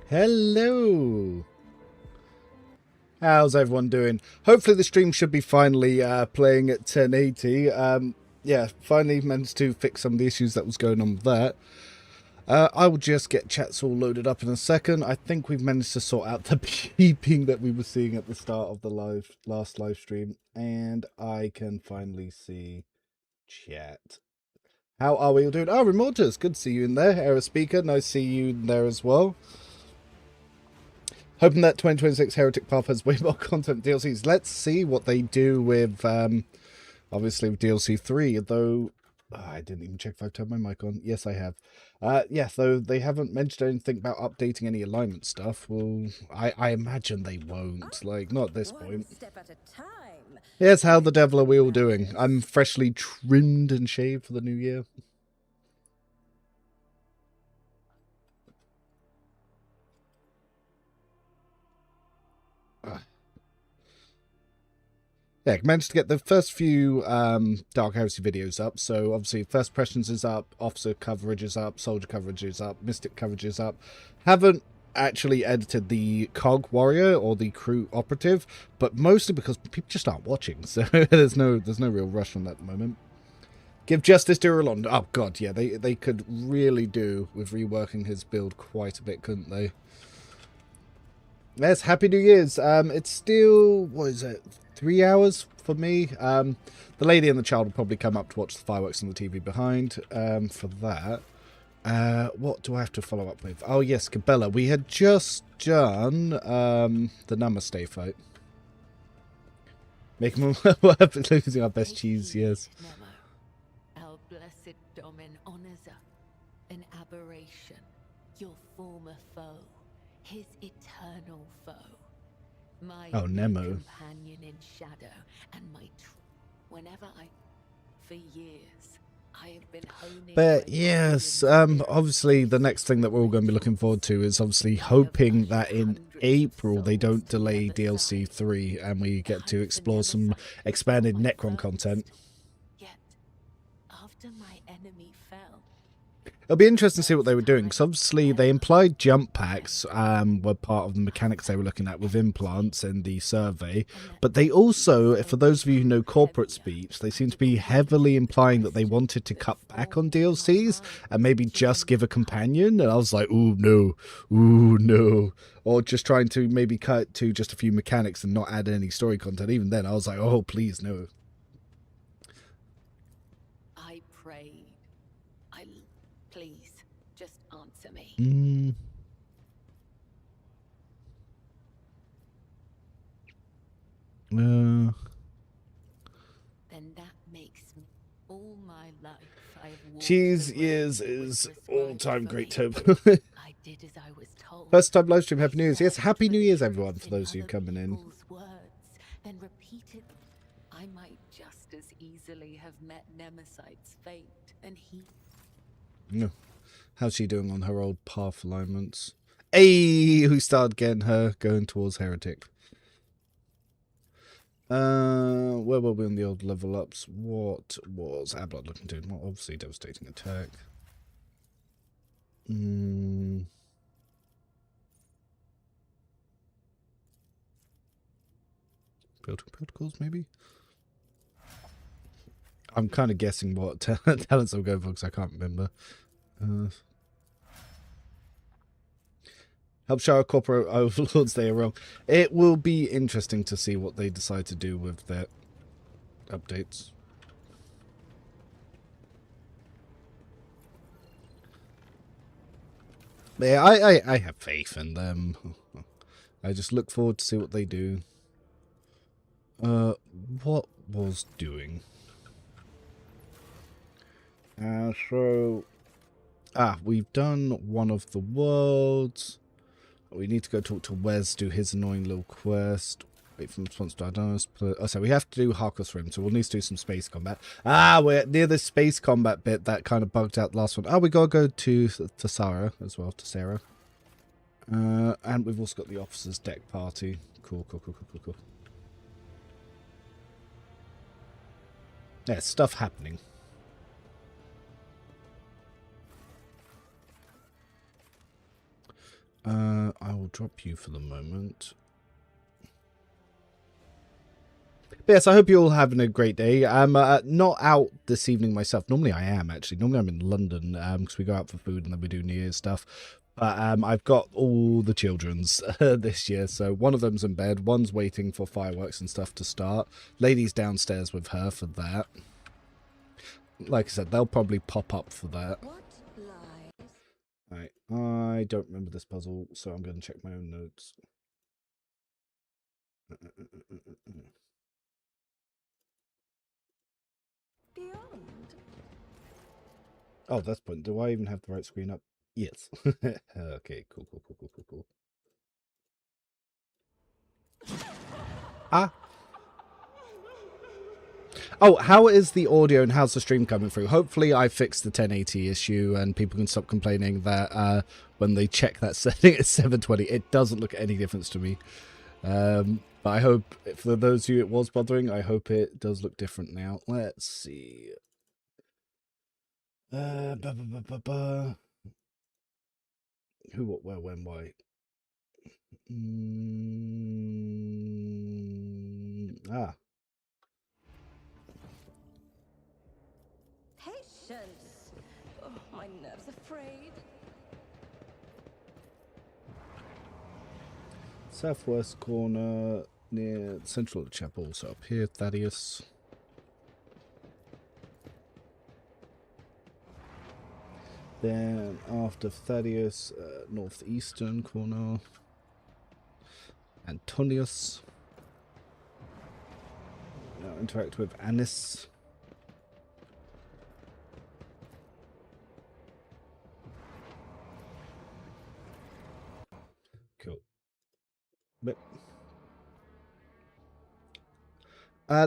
Hello. How's everyone doing? Hopefully the stream should be finally playing at 1080. Yeah, finally managed to fix some of the issues that was going on with that. I will just get chats all loaded up in a second. I think we've managed to sort out the beeping that we were seeing at the start of the last live stream. And I can finally see chat. How are we all doing? Oh, Remortus, good to see you in there. Era Speaker, nice to see you in there as well. Hoping that 2026 Heretic Path has way more content DLCs. Let's see what they do with, obviously, with DLC 3, though I didn't even check if I've turned my mic on. Yes, I have. Yeah, though they haven't mentioned anything about updating any alignment stuff. Well, I imagine they won't. Like, not at this point. Step at a time. Yes, how the devil are we all doing? I'm freshly trimmed and shaved for the new year. Yeah, managed to get the first few Dark Heresy videos up. So obviously, First Impressions is up, Officer coverage is up, Soldier coverage is up, Mystic coverage is up. Haven't actually edited the Cog Warrior or the Crew Operative, but mostly because people just aren't watching. So there's no real rush on that at the moment. Give justice to Rolando. Oh god, yeah, they could really do with reworking his build quite a bit, couldn't they? Yes, Happy New Year's. It's still, what is it, 3 hours for me. The lady and the child will probably come up to watch the fireworks on the TV behind for that. What do I have to follow up with? Oh, yes, Cabela. We had just done the Namaste fight. Make him losing our best cheese, yes. Our blessed Domin honors an aberration, your former foe, his eternal foe. My Nemo. companion in shadow, and my whenever for years I have been honing. But yes, obviously the next thing that we're all going to be looking forward to is obviously hoping that in April they don't delay DLC 3 and we get to explore some expanded Necron content. Yet, after my enemy fell, It'll be interesting to see what they were doing, because obviously they implied jump packs were part of the mechanics they were looking at with implants in the survey, but they also, for those of you who know corporate speech, they seem to be heavily implying that they wanted to cut back on DLCs and maybe just give a companion, and I was like, ooh no, or just trying to maybe cut to just a few mechanics and not add any story content. Even then I was like, oh please no. I prayed. Please, just answer me. Then that makes me all my life. Cheese is all-time great tip. I did as I was told. First time live stream, Happy New Year's. Yes, Happy New Year's everyone for those of you coming in. Words, then repeated. I might just as easily have met Nemesite's fate, and he. No. How's she doing on her old path alignments? Hey, who started getting her going towards Heretic? Where were we on the old level ups? What was Ablot looking to? Well, obviously devastating attack. Building protocols, maybe? I'm kind of guessing what talents I'll go for because I can't remember. Help shower corporate overlords, they are wrong. It will be interesting to see what they decide to do with their updates. Yeah, I have faith in them. I just look forward to see what they do. What was doing? We've done one of the worlds. We need to go talk to Wes, do his annoying little quest. Wait for response to Ardanos. Oh, so we have to do Harkos for him, so we'll need to do some space combat. We're near the space combat bit that kind of bugged out the last one. We gotta go to Thassera as well, Thassera. And we've also got the officers' deck party. Cool. Yeah, stuff happening. I will drop you for the moment. But yes, I hope you're all having a great day. I'm not out this evening myself. Normally I am, actually. Normally I'm in London because we go out for food and then we do New Year's stuff. But I've got all the children's this year. So one of them's in bed. One's waiting for fireworks and stuff to start. Lady's downstairs with her for that. Like I said, they'll probably pop up for that. Alright, I don't remember this puzzle, so I'm going to check my own notes. Oh, that's point. Do I even have the right screen up? Yes. Okay, cool. Ah. Oh, how is the audio and how's the stream coming through? Hopefully I fixed the 1080 issue and people can stop complaining that when they check that setting at 720, it doesn't look any difference to me. But I hope, for those of you it was bothering, I hope it does look different now. Let's see. Who, what, where, when, why? Patience. Oh, my nerves are frayed. Southwest corner near central of the chapel, so up here, Thaddeus. Then after Thaddeus, northeastern corner, Antonius. Now interact with Anis. Cool. But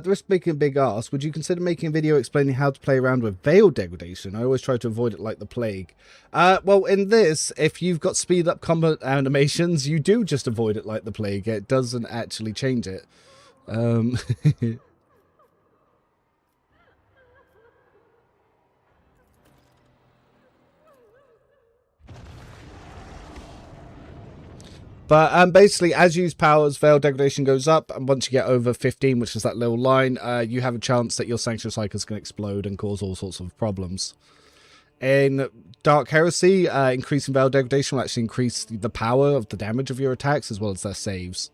the risk making a big ask, would you consider making a video explaining how to play around with veil degradation? I always try to avoid it like the plague. Well, in this, if you've got speed up combat animations, you do just avoid it like the plague. It doesn't actually change it. But basically, as you use powers, veil degradation goes up, and once you get over 15, which is that little line, you have a chance that your Sanctuary Cycles can explode and cause all sorts of problems. In Dark Heresy, increasing veil degradation will actually increase the power of the damage of your attacks as well as their saves.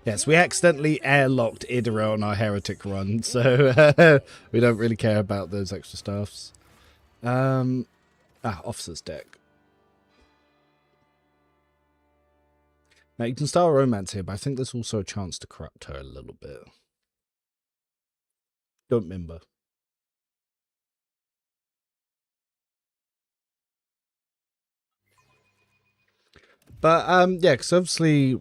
Yes, we accidentally airlocked Idra on our Heretic run, so we don't really care about those extra staffs. Officer's deck. Now, you can start a romance here, but I think there's also a chance to corrupt her a little bit. Don't remember. But, yeah, because obviously,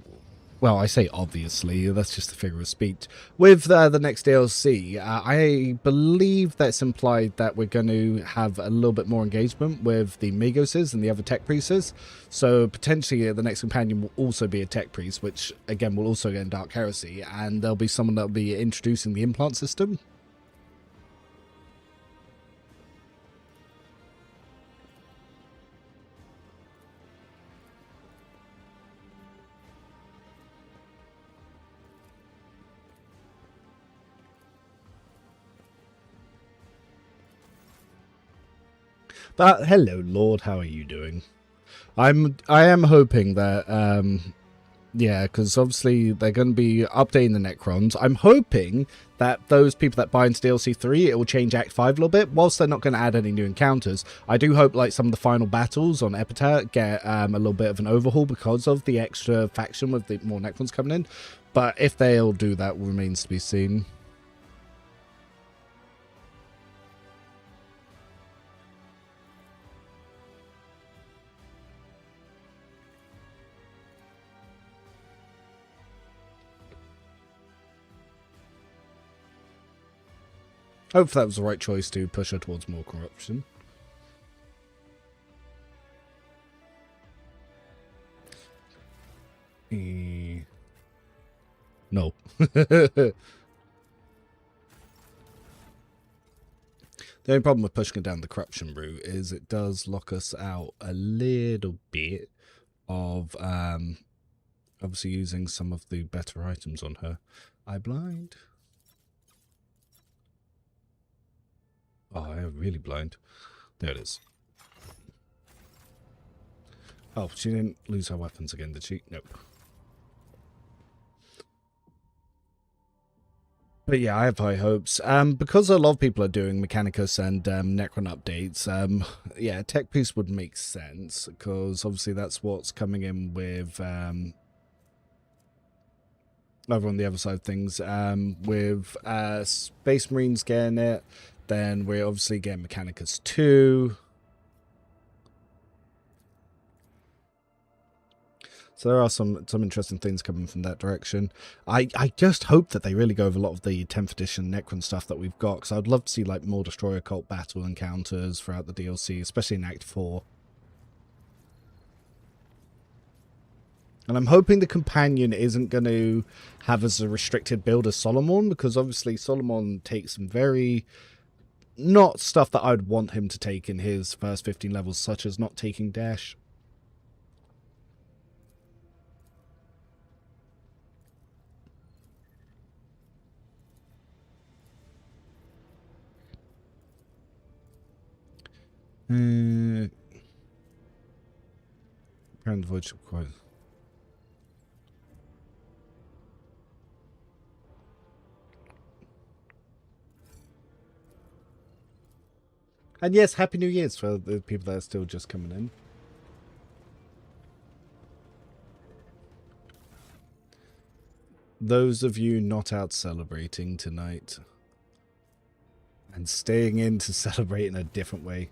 well, I say obviously, that's just a figure of speech. With the next DLC, I believe that's implied that we're going to have a little bit more engagement with the Migoses and the other tech priests. So potentially the next companion will also be a tech priest, which again will also get in Dark Heresy, and there'll be someone that'll be introducing the implant system. But hello, Lord, how are you doing? I am hoping that yeah, because obviously they're going to be updating the Necrons. I'm hoping that those people that buy into DLC 3, it will change Act 5 a little bit. Whilst they're not going to add any new encounters, I do hope like some of the final battles on Epitaph get a little bit of an overhaul because of the extra faction with the more Necrons coming in. But if they'll do that remains to be seen. Hopefully that was the right choice to push her towards more corruption. No. The only problem with pushing down the corruption route is it does lock us out a little bit of obviously using some of the better items on her. Eye blind. Oh, I am really blind. There it is. Oh, she didn't lose her weapons again, did she? Nope. But yeah, I have high hopes. Because a lot of people are doing Mechanicus and Necron updates, yeah, Tech Boost would make sense, because obviously that's what's coming in with over on the other side of things. With Space Marines getting it, then we're obviously getting Mechanicus 2. So there are some interesting things coming from that direction. I just hope that they really go over a lot of the 10th edition Necron stuff that we've got, because I'd love to see like more Destroyer Cult battle encounters throughout the DLC, especially in Act 4. And I'm hoping the companion isn't going to have as a restricted build as Solomon, because obviously Solomon takes some very... not stuff that I'd want him to take in his first 15 levels, such as not taking dash. Grand Void quite. And yes, Happy New Year's for the people that are still just coming in. Those of you not out celebrating tonight and staying in to celebrate in a different way.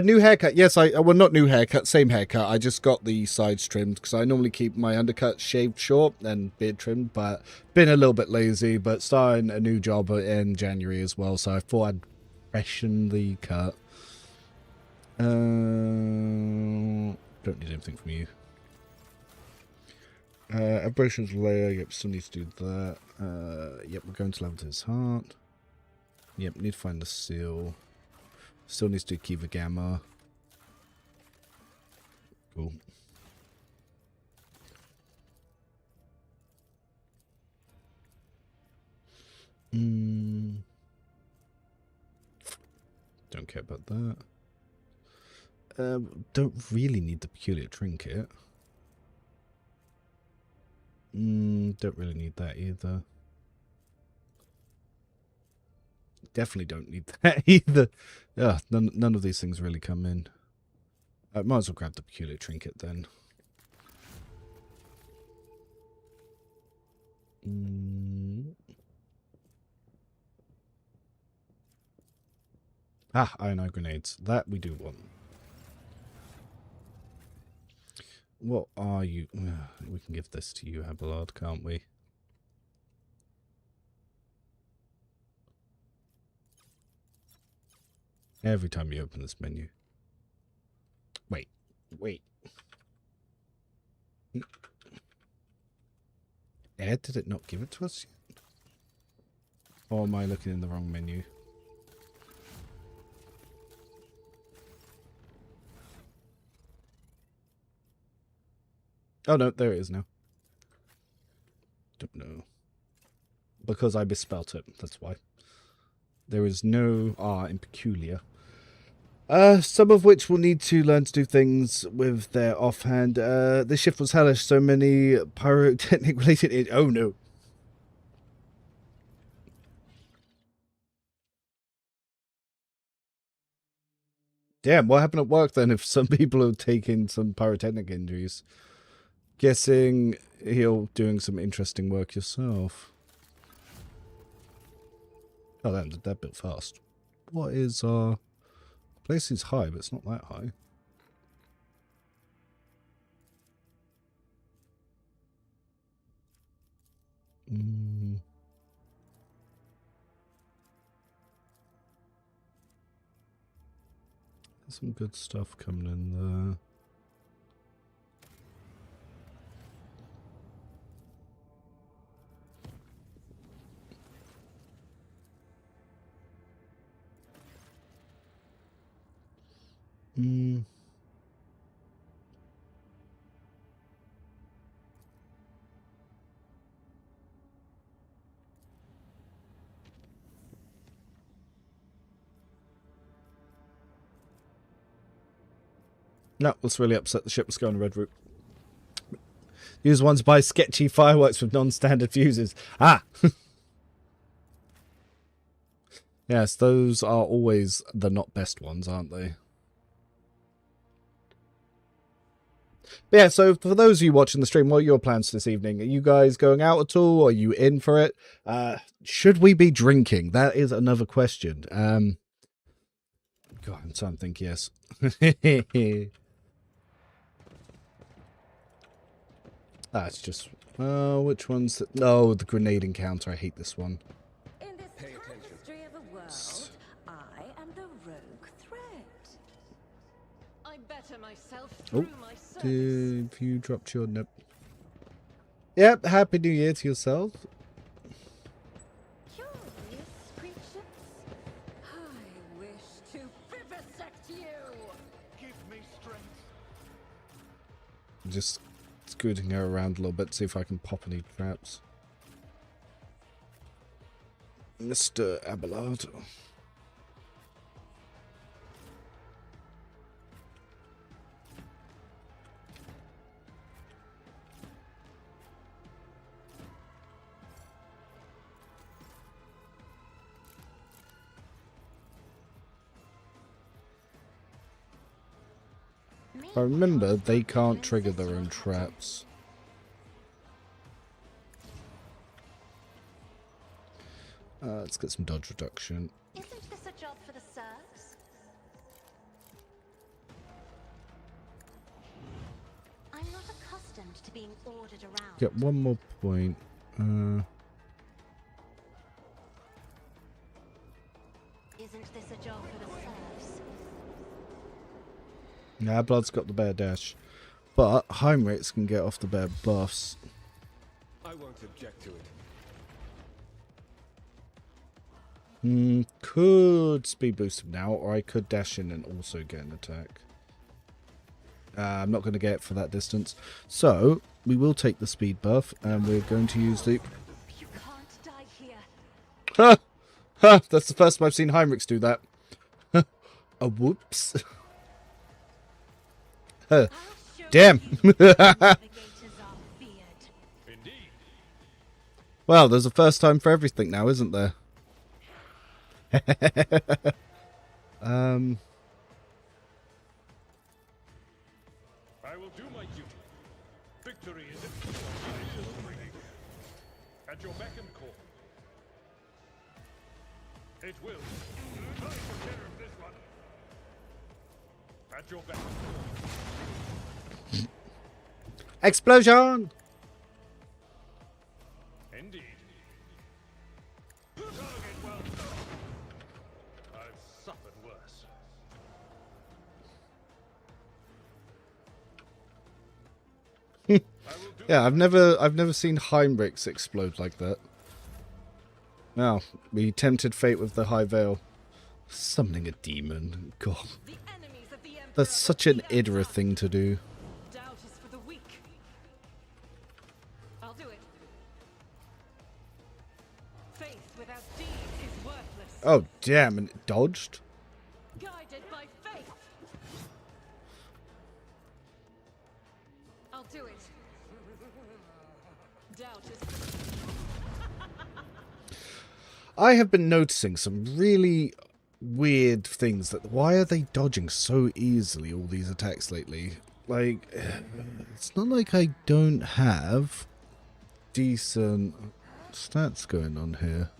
New haircut. Yes, well, not new haircut, same haircut. I just got the sides trimmed because I normally keep my undercut shaved short and beard trimmed, but been a little bit lazy, but starting a new job in January as well, so I thought I'd freshen the cut. Don't need anything from you. Abrasions layer, yep, still need to do that. Yep, we're going to level to his heart. Yep, need to find the seal. Still needs to do Kiva Gamma. Cool. Don't care about that. Don't really need the peculiar trinket. Don't really need that either. Definitely don't need that either. Yeah, none of these things really come in. I might as well grab the peculiar trinket then. Ionite grenades. That we do want. What are you? We can give this to you, Abelard, can't we? Every time you open this menu. Wait. Did it not give it to us yet? Or am I looking in the wrong menu? Oh no, there it is now. Don't know. Because I misspelt it, that's why. There is no R in peculiar. Some of which will need to learn to do things with their offhand. This shift was hellish, so many pyrotechnic related... Oh no. Damn, what happened at work then if some people are taking some pyrotechnic injuries? Guessing you're doing some interesting work yourself. Oh, that did that bit fast. What is place is high, but it's not that high. There's some good stuff coming in there. Mm. No, let's really upset the ship. Let's go on the red route. Use ones buy sketchy fireworks with non-standard fuses. Ah! Yes, those are always the not best ones, aren't they? But yeah, so for those of you watching the stream, what are your plans this evening? Are you guys going out at all? Are you in for it? Should we be drinking? That is another question. God, I'm trying to think, yes. It's just... which one's... No, the grenade encounter. I hate this one. In this tapestry of a world, I am the rogue threat. I better myself through my service. Have you dropped your... Nope. Yep, Happy New Year to yourself. Curious creatures. I wish to vivisect you. Give me strength. Just scooting her around a little bit, see if I can pop any traps. Mr. Abelard. I remember they can't trigger their own traps. Let's get some dodge reduction. Isn't this a job for the serfs? I'm not accustomed to being ordered around. Get one more point. Isn't this a job for the serfs? Nah, Blood's got the bear dash. But Heinrichs can get off the bear buffs. I won't object to it. Could speed boost him now, or I could dash in and also get an attack. I'm not going to get it for that distance. So, we will take the speed buff, and we're going to use the... You can't die here. Ha! Ha! That's the first time I've seen Heinrichs do that. A whoops. Damn! Navigators are feared. Indeed. Well, there's a first time for everything now, isn't there? I will do my duty. Victory is at your beck and call. It will. I'll take care of this one. At your beck and call. Explosion! Indeed. Target well done. I've suffered worse. Yeah, I've never seen Heinrichs explode like that. Now, we tempted fate with the high veil. Summoning a demon. God. The enemies of the Emperor That's such an defeat Idra us. thing to do. Doubt is for the weak. I'll do it. Faith without deeds is worthless. Oh, damn, and it dodged? Guided by faith. I'll do it. Doubt is I have been noticing some really weird things. That why are they dodging so easily, all these attacks lately? Like, it's not like I don't have decent stats going on here.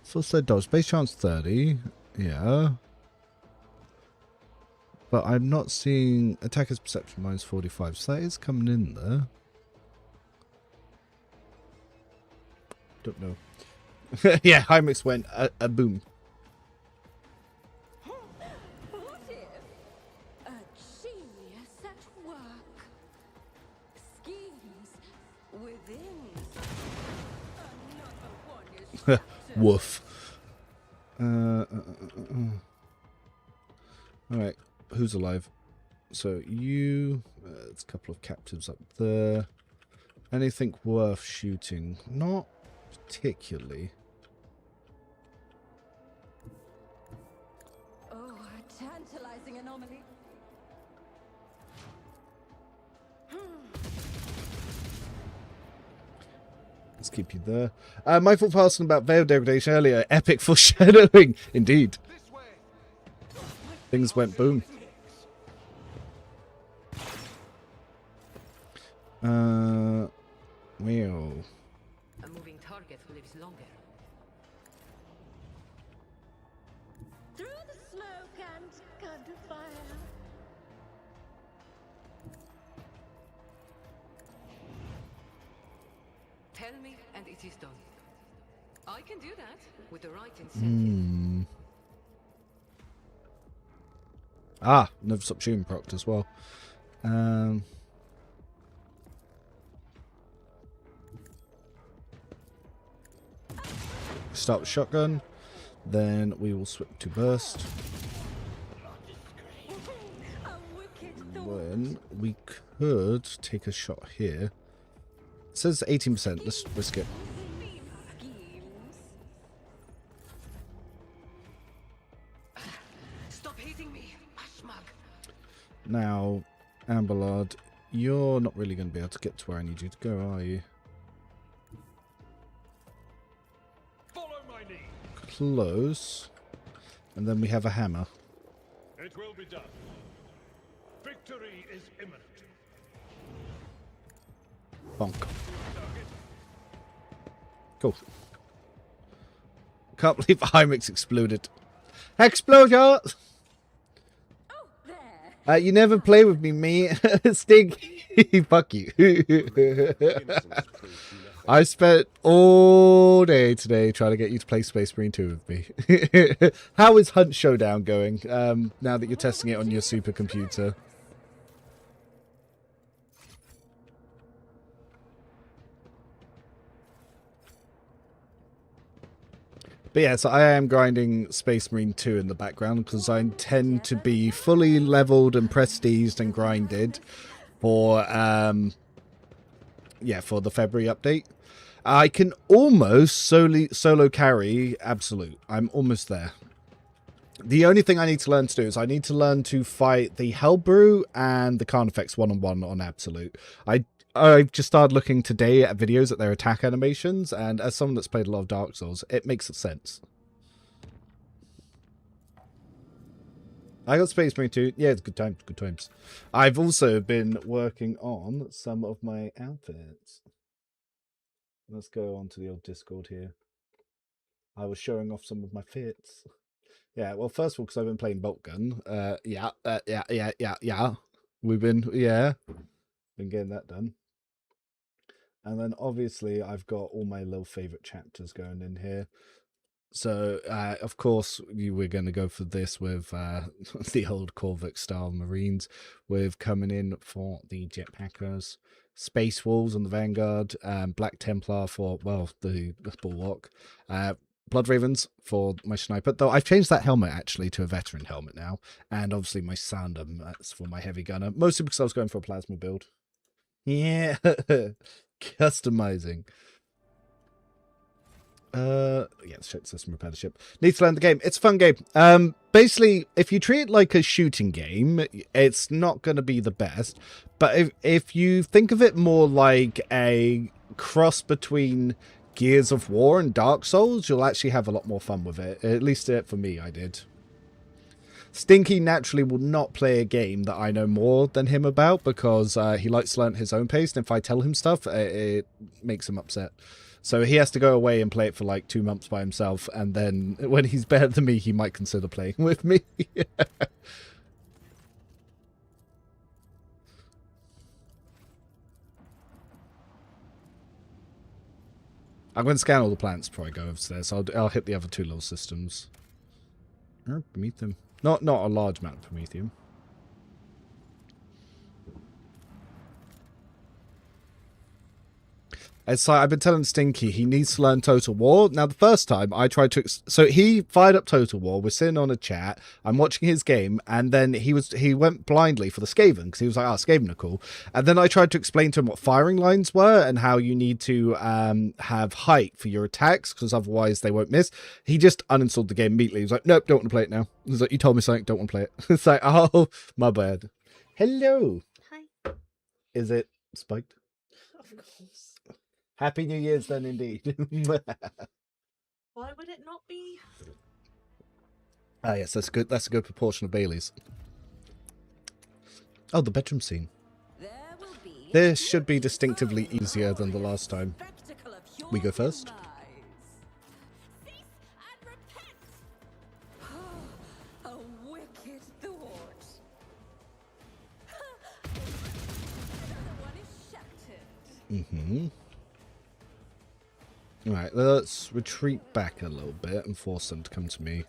So what's their dodge? Base chance 30. Yeah. But I'm not seeing attacker's perception minus 45. So that is coming in there. Don't know. Yeah, Heinrichs went a boom. what if a genius at work? Schemes within. Another one is shattered. Woof. Alright. who's alive? So you, there's a couple of captives up there. Anything worth shooting? Not particularly. Oh, a tantalizing anomaly. Let's keep you there. My fault for asking about veil degradation earlier. Epic foreshadowing, indeed. Things went boom. Well. A moving target lives longer. Through the smoke and gunfire. Tell me, and it is done. I can do that with the right incentive. Ah, never stop shooting proc as well. Start with shotgun, then we will switch to burst. A wicked thought. Then we could take a shot here. It says 18%. Let's risk it. Schemes. Stop hitting me, smug. Now, Amberlard, you're not really going to be able to get to where I need you to go, are you? Follow my lead. Close. And then we have a hammer. It will be done. Victory is imminent. Bonk. Cool. Can't believe Hymix exploded. Explosion! Oh, there. You never play with me, mate. Stig. Fuck you. I spent all day today trying to get you to play Space Marine 2 with me. How is Hunt Showdown going now that you're testing it on your supercomputer? But yeah, so I am grinding Space Marine 2 in the background because I intend to be fully leveled and prestiged and grinded for for the February update. I can almost solo carry Absolute. I'm almost there. The only thing I need to learn to do is I need to learn to fight the Hellbrew and the Carnifex one-on-one on Absolute. I've just started looking today at videos at their attack animations, and as someone that's played a lot of Dark Souls, it makes sense. I got Space Marine 2. Yeah, it's good times, good times. I've also been working on some of my outfits. Let's go on to the old Discord here. I was showing off some of my fits. Yeah, well, first of all, because I've been playing Boltgun. Yeah. We've been getting that done. And then obviously I've got all my little favorite chapters going in here. So, of course, we're going to go for this with the old Corvette style Marines. With coming in for the Jetpackers, Space Wolves on the Vanguard, Black Templar for, well, the Bulwark, Blood Ravens for my Sniper. Though I've changed that helmet actually to a veteran helmet now. And obviously my Sandom, that's for my Heavy Gunner. Mostly because I was going for a Plasma build. Yeah, customizing. Let's check system repair the ship. Need to learn the game. It's a fun game. Basically, if you treat it like a shooting game, it's not going to be the best. But if you think of it more like a cross between Gears of War and Dark Souls, you'll actually have a lot more fun with it. At least for me, I did. Stinky naturally will not play a game that I know more than him about because he likes to learn at his own pace, and if I tell him stuff, it makes him upset. So he has to go away and play it for like 2 months by himself, and then when he's better than me, he might consider playing with me. I'm going to scan all the planets before I go upstairs, so I'll hit the other 2 little systems. Prometheum. Not a large amount of Prometheum. It's like I've been telling Stinky he needs to learn Total War. Now, the first time I tried to... So he fired up Total War. We're sitting on a chat. I'm watching his game. And then he went blindly for the Skaven. Because he was like, Skaven are cool. And then I tried to explain to him what firing lines were. And how you need to have height for your attacks. Because otherwise they won't miss. He just uninstalled the game immediately. He was like, nope, don't want to play it now. He was like, you told me something, don't want to play it. It's like, oh, my bad. Hello. Hi. Is it spiked? Of course. Happy New Year's then, indeed. Why would it not be? Ah, yes, that's good. That's a good proportion of Baileys. Oh, the bedroom scene. This should be distinctively easier than the last time. We go first. A wicked thought. Another one is shattered. Mm-hmm. Alright, let's retreat back a little bit and force them to come to me.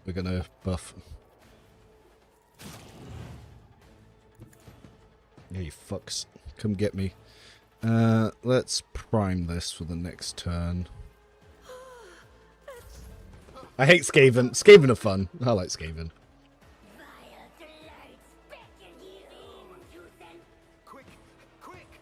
We're gonna buff. Yeah, you fucks. Come get me. Let's prime this for the next turn. I hate Skaven. Skaven are fun. I like Skaven. Quick, quick!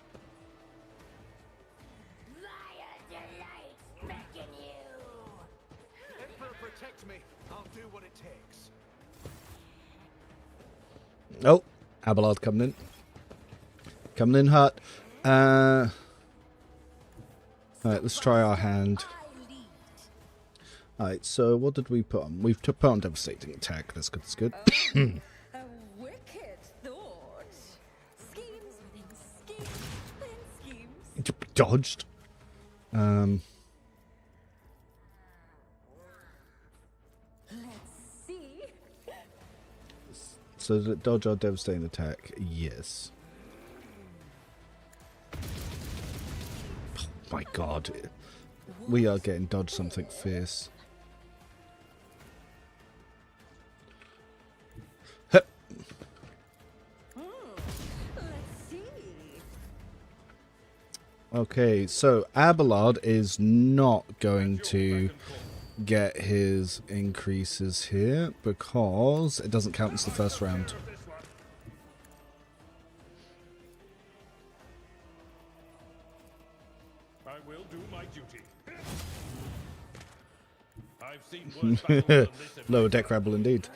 Emperor, protect me. I'll do what it takes. Oh, Abelard coming in. Coming in hot. Alright, let's try our hand. Alright, so what did we put on? We've put on Devastating Attack. That's good, that's good. A wicked thought. Schemes within schemes within schemes. Dodged. Let's see. So did it dodge our Devastating Attack? Yes. Oh my god. We are getting dodged something fierce. Hup. Let's see. Okay, so Abelard is not going to get his increases here because it doesn't count as the first round. I will do my duty. I've seen worse battles than this. Lower deck rebel indeed.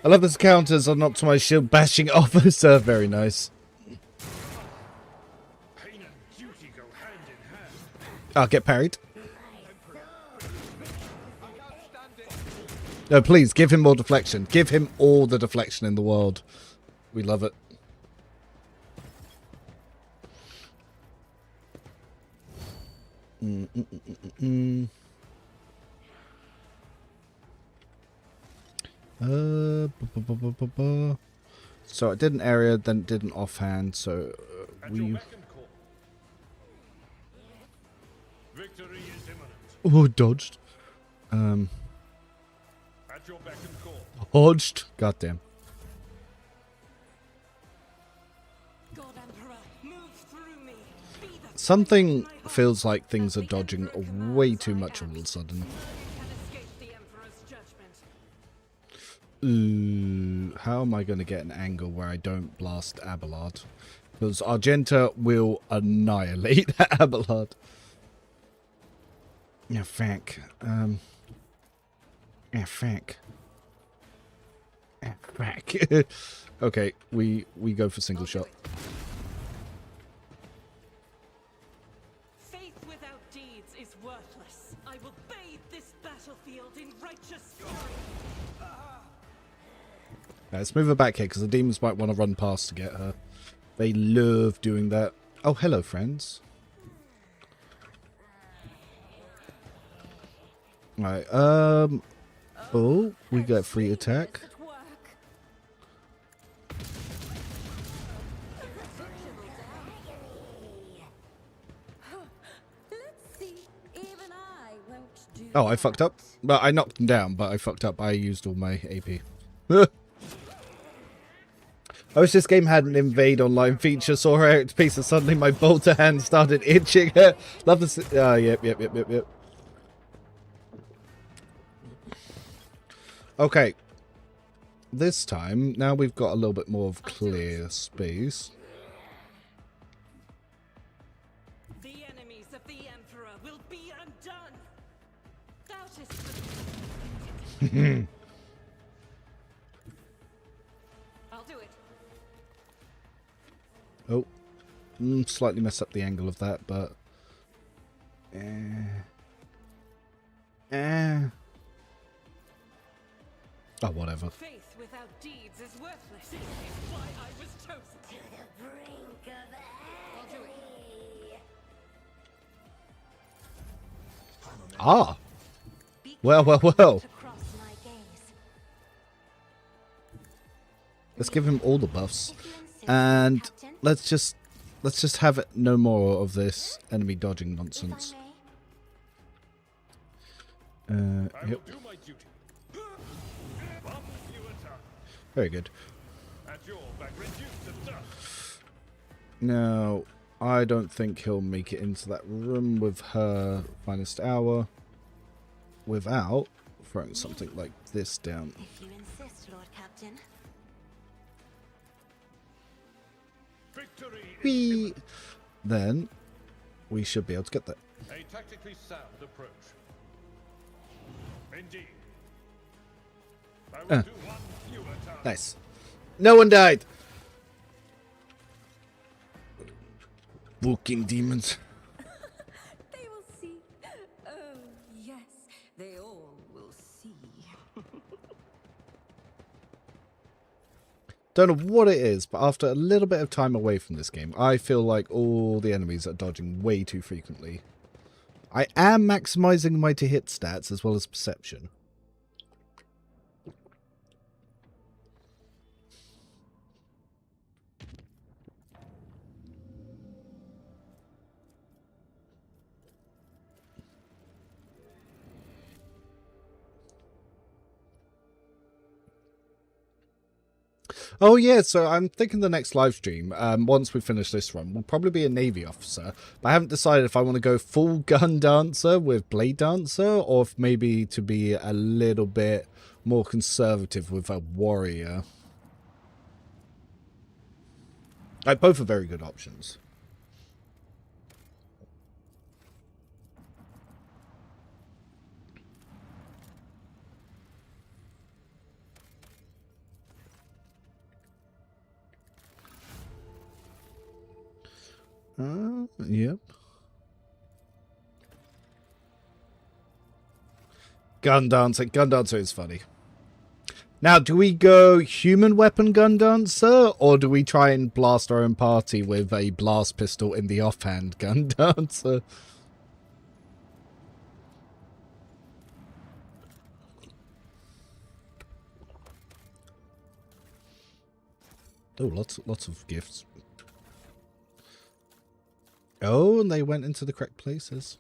I love this counters on optimized shield bashing officer. Very nice. Pain and duty go hand in hand. I'll get parried. No, please, give him more deflection. Give him all the deflection in the world. We love it. So I did an area, then did an offhand, so At your we... beck and call. Victory is imminent. Oh, dodged. At your beck and call. Dodged. Goddamn. God Emperor, move through me. Be the Something feels like things are dodging way too much all of a sudden. can escape the Emperor's judgment. Ooh, how am I going to get an angle where I don't blast Abelard? Because Argenta will annihilate Abelard. Yeah, fuck. Yeah, fuck. Yeah, fuck. Okay, we go for single shot. Faith without deeds is worthless. I will bathe this battlefield in righteous fury. Let's move her back here because the demons might want to run past to get her. They love doing that. Oh, hello, friends. Right, oh, we got free attack. At work. Let's see. Even I won't do Oh, I that. fucked up. Well, I knocked him down, but I fucked up. I used all my AP. I wish this game had an invade online feature. Saw her out piece and suddenly my bolter hand started itching. Love this. Yep. Okay. This time, now we've got a little bit more of clear space. The enemies of the Emperor will be undone. Doubtest I'll do it. Oh, slightly messed up the angle of that, but oh, whatever. Faith without deeds is worthless. This is why I was chosen. To the brink of I'll do it. Ah, Be well. careful to cross my gaze. Let's give him all the buffs, If you insist, and Captain. let's just have it no more of this enemy dodging If I nonsense. may. I Yep, will do my duty. One fewer time. very good. At your back, reduced to dust. Now, I don't think he'll make it into that room with her finest hour without throwing something like this down. If you insist, Lord Captain. Victory is Whee! Then we should be able to get that. a tactically sound approach. Indeed. I will do one fewer time. Nice. No one died. Walking demons. They will see. Oh, yes, they all will see. Don't know what it is, but after a little bit of time away from this game, I feel like all the enemies are dodging way too frequently. I am maximizing my to-hit stats as well as perception. Oh yeah, so I'm thinking the next live stream, once we finish this run, will probably be a Navy officer. But I haven't decided if I want to go full gun dancer with blade dancer, or if maybe to be a little bit more conservative with a warrior. Like, both are very good options. Yep. Gun dancer. Gun dancer is funny. Now, do we go human weapon gun dancer, or do we try and blast our own party with a blast pistol in the offhand gun dancer? Oh, lots of gifts. Oh, and they went into the correct places.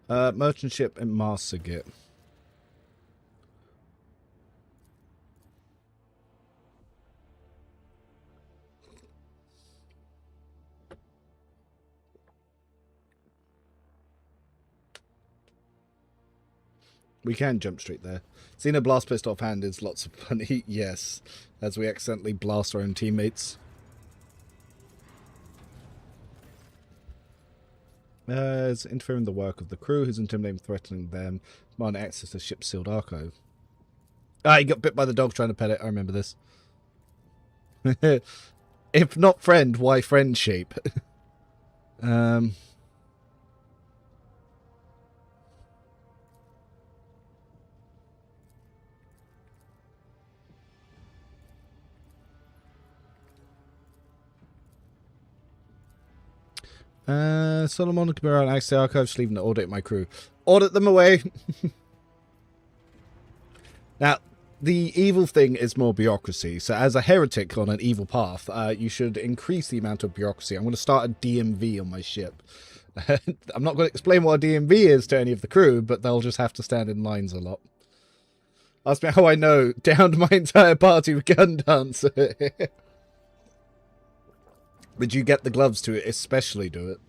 Merchant ship in Marsigit. We can jump straight there. Seeing a blast pistol offhand is lots of fun. Yes, as we accidentally blast our own teammates. It's interfering in the work of the crew, who's intimidating, threatening them, demanding access to ship's sealed archive. Ah, he got bit by the dog trying to pet it. I remember this. If not friend, why friend shape? Solomon and Kamira and access the archive, just leaving to audit my crew. Audit them away! Now, the evil thing is more bureaucracy. So as a heretic on an evil path, you should increase the amount of bureaucracy. I'm going to start a DMV on my ship. I'm not going to explain what a DMV is to any of the crew, but they'll just have to stand in lines a lot. Ask me how I know. Downed my entire party with gun dance. But you get the gloves to especially do it.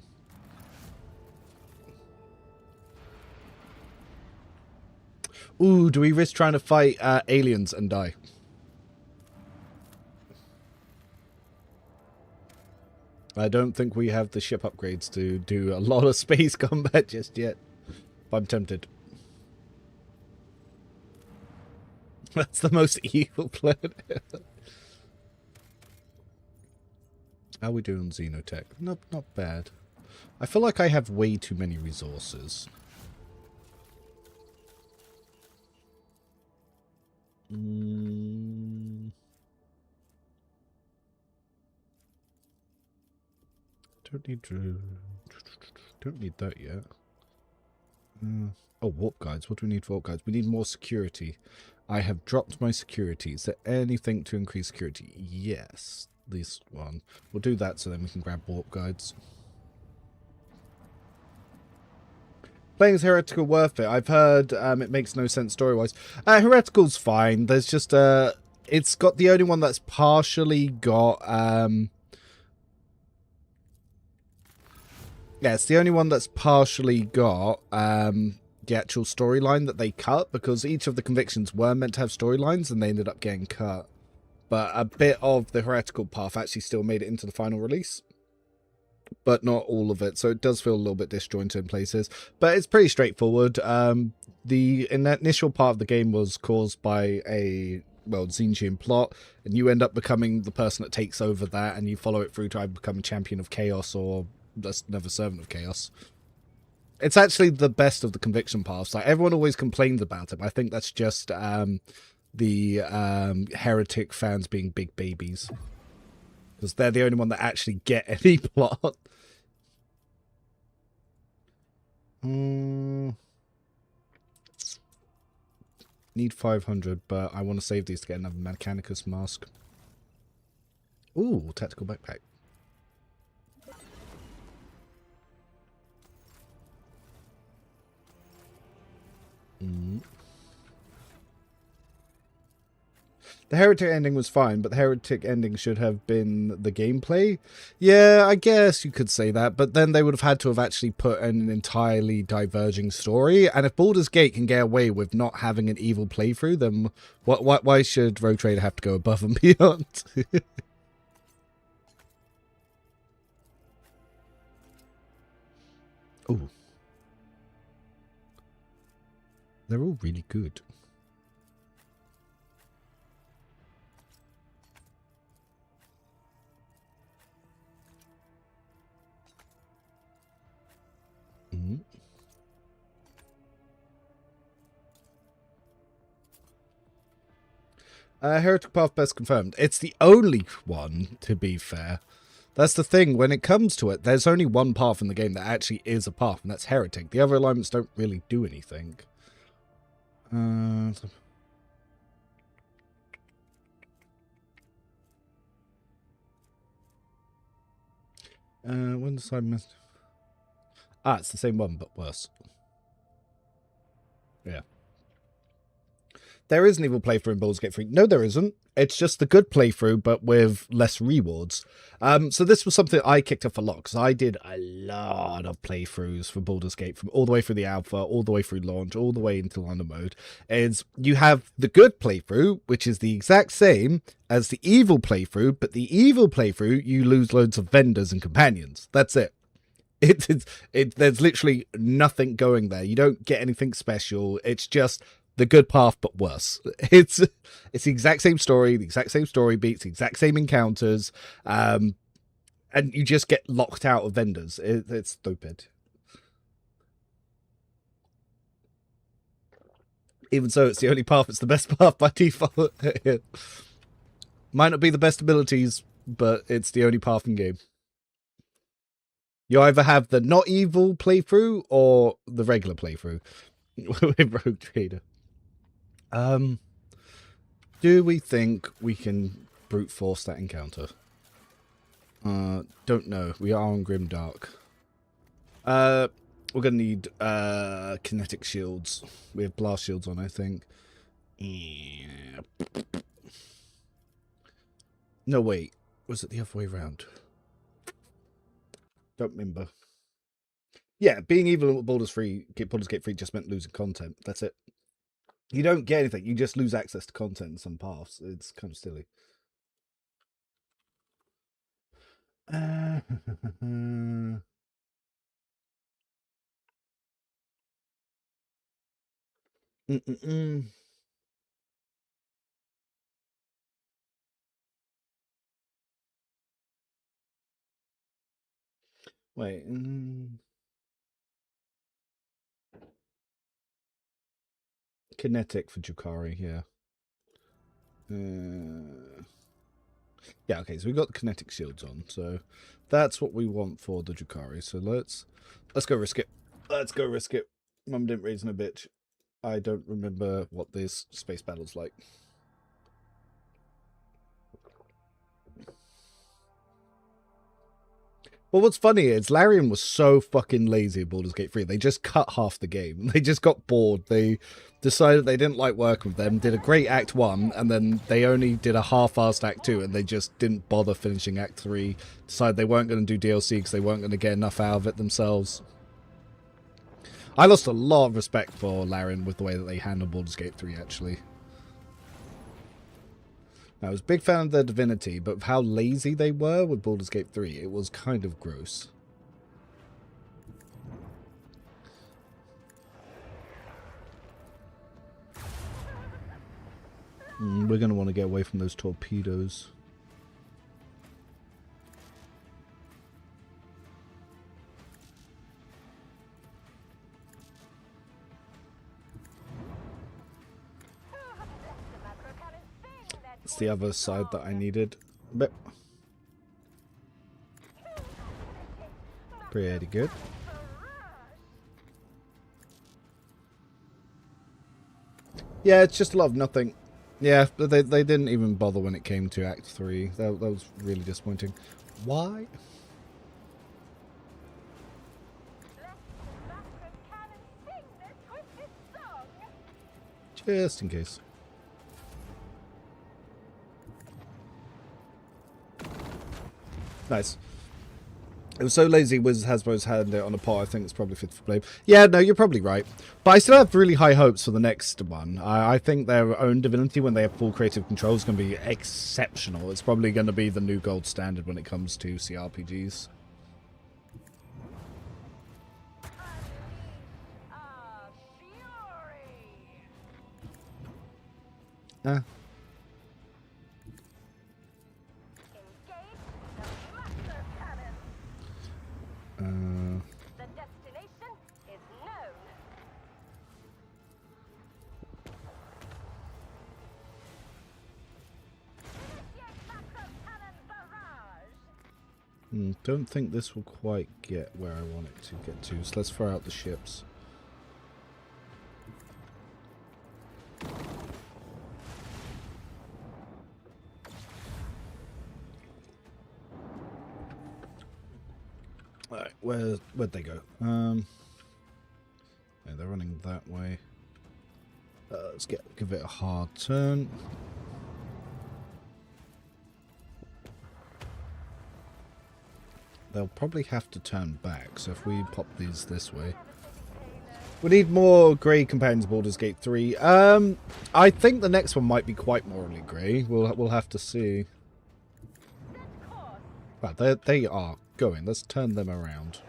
Ooh, do we risk trying to fight aliens and die? I don't think we have the ship upgrades to do a lot of space combat just yet. But I'm tempted. That's the most evil planet ever. How are we doing on Xenotech? Not bad. I feel like I have way too many resources. Don't need that yet. Oh, warp guides. What do we need for warp guides? We need more security. I have dropped my security. Is there anything to increase security? Yes, this one. We'll do that so then we can grab warp guides. Playing as Heretical worth it? I've heard it makes no sense story-wise. Heretical's fine. There's just it's got the only one that's partially got yeah, it's the only one that's partially got the actual storyline that they cut, because each of the convictions were meant to have storylines and they ended up getting cut. But a bit of the Heretical path actually still made it into the final release, but not all of it, so it does feel a little bit disjointed in places. But it's pretty straightforward. The initial part of the game was caused by a, well, Xinjiang plot, and you end up becoming the person that takes over that, and you follow it through to either become a champion of chaos or just another servant of chaos. It's actually the best of the conviction paths. Like, everyone always complains about it, but I think that's just the Heretic fans being big babies, because they're the only one that actually get any plot. Need 500, but I want to save these to get another Mechanicus mask. Ooh, tactical backpack. The Heretic ending was fine, but the Heretic ending should have been the gameplay. Yeah, I guess you could say that, but then they would have had to have actually put an entirely diverging story. And if Baldur's Gate can get away with not having an evil playthrough, then why should Rogue Trader have to go above and beyond? Ooh. They're all really good. Heretic Path best confirmed. It's the only one, to be fair. That's the thing. When it comes to it, there's only one path in the game that actually is a path, and that's Heretic. The other alignments don't really do anything. When the side mess. Ah, it's the same one, but worse. Yeah. There is an evil playthrough in Baldur's Gate 3. No, there isn't. It's just the good playthrough, but with less rewards. So this was something I kicked off a lot, because I did a lot of playthroughs for Baldur's Gate, from all the way through the alpha, all the way through launch, all the way into London mode. Is you have the good playthrough, which is the exact same as the evil playthrough, but the evil playthrough, you lose loads of vendors and companions. That's it. There's literally nothing going there. You don't get anything special. It's just the good path, but worse. It's the exact same story, the exact same story beats, the exact same encounters, and you just get locked out of vendors. It's stupid. Even so, it's the only path. It's the best path by default. Might not be the best abilities, but it's the only path in game. You either have the not evil playthrough or the regular playthrough with Rogue Trader. Do we think we can brute force that encounter? Don't know. We are on Grimdark. We're gonna need kinetic shields. We have blast shields on, I think. Yeah. No, wait. Was it the other way around? Don't remember. Yeah, being evil at Baldur's Gate 3 just meant losing content. That's it. You don't get anything. You just lose access to content in some paths. It's kind of silly. Wait. Kinetic for Zacchary, yeah. Yeah, okay, so we've got the kinetic shields on, so that's what we want for the Zacchary. So let's go risk it. Let's go risk it. Mum didn't raise no bitch. I don't remember what this space battle's like. Well, what's funny is Larian was so fucking lazy at Baldur's Gate 3. They just cut half the game. They just got bored. They decided they didn't like working with them, did a great Act 1, and then they only did a half-assed Act 2, and they just didn't bother finishing Act 3. Decided they weren't going to do DLC because they weren't going to get enough out of it themselves. I lost a lot of respect for Larian with the way that they handled Baldur's Gate 3, actually. I was a big fan of their Divinity, but of how lazy they were with Baldur's Gate 3, it was kind of gross. We're going to want to get away from those torpedoes. It's the other side that I needed. But pretty good. Yeah, it's just a lot of nothing. Yeah, but they didn't even bother when it came to Act 3. That was really disappointing. Why? Just in case. Nice. It was so lazy Hasbro's had it on a pot, I think it's probably fit for blame. Yeah, no, you're probably right. But I still have really high hopes for the next one. I think their own Divinity, when they have full creative control, is going to be exceptional. It's probably going to be the new gold standard when it comes to CRPGs. The destination is known. Initiate macro cannon barrage. Don't think this will quite get where I want it to get to, so let's throw out the ships. Alright, where'd they go? Yeah, they're running that way. Let's give it a hard turn. They'll probably have to turn back, so if we pop these this way. We need more grey companions of Baldur's Gate 3. I think the next one might be quite morally grey. We'll have to see. Right, they are going. Let's turn them around.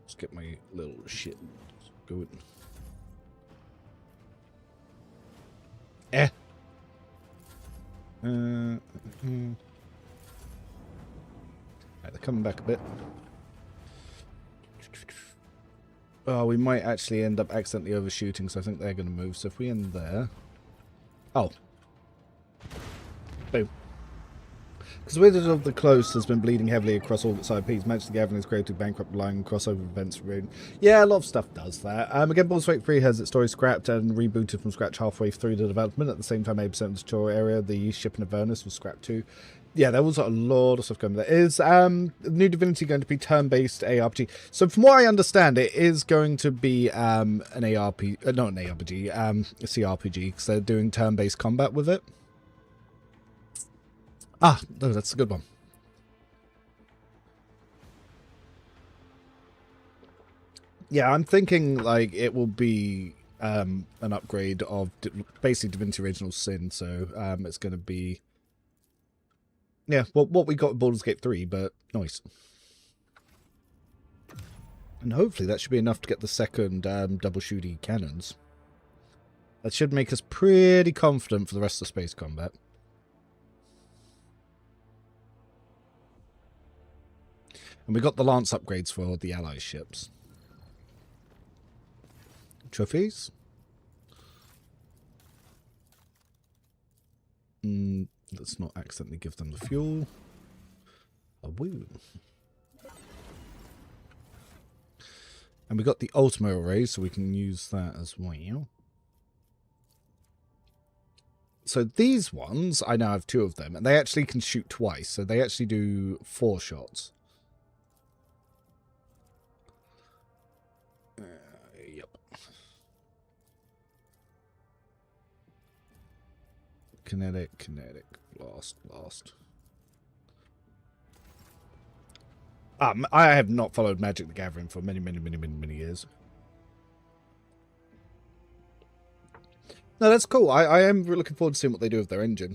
Let's get my little shit going. Right, they're coming back a bit. Oh, we might actually end up accidentally overshooting, so I think they're going to move. So if we end there... Oh. Boom. Because Wizard of the Close has been bleeding heavily across all its IPs. Magic the Gathering is created bankrupt, relying on crossover events. Yeah, a lot of stuff does that. Again, Baldur's Gate 3 has its story scrapped and rebooted from scratch halfway through the development. At the same time, 8% of the tutorial area, the Shipping of Avernus was scrapped too. Yeah, there was a lot of stuff going there. Is New Divinity going to be turn-based ARPG? So from what I understand, it is going to be an ARP, not an ARPG, a CRPG, because they're doing turn-based combat with it. Ah, no, that's a good one. Yeah, I'm thinking like it will be an upgrade of basically Divinity Original Sin, so it's going to be, yeah, what we got in Baldur's Gate 3, but nice. And hopefully that should be enough to get the second double shooty cannons. That should make us pretty confident for the rest of space combat. And we got the Lance upgrades for the ally ships. Trophies? Let's not accidentally give them the fuel. A woo. And we got the Ultima array, so we can use that as well. So these ones, I now have 2 of them, and they actually can shoot twice, so they actually do 4 shots. Yep. Kinetic, blast. I have not followed Magic the Gathering for many years. No, that's cool. I am really looking forward to seeing what they do with their engine.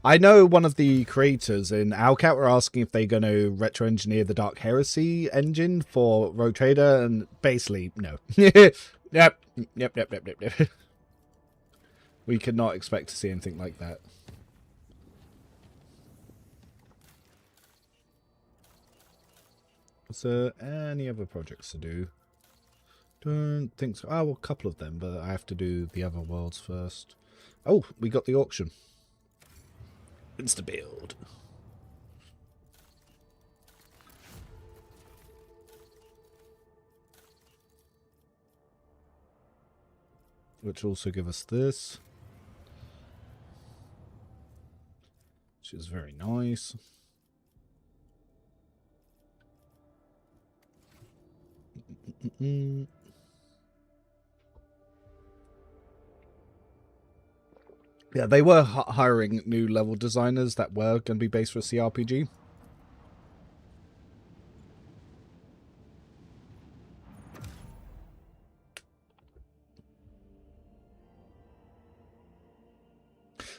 I know one of the creators in Owlcat were asking if they're going to retro-engineer the Dark Heresy engine for Rogue Trader, and basically, no. Yep. We could not expect to see anything like that. Is there any other projects to do? Don't think so. Oh, well, a couple of them, but I have to do the other worlds first. Oh, we got the auction. Insta-build. Which also give us this. Which is very nice. Yeah, they were hiring new level designers that were going to be based for a CRPG.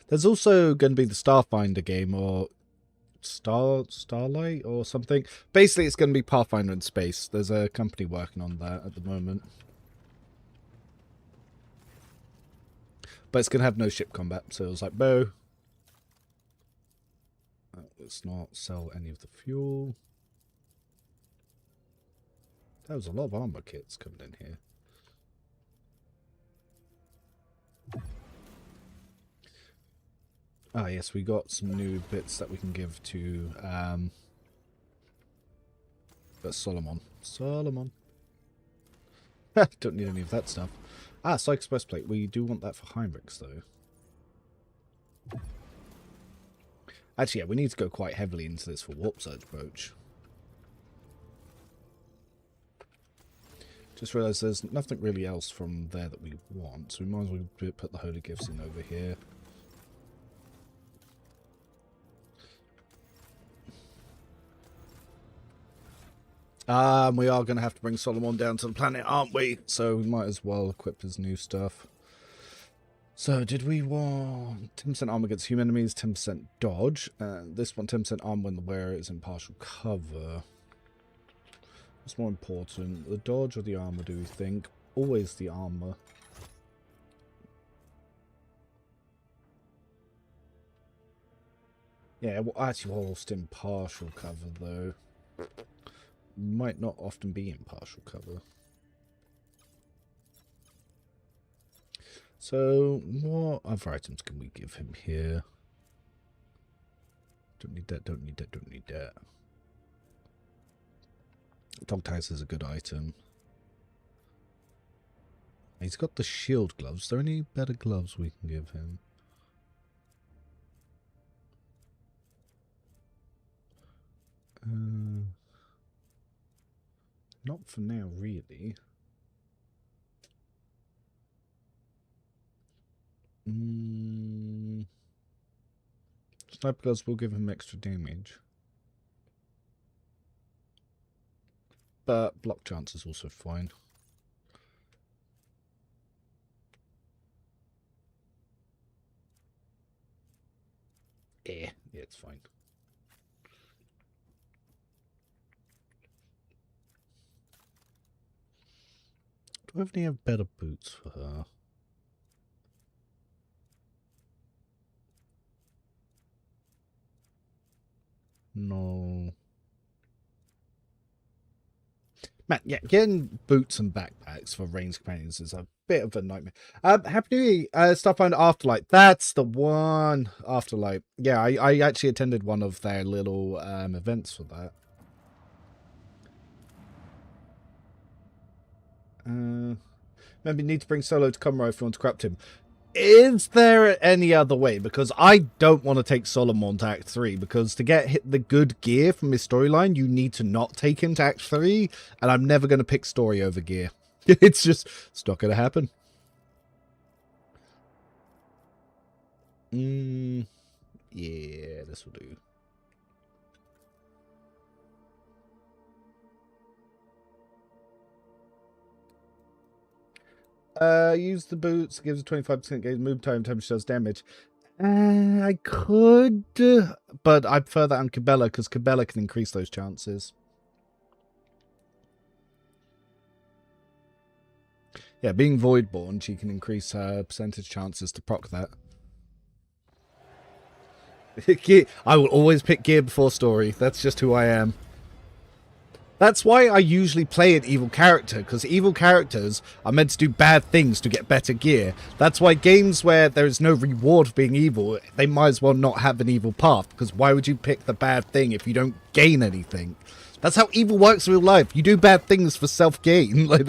There's also going to be the Starfinder game, or Starlight or something. Basically, it's going to be Pathfinder in space. There's a company working on that at the moment. But it's going to have no ship combat, so it was like, bo. Let's not sell any of the fuel. There was a lot of armor kits coming in here. Ah, yes, we got some new bits that we can give to Solomon. Don't need any of that stuff. Ah, Psych Express Plate. We do want that for Heinrichs, though. Actually, yeah, we need to go quite heavily into this for Warp Surge Brooch. Just realised there's nothing really else from there that we want, so we might as well put the Holy Gifts in over here. We are going to have to bring Solomon down to the planet, aren't we? So we might as well equip his new stuff. So did we want 10% armor against human enemies, 10% dodge, and this one 10% armor when the wearer is in partial cover. What's more important, the dodge or the armor, do we think? Always the armor. Yeah, well, actually whilst in partial cover though. Might not often be in partial cover. So, what other items can we give him here? Don't need that, don't need that, don't need that. Dog tags is a good item. He's got the shield gloves. Are there any better gloves we can give him? Not for now, really. Sniper gloves will give him extra damage. But block chance is also fine. Yeah, it's fine. Do I have any better boots for her? No. Man, yeah, getting boots and backpacks for ranged companions is a bit of a nightmare. Happy New Year, Starfinder Afterlight. That's the one. Afterlight. Yeah, I actually attended one of their little events for that. Maybe need to bring Solo to Comro if you want to corrupt him. Is there any other way? Because I don't want to take Solomon to Act 3, because to get the good gear from his storyline, you need to not take him to Act 3, and I'm never going to pick story over gear. It's not going to happen. Yeah, this will do. Use the boots. Gives a 25% gain move time. Temperature does damage. I could, but I prefer that on Cabela because Cabela can increase those chances. Yeah, being Voidborn, she can increase her percentage chances to proc that. I will always pick gear before story. That's just who I am. That's why I usually play an evil character, because evil characters are meant to do bad things to get better gear. That's why games where there is no reward for being evil, they might as well not have an evil path, because why would you pick the bad thing if you don't gain anything? That's how evil works in real life. You do bad things for self-gain. Like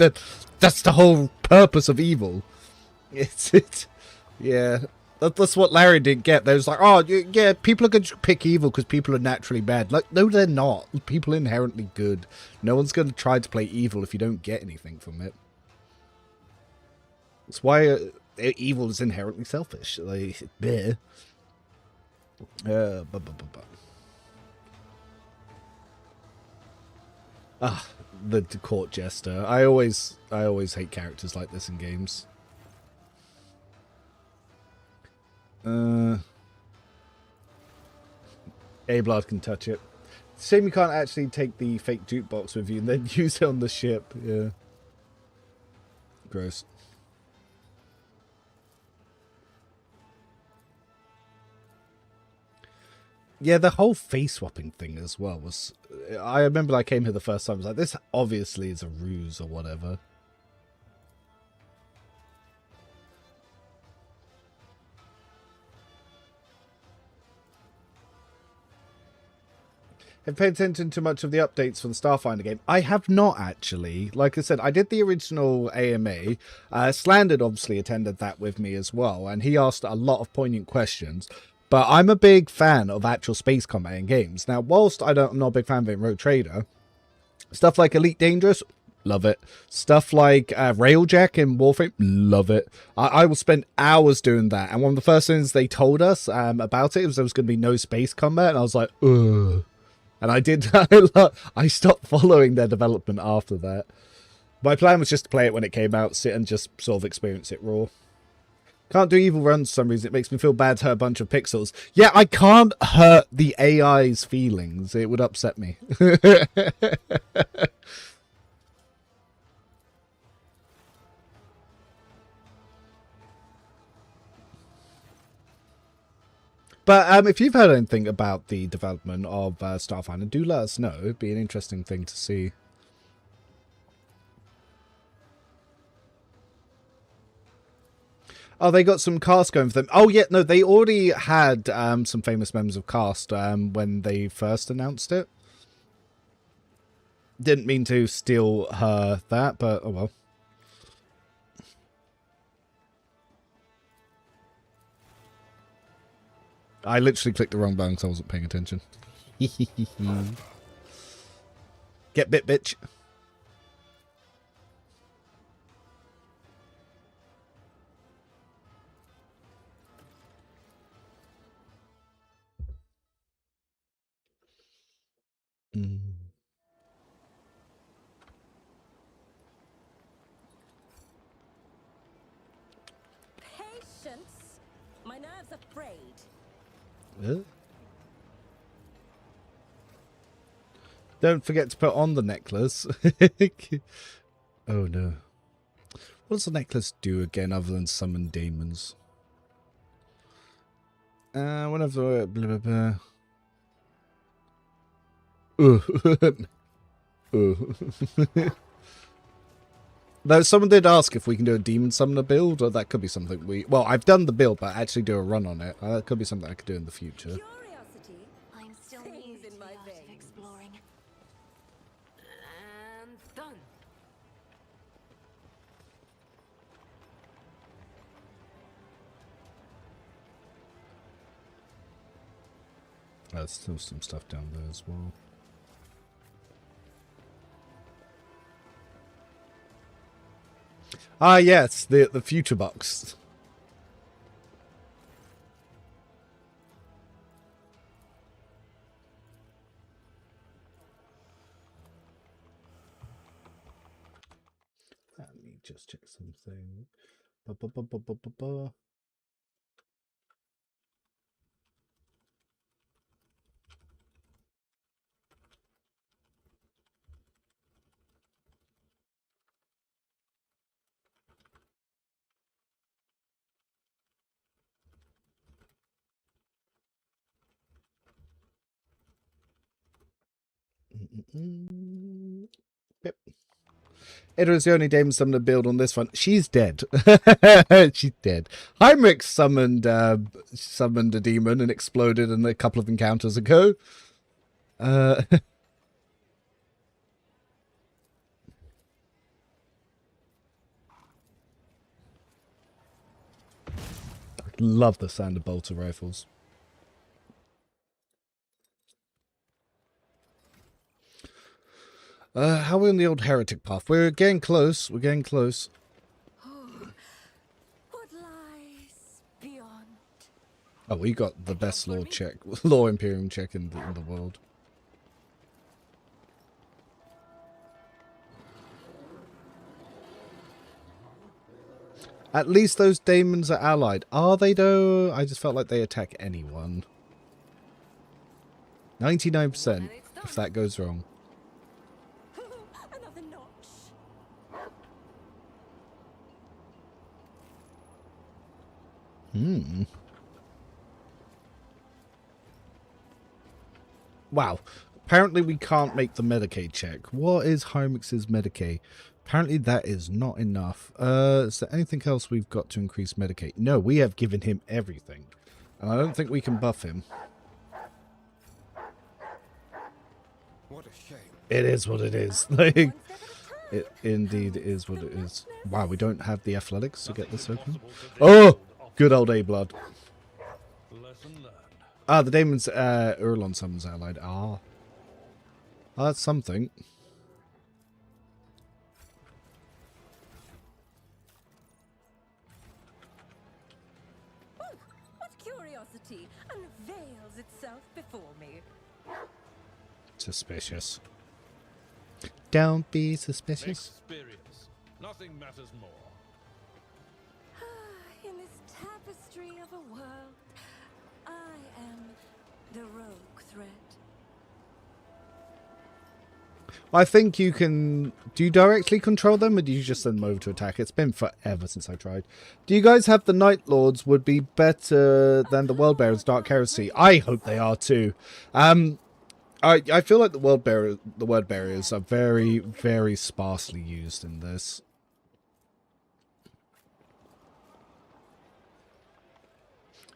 that's the whole purpose of evil. Yeah. That's what Larry didn't get. They was like, oh, yeah, people are going to pick evil because people are naturally bad. Like, no, they're not. People are inherently good. No one's going to try to play evil if you don't get anything from it. That's why evil is inherently selfish. Like, bleh. The court jester. I always hate characters like this in games. A-Blood can touch it. Shame you can't actually take the fake jukebox with you and then use it on the ship. Yeah. Gross. Yeah, the whole face swapping thing as well was... I remember I came here the first time, I was like, this obviously is a ruse or whatever. Have paid attention to much of the updates for the Starfinder game? I have not, actually. Like I said, I did the original AMA. Slandered obviously attended that with me as well, and he asked a lot of poignant questions. But I'm a big fan of actual space combat in games. Now, whilst I'm not a big fan of it in Rogue Trader, stuff like Elite Dangerous, love it. Stuff like Railjack in Warframe, love it. I will spend hours doing that. And one of the first things they told us about it was there was going to be no space combat, and I was like, ugh. And I stopped following their development after that. My plan was just to play it when it came out, sit and just sort of experience it raw. Can't do evil runs for some reason. It makes me feel bad to hurt a bunch of pixels. Yeah, I can't hurt the AI's feelings. It would upset me. But if you've heard anything about the development of Starfinder, do let us know. It'd be an interesting thing to see. Oh, they got some cast going for them. Oh, yeah, no, they already had some famous members of cast when they first announced it. Didn't mean to steal her that, but oh well. I literally clicked the wrong button because I wasn't paying attention. Get bit, bitch. Patience. My nerves are frayed. Don't forget to put on the necklace. Oh no. What does the necklace do again other than summon demons? Whenever blah blah blah. Though someone did ask if we can do a demon summoner build, or that could be something we... Well, I've done the build, but actually do a run on it. That could be something I could do in the future. Curiosity. I'm still new Things to in the my art of veins. exploring. And done. There's still some stuff down there as well. Ah, yes, the future box. Let me just check something. Ba, ba, ba, ba, ba, ba, ba. Yep. Ida is the only demon summoner build on this one. She's dead. She's dead. Heinrich summoned a demon and exploded in a couple of encounters ago. Love the sound of bolter rifles. How are we on the old heretic path? We're getting close. We're getting close. What lies beyond? Oh, we got the best law check, law imperium check in the world. At least those daemons are allied. Are they though? I just felt like they attack anyone. 99% if that goes wrong. Another notch. Wow. Apparently we can't make the Medicaid check. What is Heinrich's Medicaid? Apparently that is not enough. Is there anything else we've got to increase Medicaid? No, we have given him everything. And I don't think we can buff him. What a shame. It is what it is. Like, it indeed is what it is. Wow, we don't have the athletics to get this open. Oh! Good old A-Blood. Lesson learned. Ah, the Daemon's Urlon summons allied. Ah. Oh, that's something. What curiosity unveils itself before me? Suspicious. Don't be suspicious. Experience. Nothing matters more. In this tapestry of a world, I am the rogue thread. I think you can... Do you directly control them, or do you just send them over to attack? It's been forever since I tried. Do you guys have the Night Lords would be better than the World Bearers Dark Heresy? I hope they are too. I feel like the word barriers are very, very sparsely used in this.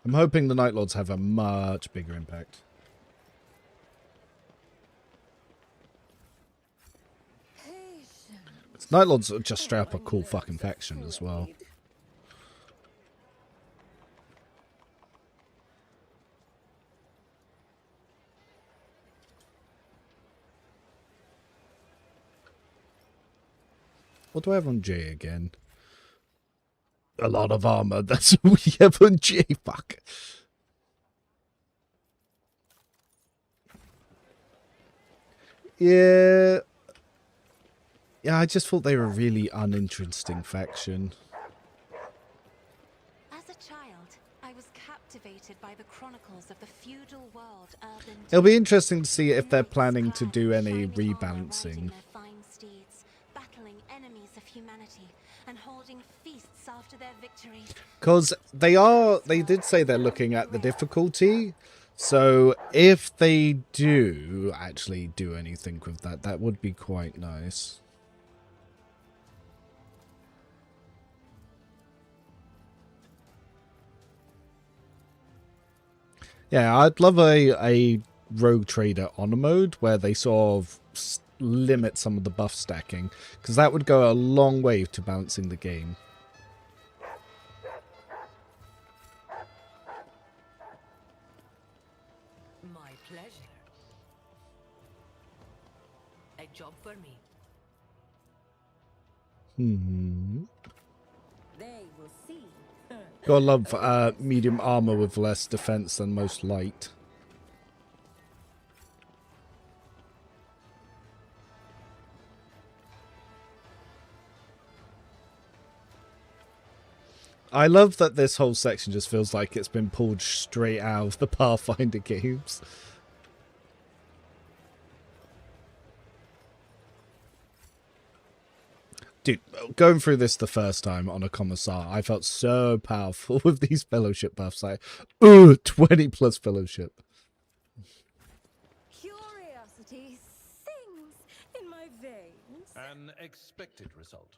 I'm hoping the Night Lords have a much bigger impact. Night Lords are just straight up a cool fucking faction as well. What do I have on J again? A lot of armor. That's what we have on J. Fuck. Yeah. Yeah, I just thought they were a really uninteresting faction. As a child, I was captivated by the chronicles of the feudal world urban. It'll be interesting to see if they're planning to do any rebalancing. Fine steeds, battling enemies of humanity, and holding feasts after their victory. Because they did say they're looking at the difficulty. So if they do actually do anything with that, that would be quite nice. Yeah, I'd love a rogue trader honor mode where they sort of limit some of the buff stacking, because that would go a long way to balancing the game. My pleasure. A job for me. They will see. Gotta love medium armor with less defense than most light. I love that this whole section just feels like it's been pulled straight out of the Pathfinder games. Dude, going through this the first time on a Commissar, I felt so powerful with these fellowship buffs. Like, ooh, 20 plus fellowship. Curiosity sings in my veins. An expected result.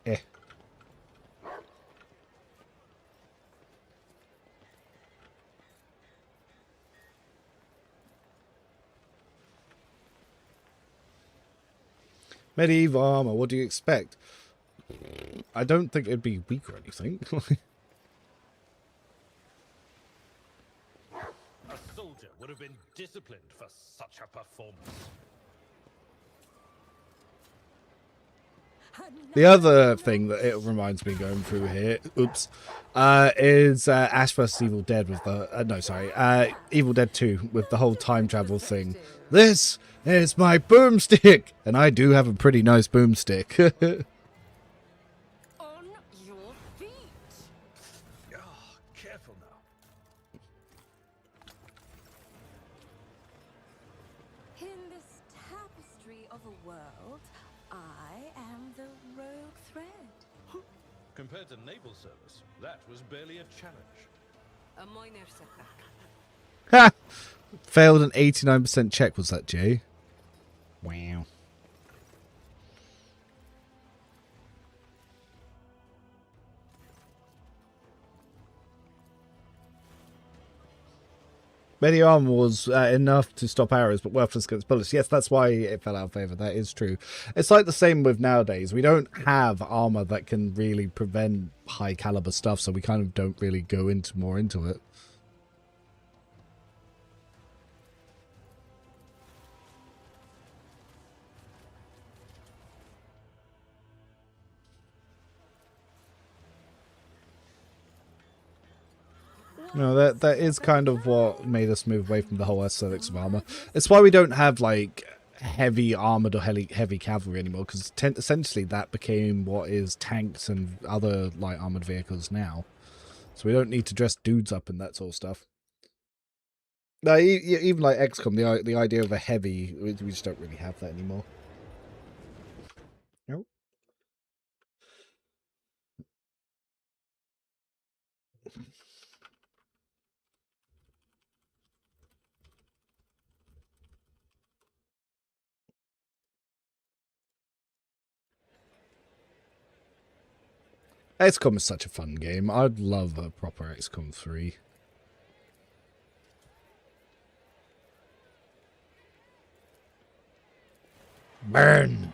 Eh. Medieval armor, what do you expect? I don't think it'd be weak or anything. A soldier would have been disciplined for such a performance. The other thing that it reminds me going through here, oops, is Ash vs Evil Dead with the Evil Dead 2 with the whole time travel thing. This is my boomstick, and I do have a pretty nice boomstick. On your feet. Ah, careful now. In this tapestry of a world, I am the rogue thread. Compared to naval service, that was barely a challenge. A minor setback. Ha! Failed an 89% check, was that, Jay? Wow. Many armor was enough to stop arrows, but worthless against bullets. Yes, that's why it fell out of favor. That is true. It's like the same with nowadays. We don't have armor that can really prevent high caliber stuff, so we kind of don't really go more into it. No, that is kind of what made us move away from the whole aesthetics of armor. It's why we don't have, like, heavy armored or heavy cavalry anymore, because essentially that became what is tanks and other light armored vehicles now. So we don't need to dress dudes up and that sort of stuff. No, even like XCOM, the idea of a heavy, we just don't really have that anymore. Nope. XCOM is such a fun game. I'd love a proper XCOM 3. Burn!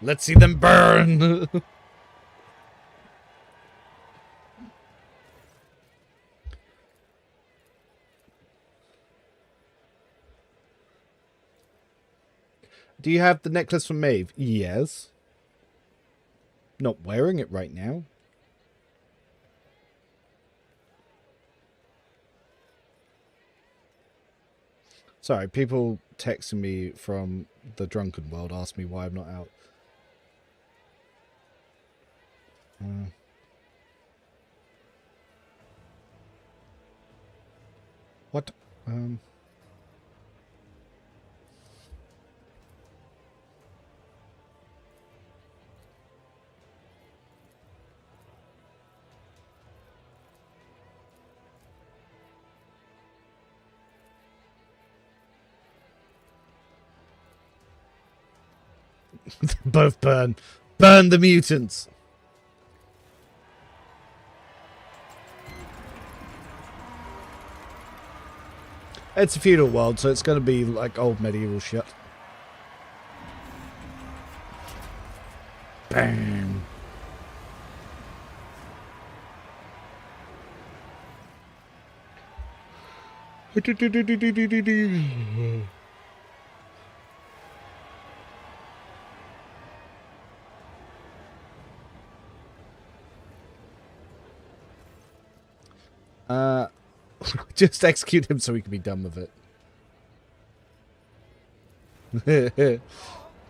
Let's see them burn! Do you have the necklace from Maeve? Yes. Not wearing it right now. Sorry, people texting me from the drunken world ask me why I'm not out. What? Both burn. Burn the mutants. It's a feudal world, so it's going to be like old medieval shit. Bam. Just execute him so we can be done with it.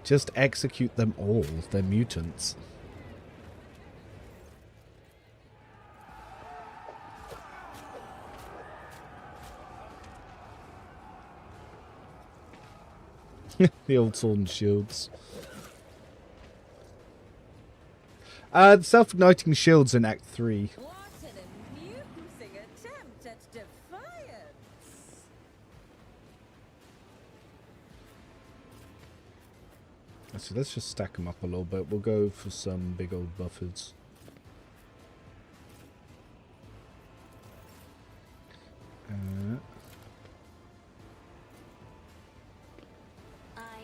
Just execute them all. They're mutants. The old sword and shields. The self-igniting shields in Act 3. What an amusing attempt at defiance! So let's just stack them up a little bit. We'll go for some big old buffers. I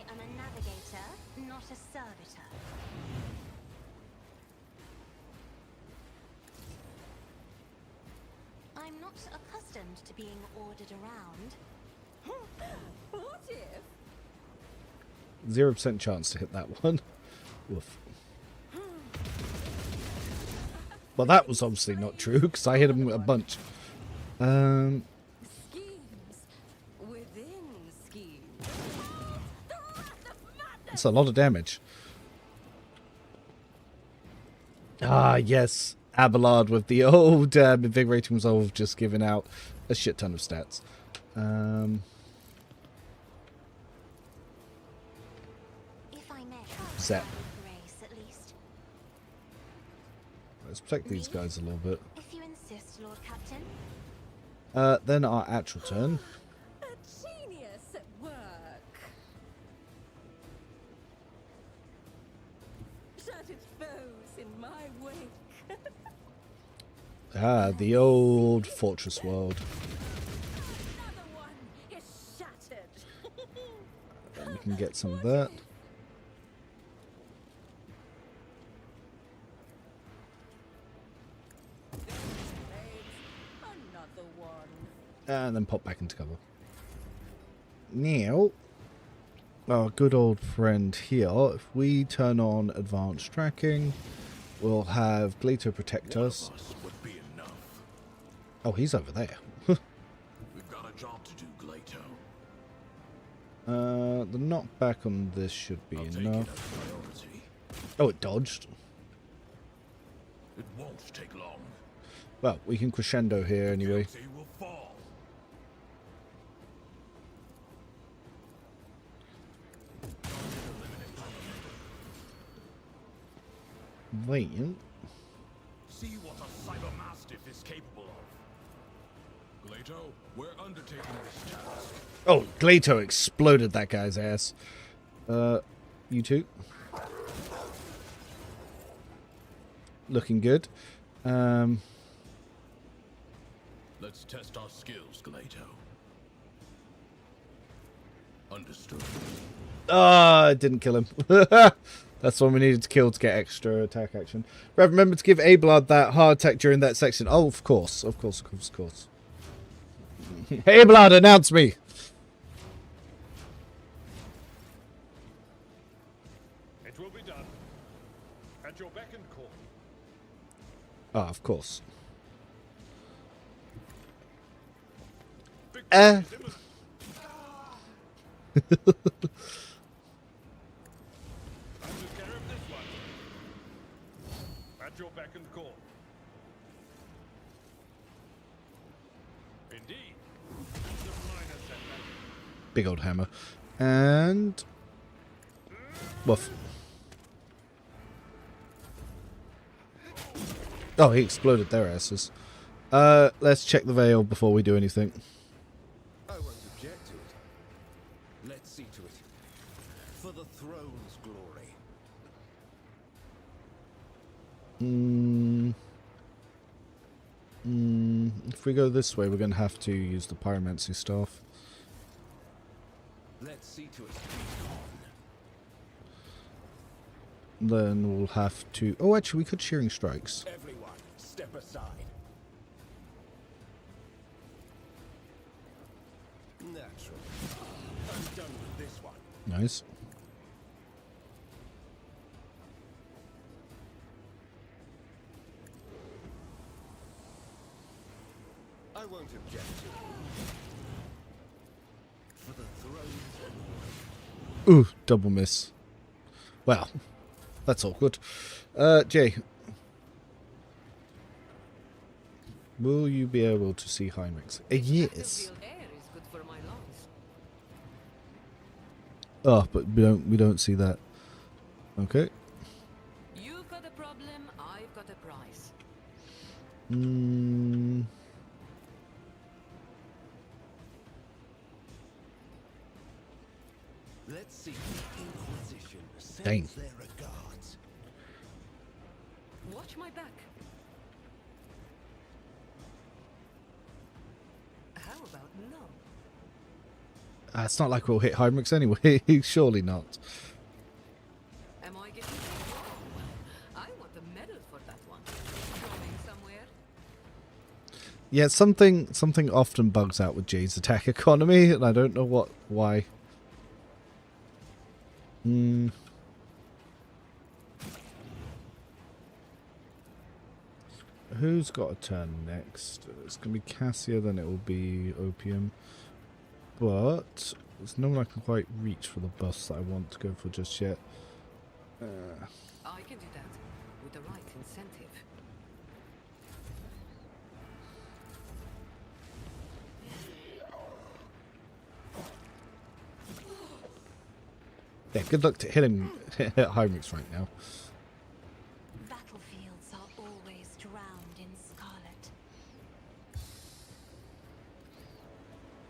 am a navigator, not a servitor. I'm not accustomed to being ordered around. What if? 0% chance to hit that one. Woof. Well, that was obviously not true, because I hit him a bunch. Schemes within schemes. That's a lot of damage. Ah, yes. Abelard with the old invigorating resolve just giving out a shit ton of stats. If I may, Zap. grace at least. Let's protect these guys a little bit. If you insist, Lord Captain. Then our actual turn. A genius at work. Shattered foes in my wake. Ah, the old fortress world. Another one is shattered. And we can get some of that. Another one. And then pop back into cover. Now, our good old friend here, if we turn on advanced tracking, we'll have Gleito protect us. Would be enough. Oh, he's over there. We've got a job to do, Gleito. The knockback on this should be I'll take it enough. as priority. Oh, it dodged. It won't take long. Well, we can crescendo here anyway. Guilty will fall. Wait. See what a cyber mastiff is capable of. Gleito, we're undertaking this task. Oh, Gleito exploded that guy's ass. You two. Looking good. Let's test our skills, Glato. Understood. Ah, it didn't kill him. That's one we needed to kill to get extra attack action. Rev, remember to give Abelard that heart attack during that section. Oh, of course. Of course, of course, of course. Abelard, announce me! It will be done. At your beck and call. Ah, of course. Victory is imminent. I took care of this one. At your beck and call. Indeed. The minor setback. Big old hammer. And... woof. Oh, he exploded their asses. Let's check the veil before we do anything. I won't object to it. Let's see to it. For the throne's glory. If we go this way, we're going to have to use the pyromancy staff. Let's see to it. Then we'll have to... oh, actually, we could shearing strikes. Everyone, step aside. Naturally. I'm done with this one. Nice. I won't object to it. For the throne. Ooh, double miss. Well, that's awkward. Jay. Will you be able to see Heinrichs? Yes. Battlefield air is good for my lungs. Oh, but we don't see that. Okay. You've got a problem, I've got a prize. Let's see. Inquisition Dang. sends their regards. Watch my back. How about no? It's not like we'll hit Heinrichs anyway. Surely not. Am I getting I want a medal for that one. Going somewhere? Yeah, something often bugs out with Jay's attack economy, and I don't know why. Who's got a turn next? It's going to be Cassia, then it will be Opium. But there's no one I can quite reach for the bus that I want to go for just yet. I can do that with the right incentive. Yeah, good luck to hitting Heinrichs right now. Battlefields are always drowned in scarlet.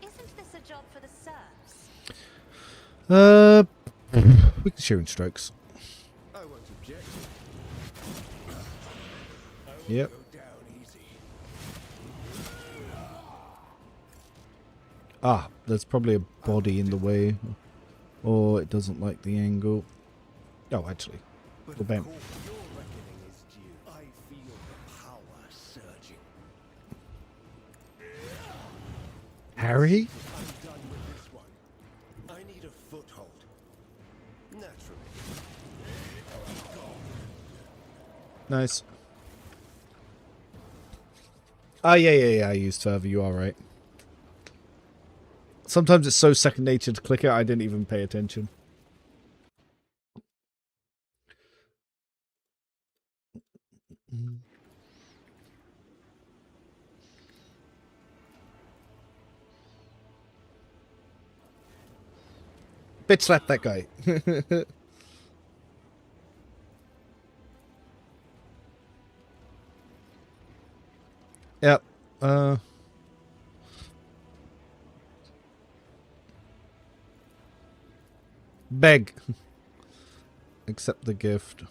Isn't this a job for the serfs? We can shearing strokes. I won't object. Yep. Go down easy. Ah, there's probably a body in the way. Or it doesn't like the angle. Oh, actually. But The of bam. course, your reckoning is due. I feel the power surging. Harry? I'm done with this one. I need a foothold. Naturally. Nice. Ah, yeah, I used fervor, you are right. Sometimes it's so second nature to click it, I didn't even pay attention. Bitch slap that guy. Yep. Beg. Accept the gift.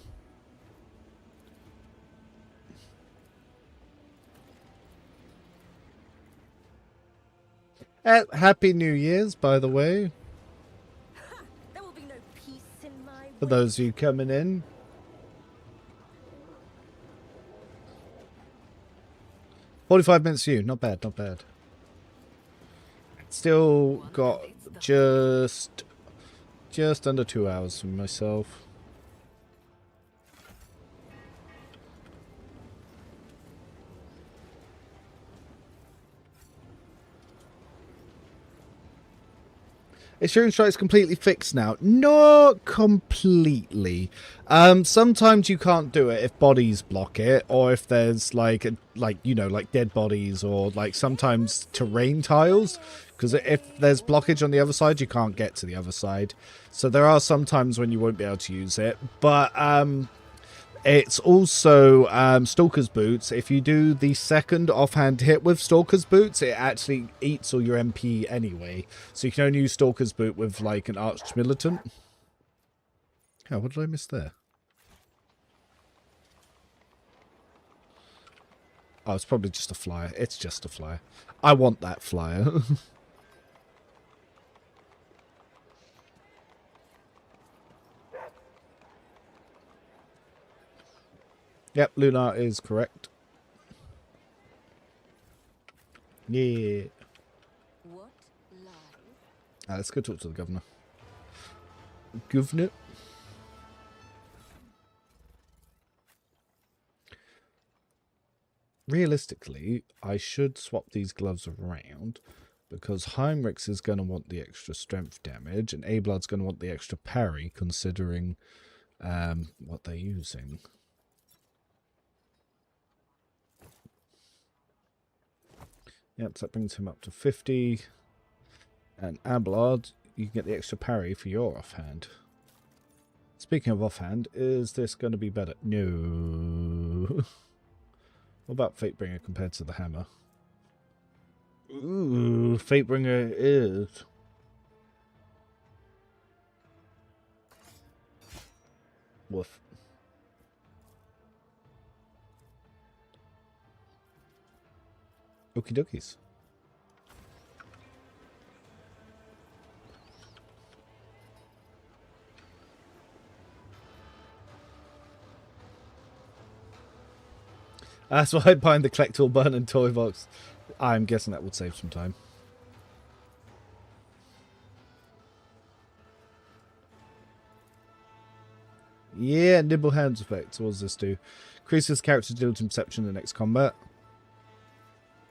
Happy New Year's, by the way, There will be no peace in my for way. those of you coming in. 45 minutes for you. Not bad, not bad. Still got just under 2 hours for myself. Is Shearing Strikes completely fixed now? Not completely. Sometimes you can't do it if bodies block it, or if there's like dead bodies, or like sometimes terrain tiles. Because if there's blockage on the other side, you can't get to the other side. So there are some times when you won't be able to use it. But it's also Stalker's Boots. If you do the second offhand hit with Stalker's Boots, it actually eats all your MP anyway. So you can only use Stalker's Boot with like an Arch Militant. Oh, what did I miss there? Oh, it's probably just a flyer. It's just a flyer. I want that flyer. Yep, Lunar is correct. Yeah. What lies? Let's go talk to the governor. Governor? Realistically, I should swap these gloves around because Heinrichs is going to want the extra strength damage and Ablard's going to want the extra parry considering what they're using. Yep, so that brings him up to 50. And Abelard, you can get the extra parry for your offhand. Speaking of offhand, is this going to be better? No. What about Fatebringer compared to the hammer? Ooh, Fatebringer is. Woof. Okie dokies. That's why I'm buying the collectible burn and toy box. I'm guessing that would save some time. Yeah, Nibble Hands effect. What does this do? Increases character's ability and perception in the next combat.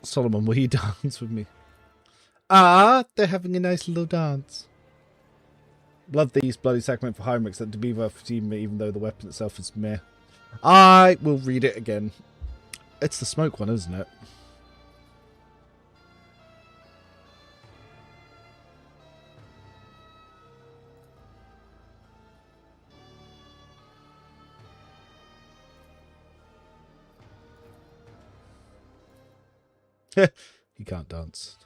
Solomon, will you dance with me? Ah, they're having a nice little dance. Love these bloody sacrament for Heinrichs that to be worth even though the weapon itself is meh. I will read it again. It's the smoke one, isn't it? He can't dance.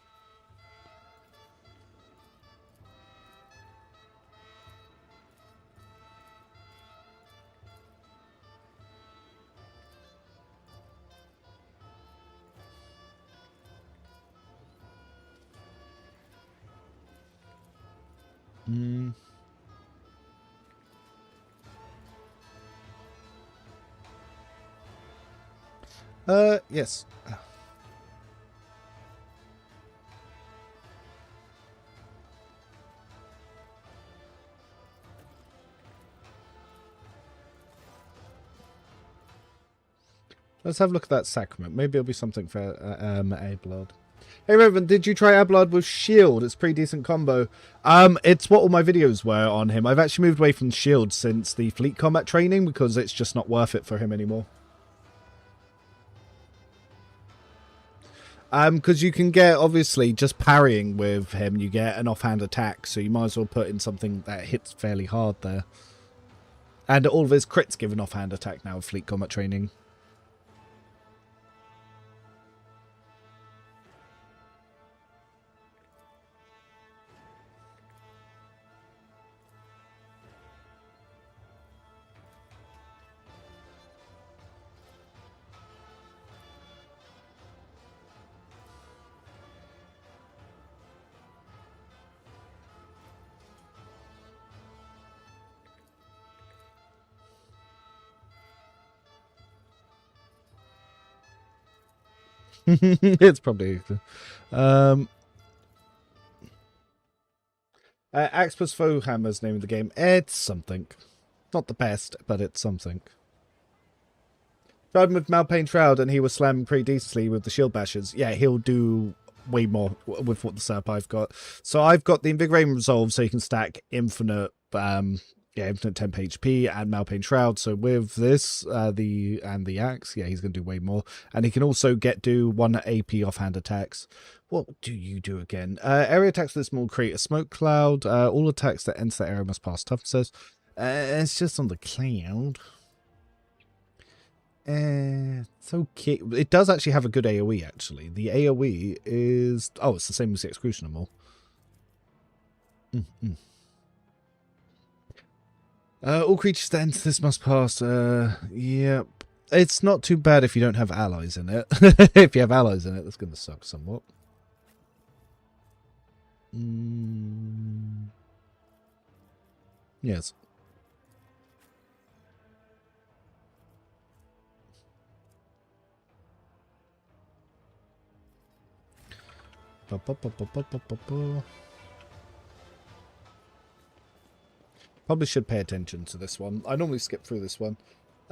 Yes. Let's have a look at that sacrament. Maybe it'll be something for Abelard. Hey Reverend, did you try Abelard with Shield? It's a pretty decent combo. It's what all my videos were on him. I've actually moved away from Shield since the fleet combat training because it's just not worth it for him anymore. Because you can get, obviously, just parrying with him, you get an offhand attack, so you might as well put in something that hits fairly hard there. And all of his crits give an offhand attack now with fleet combat training. It's probably... Axe plus Foe Hammer's name of the game. It's something. Not the best, but it's something. Tried him with Malpain Shroud and he was slamming pretty decently with the shield bashers. Yeah, he'll do way more with what the setup I've got. So I've got the Invigorating Resolve so you can stack infinite infinite temp HP and Malpain Shroud. So with this, the axe, yeah, he's gonna do way more. And he can also do 1 AP offhand attacks. What do you do again? Area attacks for this will create a smoke cloud. All attacks that enter the area must pass toughness. It's just on the cloud. It's okay. It does actually have a good AoE, actually. The AoE is... Oh, it's the same as the Excrucianimal. All creatures that enter this must pass. Yep. It's not too bad if you don't have allies in it. If you have allies in it, that's going to suck somewhat. Yes. Probably should pay attention to this one. I normally skip through this one.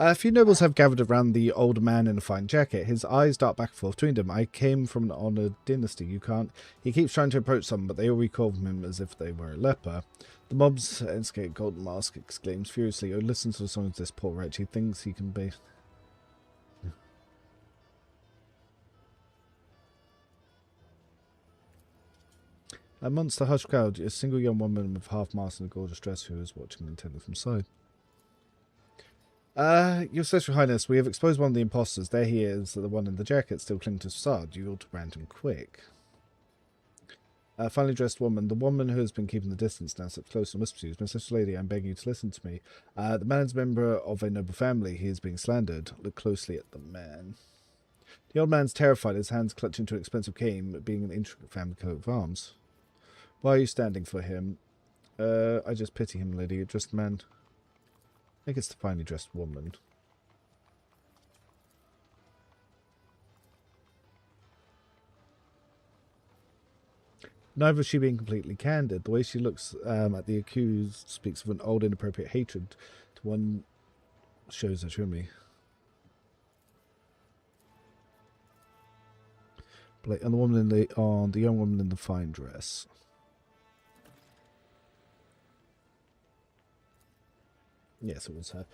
A few nobles have gathered around the old man in a fine jacket. His eyes dart back and forth between them. I came from an honoured dynasty. You can't... He keeps trying to approach someone, but they all recoil from him as if they were a leper. The mob's instigate Golden Mask exclaims furiously, "Oh, listen to the songs of this poor wretch. He thinks he can be..." Amongst the hushed crowd, a single young woman with half mask and a gorgeous dress who is watching intently from side. Your Celestial Highness, we have exposed one of the imposters. There he is, the one in the jacket, still clinging to his facade. You ought to brand him quick. Finely dressed woman, the woman who has been keeping the distance now steps close and whispers to you. "My sister lady, I'm begging you to listen to me. The man is a member of a noble family. He is being slandered. Look closely at the man." The old man's terrified, his hands clutching to an expensive cane, being an intricate family coat of arms. "Why are you standing for him?" I just pity him, lady. Just man. I think it's the finely dressed woman. Neither is she being completely candid. The way she looks at the accused speaks of an old inappropriate hatred to one shows her truly. And the woman in the young woman in the fine dress. Yes, it was her.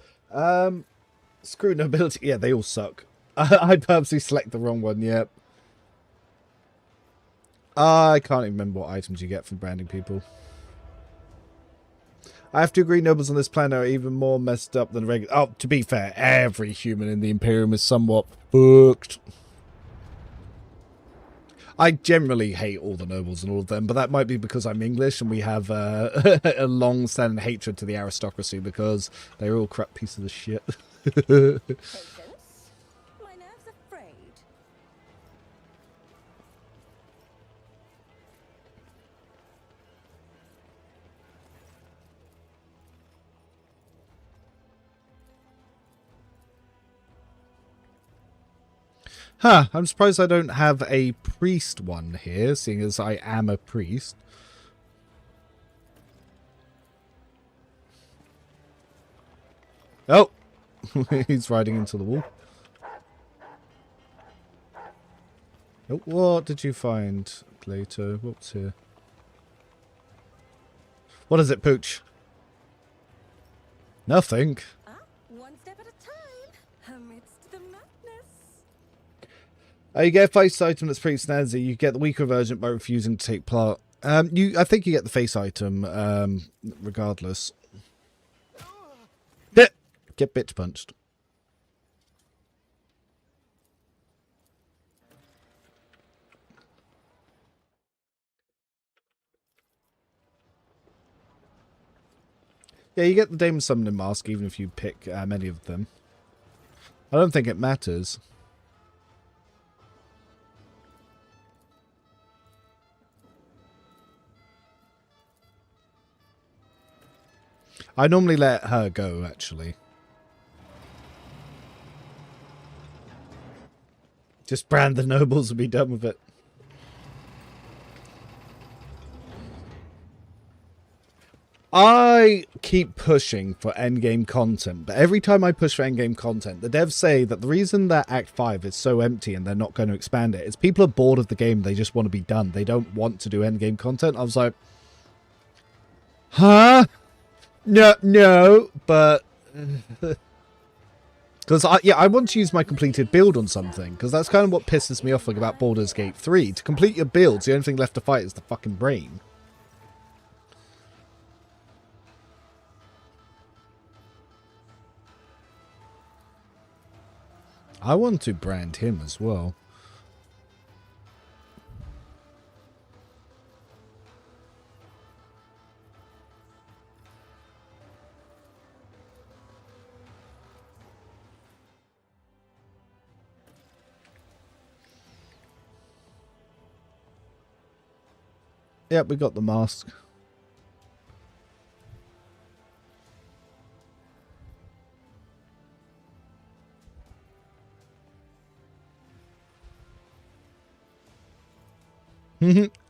Screw nobility. Yeah, they all suck. I purposely select the wrong one. Yep. I can't even remember what items you get from branding people. I have to agree, nobles on this planet are even more messed up than regular. Oh, to be fair, every human in the Imperium is somewhat fucked. I generally hate all the nobles and all of them, but that might be because I'm English and we have a long-standing hatred to the aristocracy because they're all crap pieces of shit. Patience? My nerves are frayed. Huh, I'm surprised I don't have a priest one here, seeing as I am a priest. Oh! He's riding into the wall. Oh, what did you find, Glato? What's here? What is it, Pooch? Nothing. One step at a time, amidst the madness. You get a face item that's pretty snazzy. You get the weaker version by refusing to take part. I think you get the face item, regardless. Get bitch punched. Yeah, you get the Demon Summoning Mask even if you pick many of them. I don't think it matters. I normally let her go, actually. Just brand the nobles and be done with it. I keep pushing for endgame content, but every time I push for endgame content, the devs say that the reason that Act 5 is so empty and they're not going to expand it is people are bored of the game. They just want to be done. They don't want to do endgame content. I was like, huh? No, but... Because, I want to use my completed build on something, because that's kind of what pisses me off about Baldur's Gate 3. To complete your builds, the only thing left to fight is the fucking brain. I want to brand him as well. Yep, we got the mask.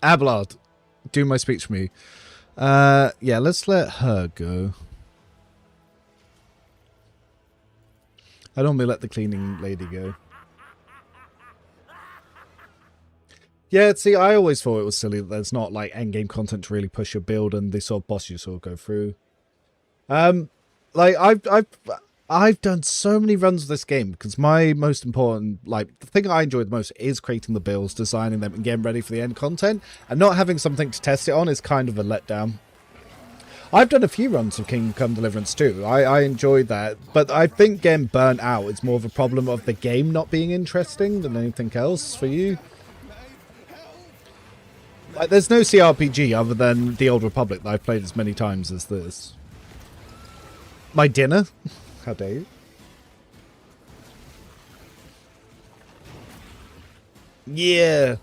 Abelard, do my speech for me. Yeah, let's let her go. I normally let the cleaning lady go. Yeah, see, I always thought it was silly that there's not like endgame content to really push your build and the sort of boss you sort of go through. Like I've done so many runs of this game because my most important, like, the thing I enjoy the most is creating the builds, designing them, and getting ready for the end content. And not having something to test it on is kind of a letdown. I've done a few runs of Kingdom Come Deliverance too. I enjoyed that, but I think getting burnt out is more of a problem of the game not being interesting than anything else for you. Like, there's no CRPG other than The Old Republic that I've played as many times as this. My dinner? How dare you? Yeah.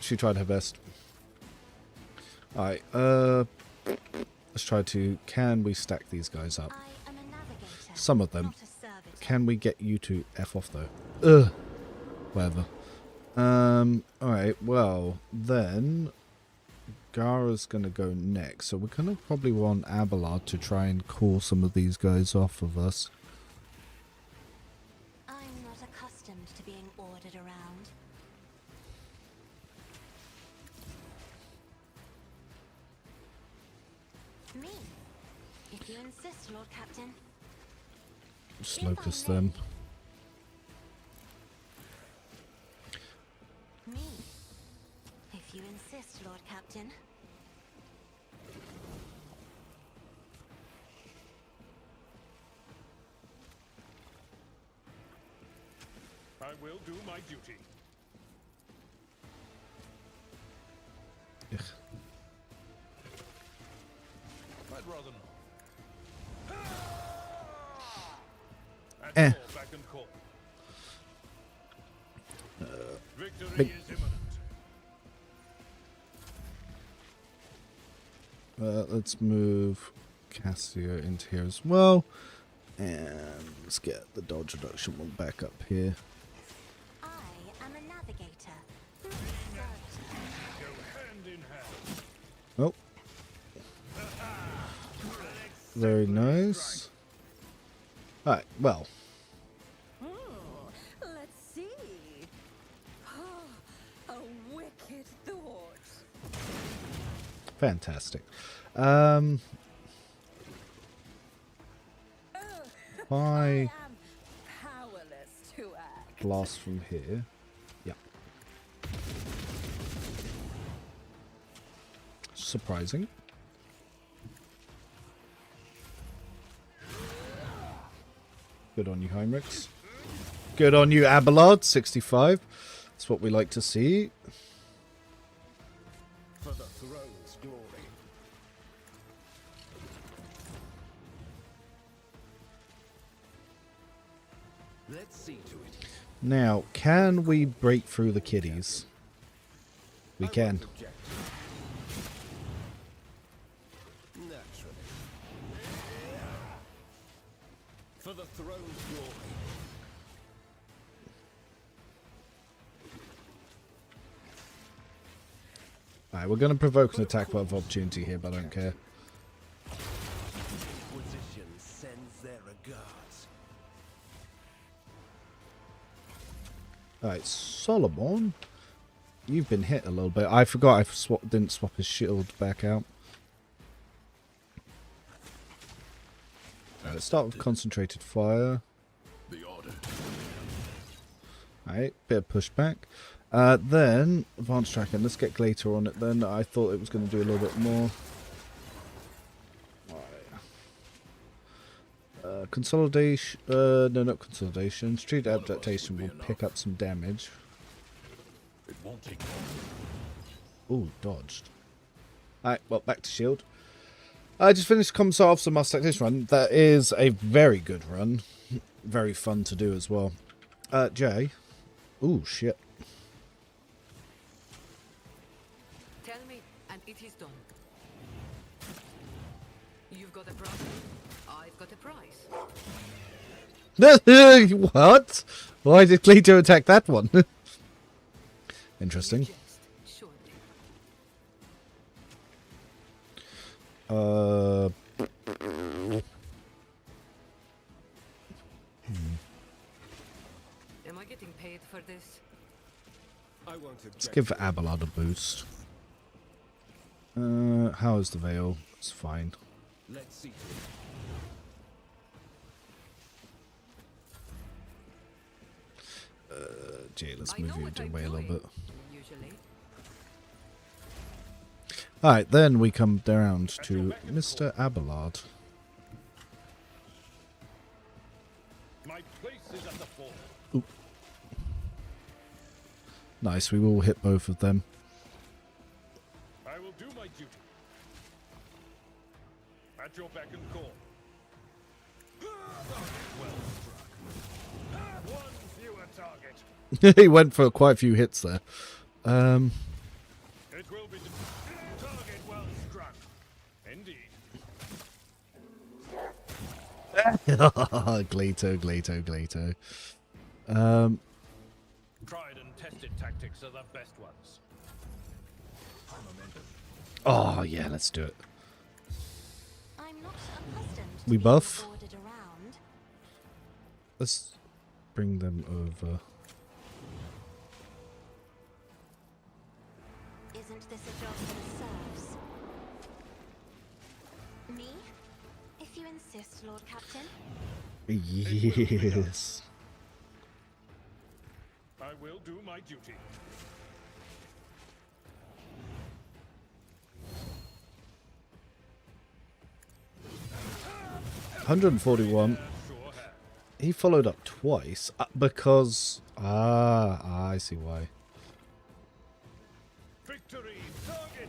She tried her best. Alright, let's try to... Can we stack these guys up? Some of them. Can we get you to F off though? Ugh. Whatever. Alright, well, then... Gara's gonna go next, so we're gonna probably want Abelard to try and call some of these guys off of us. I'm not accustomed to being ordered around. Me, if you insist, Lord Captain. Just locus them. Me, if you insist, Lord Captain. I will do my duty. Ugh. I'd rather not. And fall back and call. Victory is imminent. Let's move Cassio into here as well. And let's get the dodge reduction one back up here. I am a navigator. Go hand in hand. Oh. Very nice. Alright, well. Let's see. A wicked thought. Fantastic. If I am powerless to act. blast from here. Yep. Surprising. Good on you, Heinrichs. Good on you, Abelard. 65. That's what we like to see. For the throne's glory. Let's see to it. Now, can we break through the kiddies? We can. Naturally. For the throne's glory. Alright, we're going to provoke an attack of opportunity here, but I don't care. Inquisition sends their regards. Alright, Solomon. You've been hit a little bit. I forgot I didn't swap his shield back out. Let's start with concentrated fire. The order. Alright, bit of pushback. Then, advanced tracking. Let's get Glator on it then. I thought it was going to do a little bit more. Consolidation. No, not consolidation. Street adaptation will pick up some damage. It won't take long. Ooh, dodged. Alright, well, back to shield. I just finished Commissar Officer Master Tactician run. That is a very good run. Very fun to do as well. Jay. Ooh, shit. Tell me, and it is done. You've got a problem. I've got a prize. What? Why did Cleto attack that one? Interesting. Am I getting paid for this? I won't object. Let's give Abelard a boost. How is the Veil? It's fine. Let's see to it. Jay, let's move you away a little bit. Usually. Alright, then we come down to Mr. Abelard. My place is at the fort. Nice, we will hit both of them. I will do my duty. At your beck and call. Well struck. One fewer target. He went for quite a few hits there. It will be target well struck. Indeed. Glato. Tried and tested tactics are the best ones. Oh, yeah, let's do it. I'm not accustomed to We being buff? ordered around. Let's bring them over. Isn't this a job for the serfs? Me? If you insist, Lord Captain. Yes. I will do my duty. $141. Sure have. He followed up twice because... I see why. Victory! Target!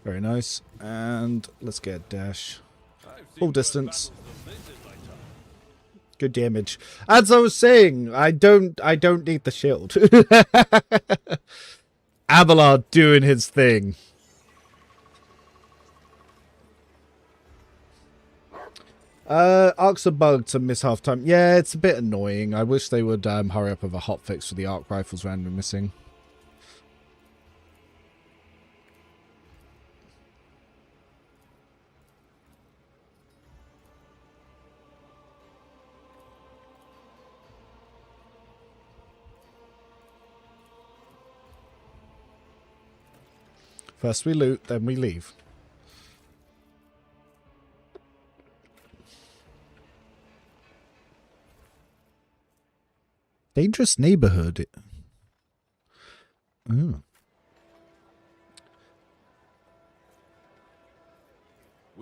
Very nice. And let's get a dash. I've seen Full worse distance. battles than this in my time. Good damage. As I was saying, I don't need the shield. Abelard doing his thing. Arcs are bugged to miss half time. Yeah, it's a bit annoying. I wish they would hurry up with a hotfix for the arc rifles randomly missing. First we loot, then we leave. Dangerous neighborhood. Oh.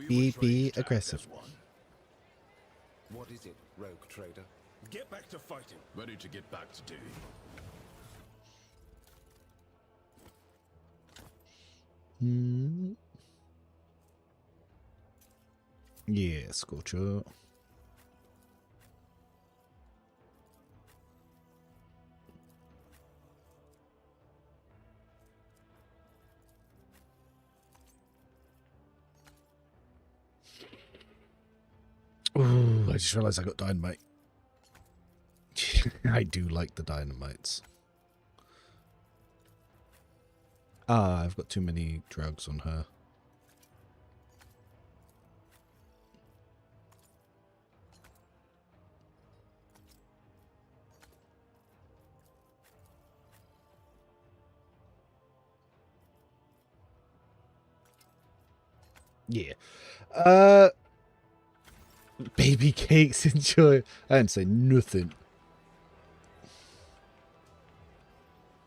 Be aggressive. What is it, rogue trader? Get back to fighting. Ready to get back to duty. Yeah, Scorcher. Ooh, I just realized I got dynamite. I do like the dynamites. Ah, I've got too many drugs on her. Yeah. Baby cakes, enjoy. I didn't say nothing.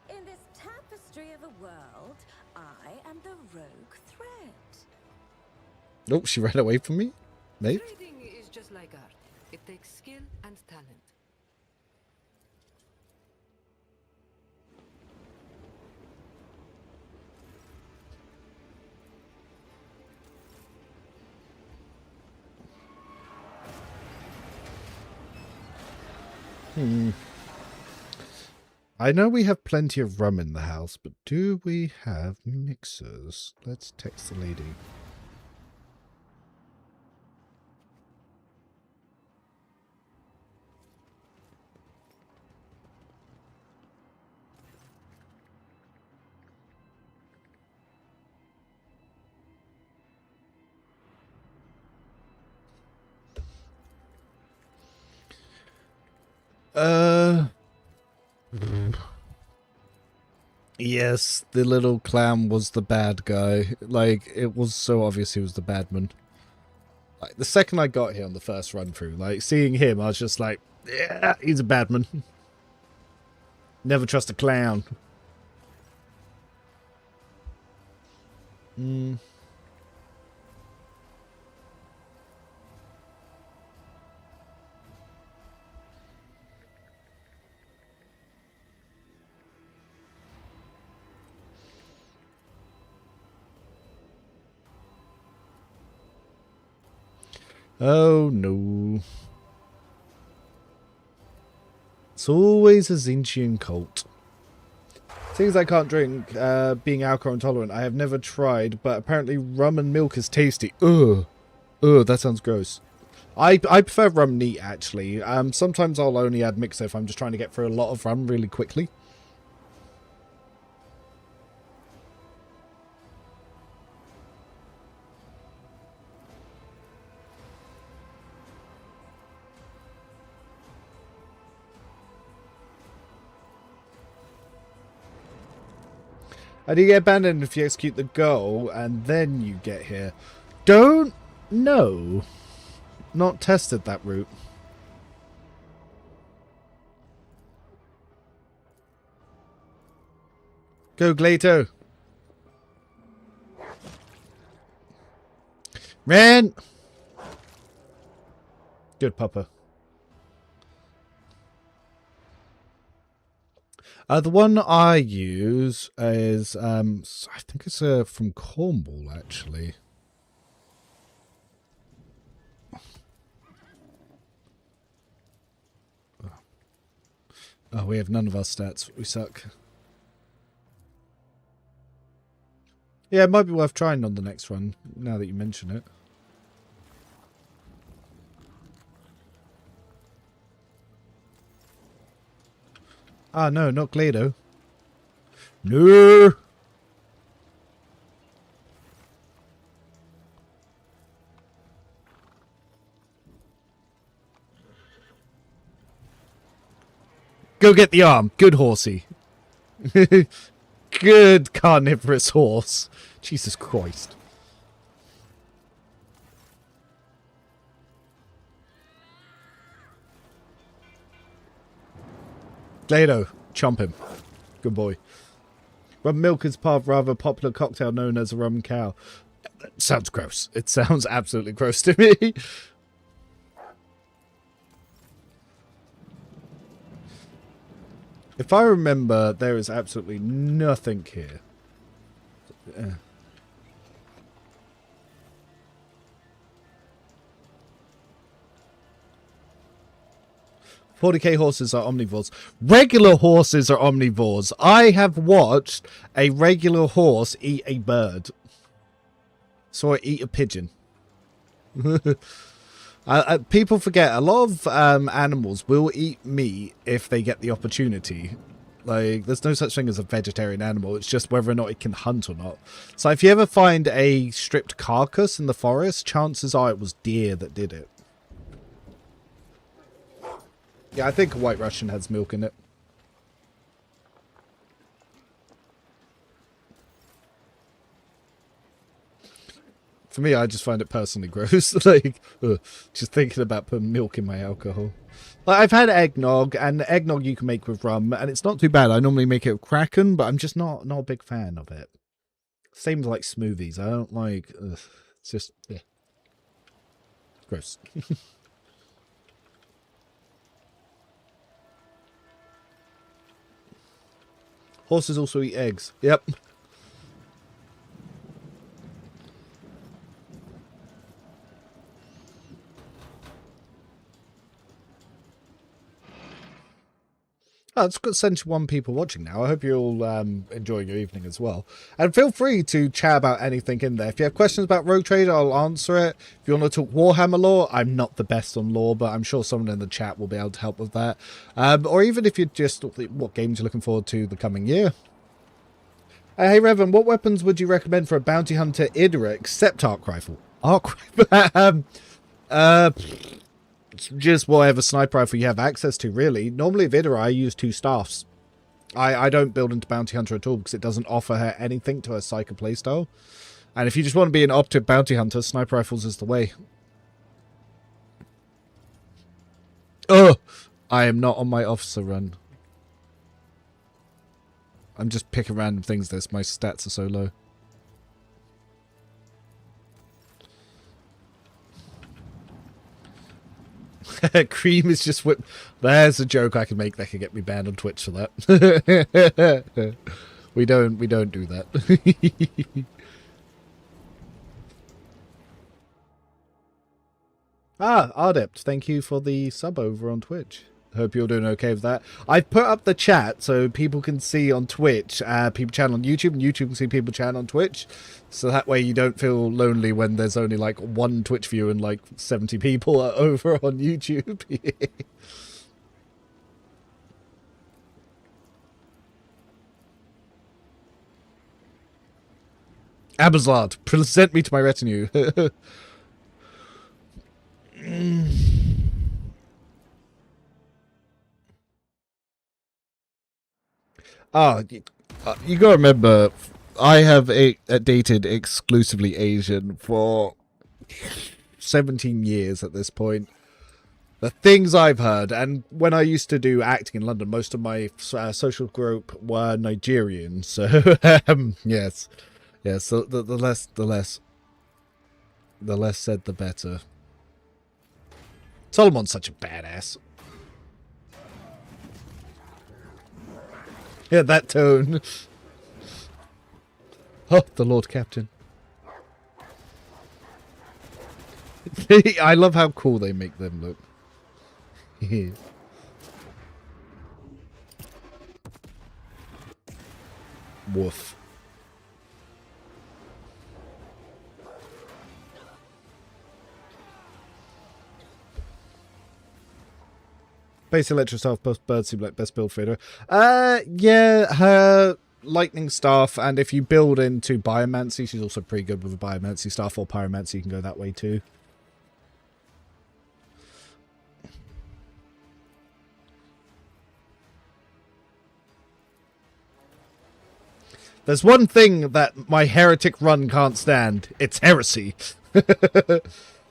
In this tapestry of a world, I am the rogue thread. Oh, she ran away from me? Maybe? Trading is just like art. It takes skill and talent. I know we have plenty of rum in the house, but do we have mixers? Let's text the lady. Yes, the little clown was the bad guy. Like, it was so obvious he was the bad man. Like, the second I got here on the first run through, like, seeing him, I was just like, yeah, he's a bad man. Never trust a clown. Oh, no. It's always a Zinchian cult. Things I can't drink, being alcohol intolerant, I have never tried, but apparently rum and milk is tasty. Ugh. Ugh, that sounds gross. I prefer rum neat, actually. Sometimes I'll only add mixer if I'm just trying to get through a lot of rum really quickly. How do you get abandoned if you execute the goal and then you get here? Don't know. Not tested that route. Go, Glato. Ran. Good pupper. The one I use is, I think it's from Cornwall, actually. Oh, we have none of our stats. We suck. Yeah, it might be worth trying on the next run, now that you mention it. Ah, no, not Glado. No! Go get the arm. Good horsey. Good carnivorous horse. Jesus Christ. Glado, chomp him. Good boy. Rum milk is part of a rather popular cocktail known as a rum cow. That sounds gross. It sounds absolutely gross to me. If I remember, there is absolutely nothing here. 40k horses are omnivores. Regular horses are omnivores. I have watched a regular horse eat a bird. So I eat a pigeon. People forget a lot of animals will eat meat if they get the opportunity. Like, there's no such thing as a vegetarian animal. It's just whether or not it can hunt or not. So if you ever find a stripped carcass in the forest, chances are it was deer that did it. Yeah, I think a White Russian has milk in it. For me, I just find it personally gross. Like, just thinking about putting milk in my alcohol. Like, I've had eggnog, and eggnog you can make with rum, and it's not too bad. I normally make it with Kraken, but I'm just not a big fan of it. Same with like smoothies. I don't like. It's just gross. Horses also eat eggs. Yep. Oh, it's got 71 people watching now. I hope you're all enjoying your evening as well. And feel free to chat about anything in there. If you have questions about Rogue Trader, I'll answer it. If you want to talk Warhammer lore, I'm not the best on lore, but I'm sure someone in the chat will be able to help with that. Or even if you're just, what games you're looking forward to the coming year. Hey, Revan, what weapons would you recommend for a bounty hunter Idra except arc rifle? Arc rifle? Just whatever sniper rifle you have access to, really. Normally with Idra, I use 2 staffs. I don't build into bounty hunter at all because it doesn't offer her anything to her psycho playstyle. And if you just want to be an optive bounty hunter, sniper rifles is the way. Oh, I am not on my officer run. I'm just picking random things this. My stats are so low. Cream is just whipped. There's a joke I can make that could get me banned on Twitch for that. we don't do that. Ardept, thank you for the sub over on Twitch. Hope you're doing okay with that. I've put up the chat so people can see on Twitch, people chat on YouTube, and YouTube can see people chat on Twitch. So that way you don't feel lonely when there's only like 1 Twitch view and like 70 people are over on YouTube. Abazlard, present me to my retinue. You gotta remember, I have dated exclusively Asian for 17 years at this point. The things I've heard, and when I used to do acting in London, most of my social group were Nigerian. So yes, So the less said, the better. Solomon's such a badass. Yeah, that tone. Oh, the Lord Captain. I love how cool they make them look. Woof. Base Electro Staff plus Bird seem like best build for Idra. Yeah, her Lightning Staff, and if you build into Biomancy, she's also pretty good with a Biomancy Staff, or Pyromancy, you can go that way too. There's one thing that my Heretic run can't stand. It's Heresy.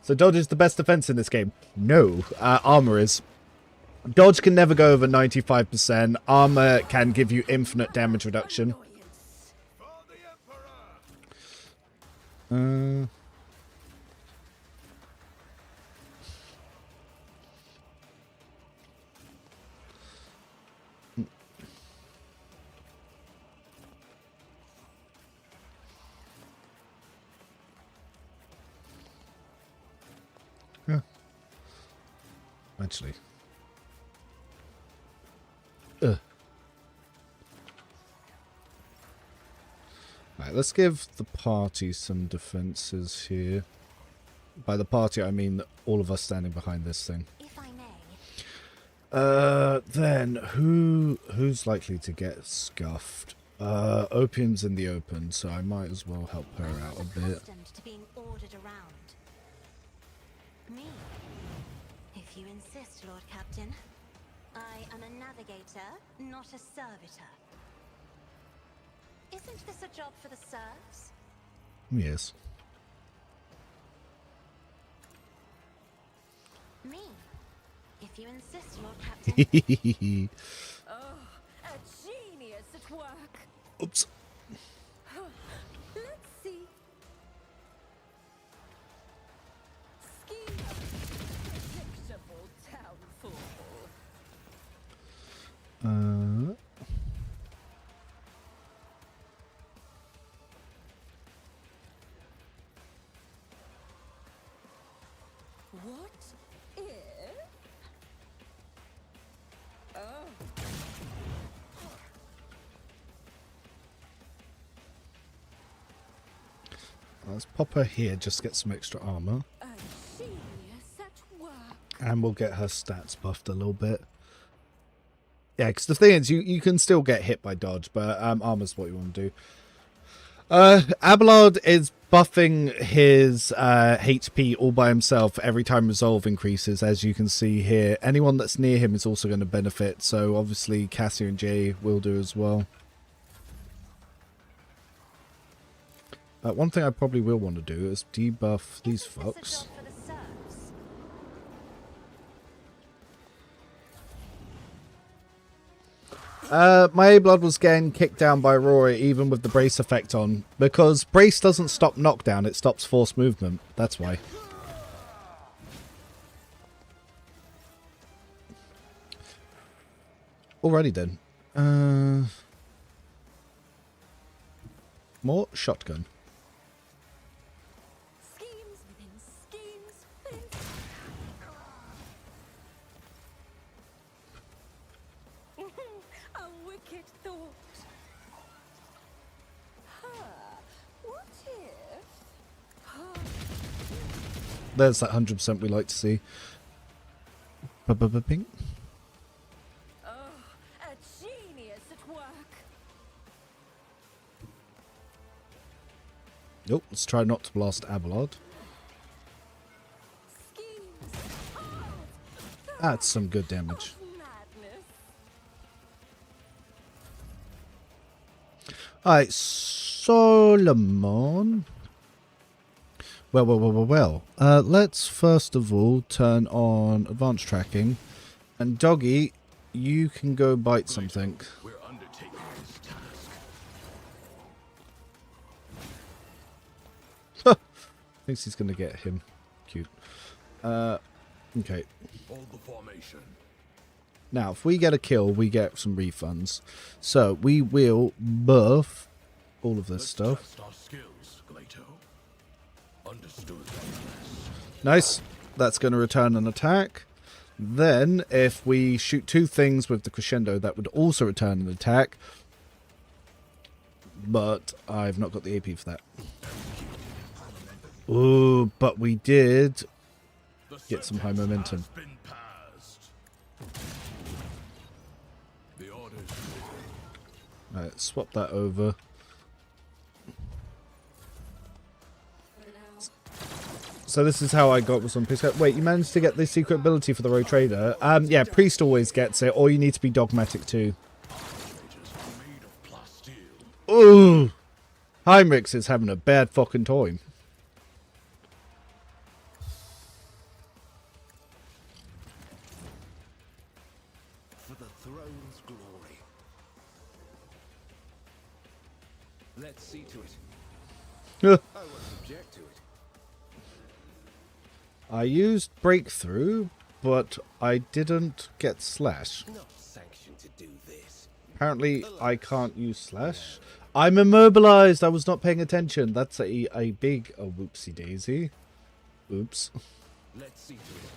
So Dodge is the best defense in this game. No, Armor is. Dodge can never go over 95%. Armor can give you infinite damage reduction. Actually. Right, let's give the party some defenses here. By the party, I mean all of us standing behind this thing. If I may, Then who's likely to get scuffed? Opium's in the open, so I might as well help her out a bit. Accustomed to being ordered around. Me? If you insist, Lord Captain. I am a navigator, not a servitor. Isn't this a job for the serfs? Yes. Me? If you insist, Lord Captain. Oh, a genius at work. Oops. Let's see. Scheme. Predictable downfall. What if? Oh. Let's pop her here, just get some extra armor. A genius at work. And we'll get her stats buffed a little bit. Yeah, because the thing is, you can still get hit by dodge, but armor's what you want to do. Abelard is buffing his HP all by himself every time resolve increases, as you can see here. Anyone that's near him is also going to benefit, so obviously Cassie and Jay will do as well. One thing I probably will want to do is debuff these Isn't this a fucks. job for the serfs? My A-Blood was getting kicked down by Rory even with the brace effect on, because brace doesn't stop knockdown, it stops force movement. That's why. Alrighty then. More shotgun. Schemes within schemes within. A wicked thought. What if? There's that 100% we like to see. Ping. Oh, a genius at work. Nope, let's try not to blast Abelard. Schemes. Oh, That's some good damage. madness. Alright, Solomon. Well. Let's first of all turn on advanced tracking. And Doggy, you can go bite something. We're undertaking this task. Thinks he's going to get him. Cute. Okay. Hold the formation. Now, if we get a kill, we get some refunds. So, we will buff all of this Let's stuff. test our skills, Glato. Understood. Nice. That's going to return an attack. Then, if we shoot two things with the crescendo, that would also return an attack. But I've not got the AP for that. Ooh, but we did get some high momentum. Has been passed. The orders. Alright, swap that over. So this is how I got was on Priest. Wait, you managed to get the secret ability for the Rogue Trader? Yeah, Priest always gets it, or you need to be dogmatic too. Made of plasteel. Ooh! Heinrichs is having a bad fucking time. For the throne's glory. Let's see to it. I won't object to it. I used Breakthrough, but I didn't get Slash. Not sanctioned to do this. Apparently, I can't use Slash. I'm immobilized! I was not paying attention. That's a big whoopsie daisy. Oops. Let's see to it.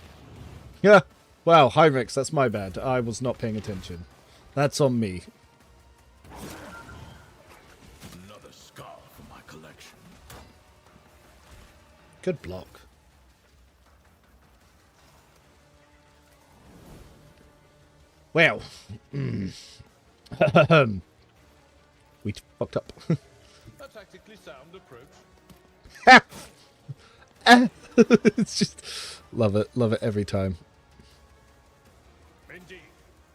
Yeah. Wow, Heinrichs, that's my bad. I was not paying attention. That's on me. Another scar for my collection. Good block. Well, we fucked up. A tactically sound approach. It's just love it every time. Indeed,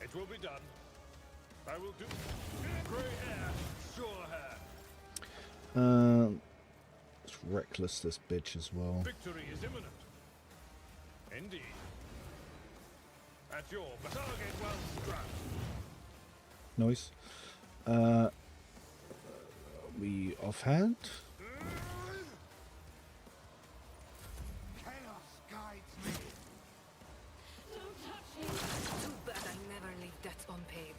it will be done. I will do. Grey hair, sure hair. It's reckless, this bitch as well. Victory is imminent. Indeed. At your target well strapped. Noise. We offhand. Chaos guides me. Too bad I never leave debts unpaid.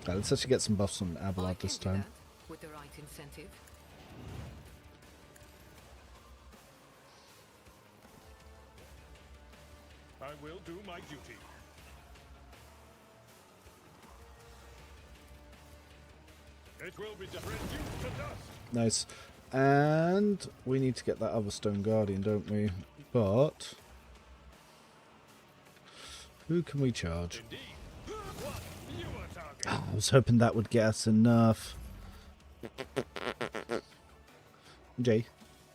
Let's actually get some buffs on I Abelard can this do time. that with the right incentive. I will do my duty. It will be reduced to dust. Nice. And we need to get that other Stone Guardian, don't we? But who can we charge? Indeed. What? You are target. Oh, I was hoping that would get us enough. Jay.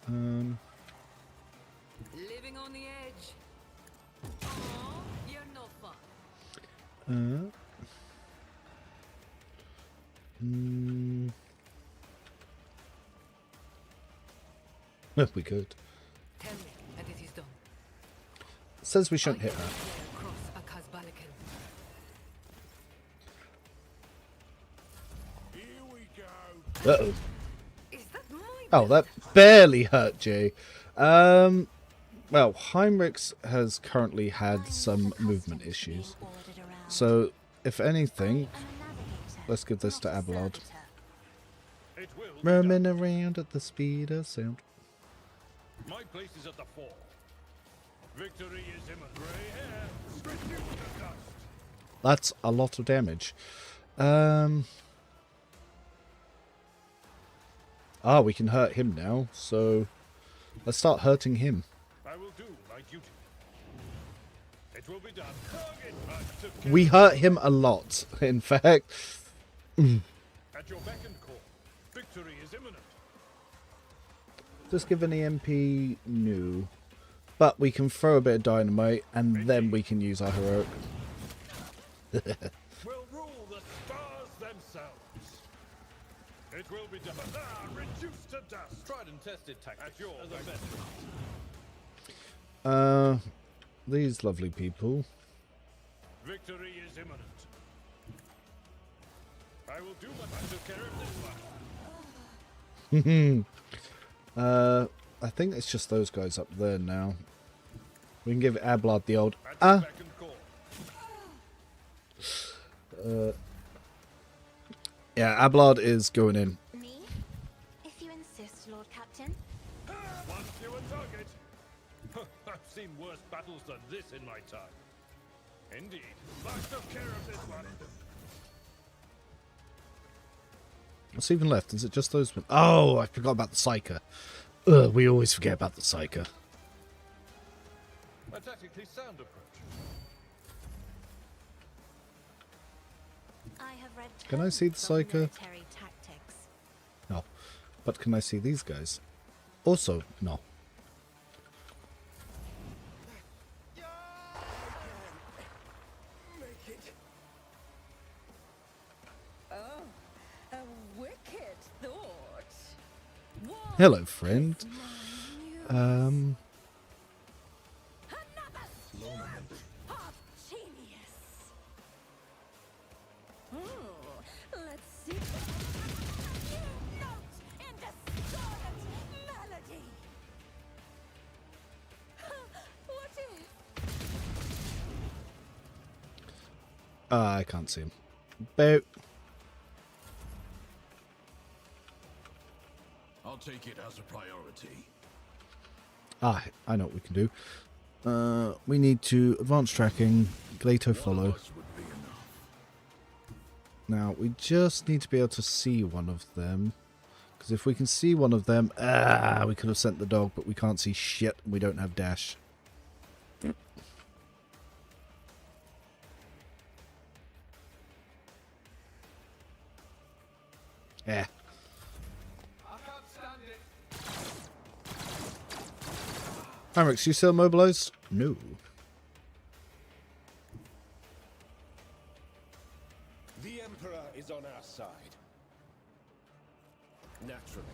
Living on the edge. Aw, you're no fun. If we could. Tell me, and it is done. It says we shouldn't hit I her. can flare across a Kazbalikan. Here we go. Uh-oh. Is that my Oh, that barely hurt Jay. Well, Heinrichs has currently had some movement issues. So, if anything, let's give this to Abelard. It will be Roaming done. around at the speed of sound. My place is at the fore. Victory is imminent. Grey hair, reduced to dust. That's a lot of damage. We can hurt him now, so let's start hurting him. I will do my duty. It will be done. Target back to We hurt him a lot, in fact. at your beck and call. Victory is imminent. Just give an EMP, no. But we can throw a bit of dynamite, and then we can use our heroic. Will rule the stars themselves. It will be done. Reduced to dust. Tried and tested tactics. At your best. These lovely people. Victory is imminent. I will do my best to care of this one. I think it's just those guys up there now. We can give Abelard the old At your beck and call. Yeah, Abelard is going in. Me? If you insist, Lord Captain. One fewer target. I've seen worse battles than this in my time. Indeed. I took care of this one. What's even left? Is it just those? Oh, I forgot about the Psyker. We always forget about the Psyker. A tactically sound approach. I have read Can I see the tons of Psyker? military tactics. No. But can I see these guys? Also, no. Oh, a wicked thought. What Hello, friend. is my Um, Another moment of genius. Let's see. New note in discordant melody. What if? I can't see him. Boo. I'll take it as a priority. I know what we can do. We need to advance tracking, Glato follow. Us would be enough. Now, we just need to be able to see one of them. Because if we can see one of them, we could have sent the dog, but we can't see shit and we don't have dash. Yeah. Amrix, you still mobilized? No. The Emperor is on our side. Naturally.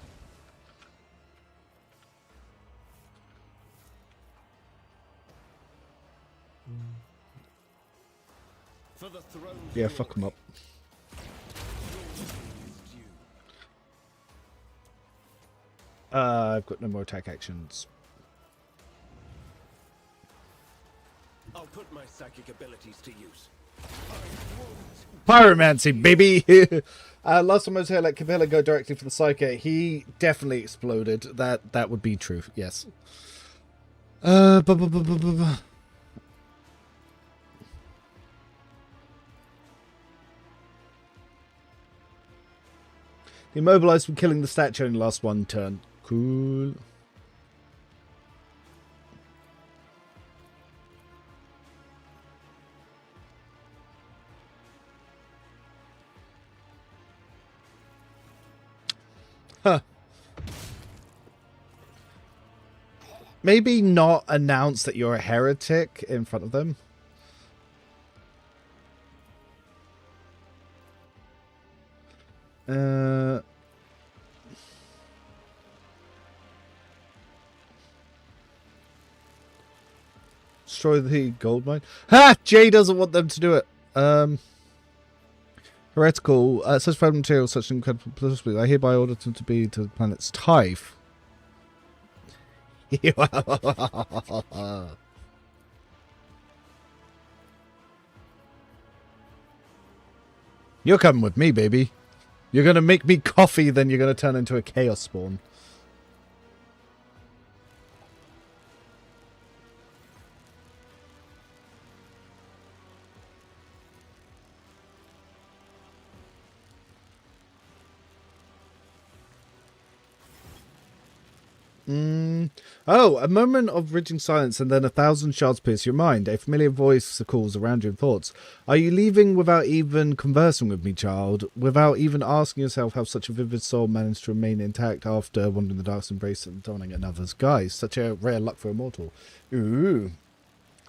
For the throne's Yeah, fuck them up. I've got no more attack actions. I'll put my psychic abilities to use. Pyromancy, baby! Last time I was here, let Capella go directly for the Psychic. He definitely exploded. That would be true, yes. The immobilized from killing the statue in the last one turn. Cool. Huh. Maybe not announce that you're a heretic in front of them. Destroy the gold mine. Ha! Jay doesn't want them to do it. Heretical. Such fragile material, such incredible possibility. I hereby order them to be to the planet's Tithe. You're coming with me, baby. You're going to make me coffee, then you're going to turn into a chaos spawn. Oh, a moment of ridging silence and then 1,000 shards pierce your mind. A familiar voice calls around your thoughts. Are you leaving without even conversing with me, child? Without even asking yourself how such a vivid soul managed to remain intact after wandering the dark's embrace and donning another's guise? Such a rare luck for a mortal. Ooh.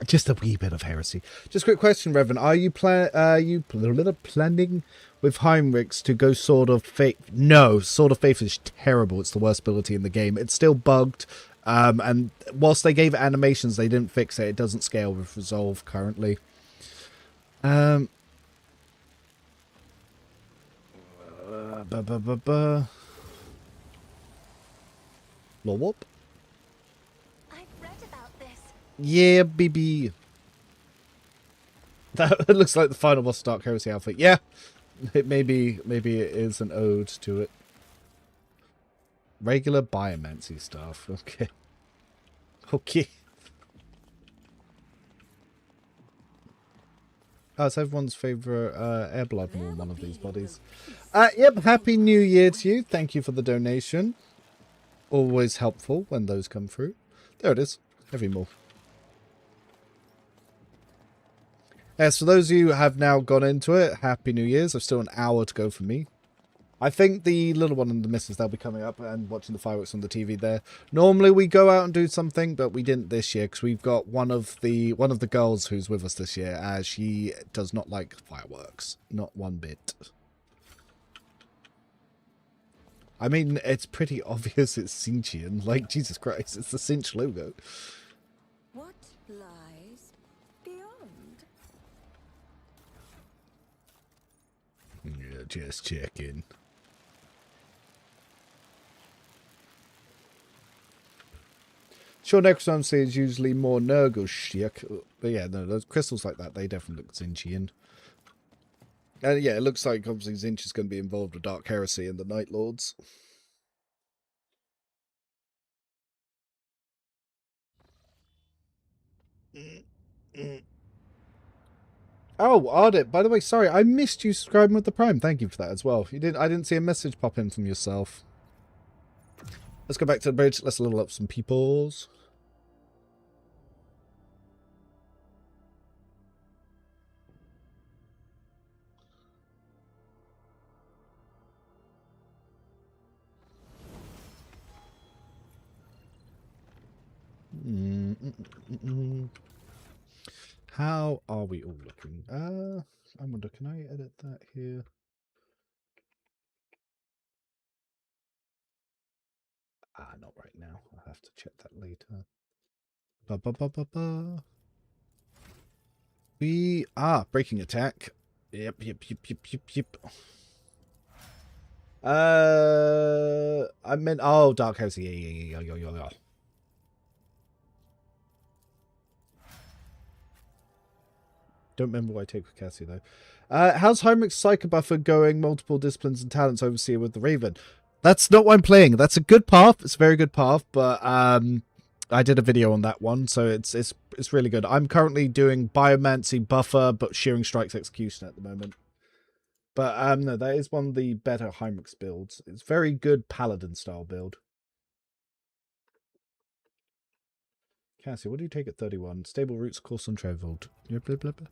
Just a wee bit of heresy. Just a quick question, Reverend. Are you planning with Heinrichs to go Sword of Faith? No, Sword of Faith is terrible. It's the worst ability in the game. It's still bugged. And whilst they gave it animations, they didn't fix it. It doesn't scale with Resolve currently. Law Whoop? Yeah, baby. That looks like the final boss Dark Heresy outfit. Yeah, maybe it is an ode to it. Regular biomancy stuff. Okay. Okay. Oh, it's everyone's favourite Airblood Maul, one of these bodies. Yep, Happy New Year to you. Thank you for the donation. Always helpful when those come through. There it is. Heavy Maul. Yes, for those of you who have now gone into it, Happy New Year's. There's still an hour to go for me. I think the little one and the missus, they'll be coming up and watching the fireworks on the TV there. Normally we go out and do something, but we didn't this year because we've got one of the girls who's with us this year, as she does not like fireworks. Not one bit. I mean, it's pretty obvious it's Cinchian. Like, Jesus Christ, it's the Cinch logo. What lies beyond? Yeah, just checking. Sure, necromancy is usually more Nurgle-shik, but yeah, no, those crystals like that, they definitely look Zinchian. And yeah, it looks like obviously Zinch is going to be involved with Dark Heresy and the Night Lords. Oh, Ardit, by the way, sorry, I missed you subscribing with the Prime. Thank you for that as well. I didn't see a message pop in from yourself. Let's go back to the bridge. Let's level up some peoples. How are we all looking? I wonder, can I edit that here? Not right now. I'll have to check that later. We are breaking attack. Yep. I meant Dark Heresy. Yeah. Don't remember what I take with Cassie though. How's Heinrich's Psycho Buffer going? Multiple disciplines and talents overseer with the Raven. That's not what I'm playing. That's a good path. It's a very good path, but I did a video on that one, so it's really good. I'm currently doing Biomancy Buffer, but Shearing Strikes Execution at the moment. But no, that is one of the better Heinrich's builds. It's very good Paladin style build. Cassie, what do you take at 31? Stable Roots, Course on Traveled. Blah, blah, blah.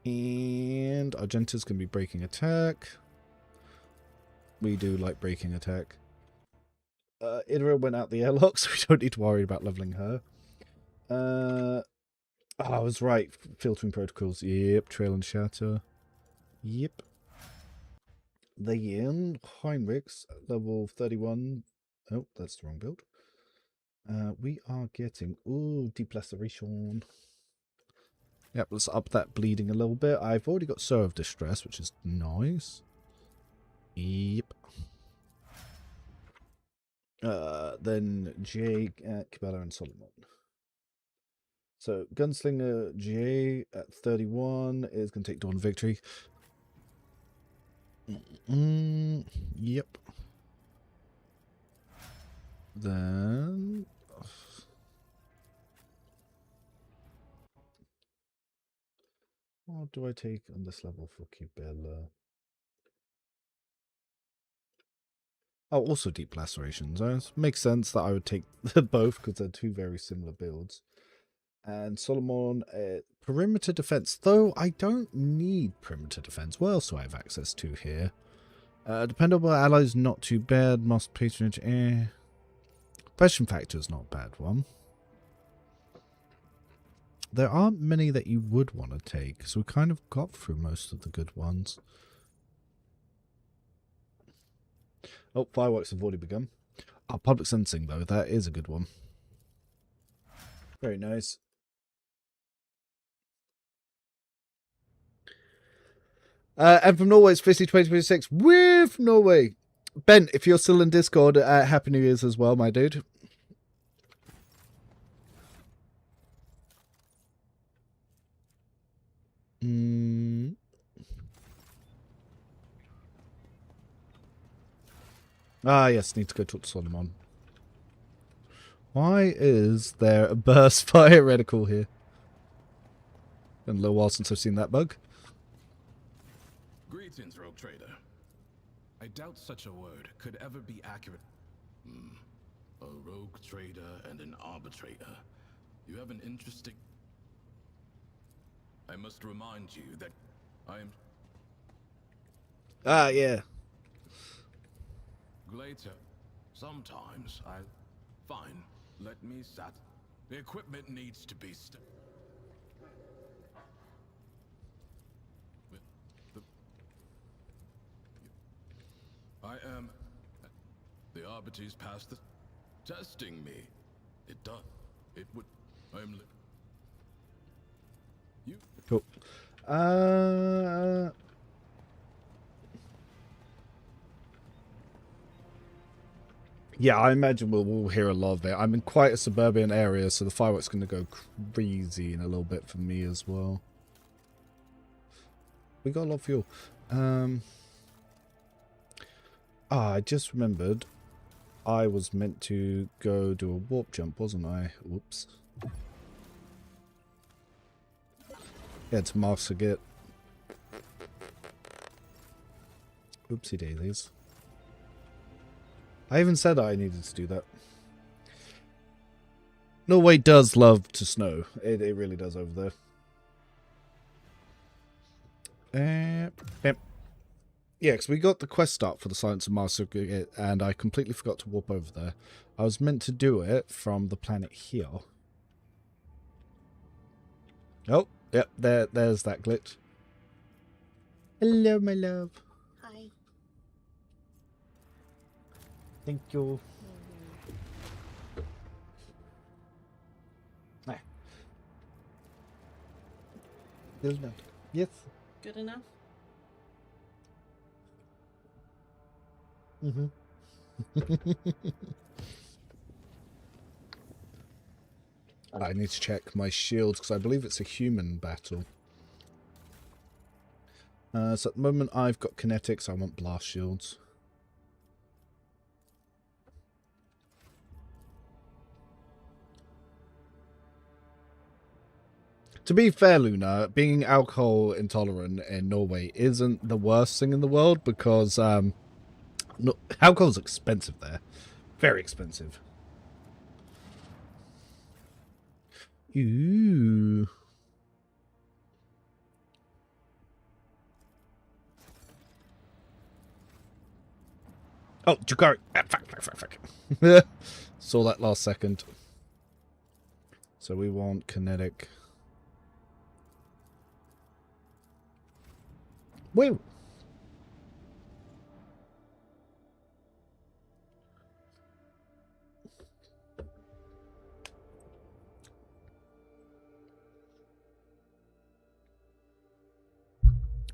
And Argenta's going to be breaking attack. We do like breaking attack. Idra went out the airlock, so we don't need to worry about leveling her. I was right. Filtering protocols. Yep. Trail and Shatter. Yep. Then Heinrichs, level 31. Oh, that's the wrong build. We are getting... Ooh, Deep Laceration. Yep, let's up that bleeding a little bit. I've already got Soul of Distress, which is nice. Yep. Then Jay, Cabela, and Solomon. So, Gunslinger Jay at 31 is going to take Dawn Victory. Yep. Then... What do I take on this level for Cabela? Oh, also Deep Lacerations. It makes sense that I would take both because they're two very similar builds. And Solomon, Perimeter Defense. Though I don't need Perimeter Defense. What else do I have access to here? Dependable allies, not too bad. Master Patronage, Question Factor is not a bad one. There aren't many that you would want to take, so we kind of got through most of the good ones. Oh, Fireworks have already begun. Oh, Public Sensing, though, that is a good one. Very nice. And from Norway, it's Fisty 2026. We're from Norway. Ben, if you're still in Discord, Happy New Year's as well, my dude. Ah, yes, need to go talk to Solomon. Why is there a burst fire reticle here? Been a little while since I've seen that bug. Greetings, Rogue Trader. I doubt such a word could ever be accurate. A rogue trader and an arbitrator. You have an interesting... I must remind you that I am... Ah, yeah. Later. Sometimes I... Fine. Let me sat... The equipment needs to be I am... The arbiters passed the... Testing me. It does. It would... I'm... You... Cool. Yeah, I imagine we'll hear a lot of it. I'm in quite a suburban area, so the fireworks going to go crazy in a little bit for me as well. We got a lot of fuel. I just remembered I was meant to go do a warp jump, wasn't I? Whoops. Yeah, to Mars Git. Oopsie daisies. I even said I needed to do that. Norway does love to snow. It really does over there. Yep. Yeah, because we got the quest start for the Silence of Master, and I completely forgot to warp over there. I was meant to do it from the planet here. Oh, yep, there's that glitch. Hello, my love. Hi. Thank you. Yes. Good enough? Mm-hmm. I need to check my shields because I believe it's a human battle. So at the moment I've got kinetics. I want blast shields. To be fair, Luna, being alcohol intolerant in Norway isn't the worst thing in the world because no, alcohol's expensive there. Very expensive. Ooh. Oh, Zacchary. Ah, fuck. Saw that last second. So we want kinetic. Wait.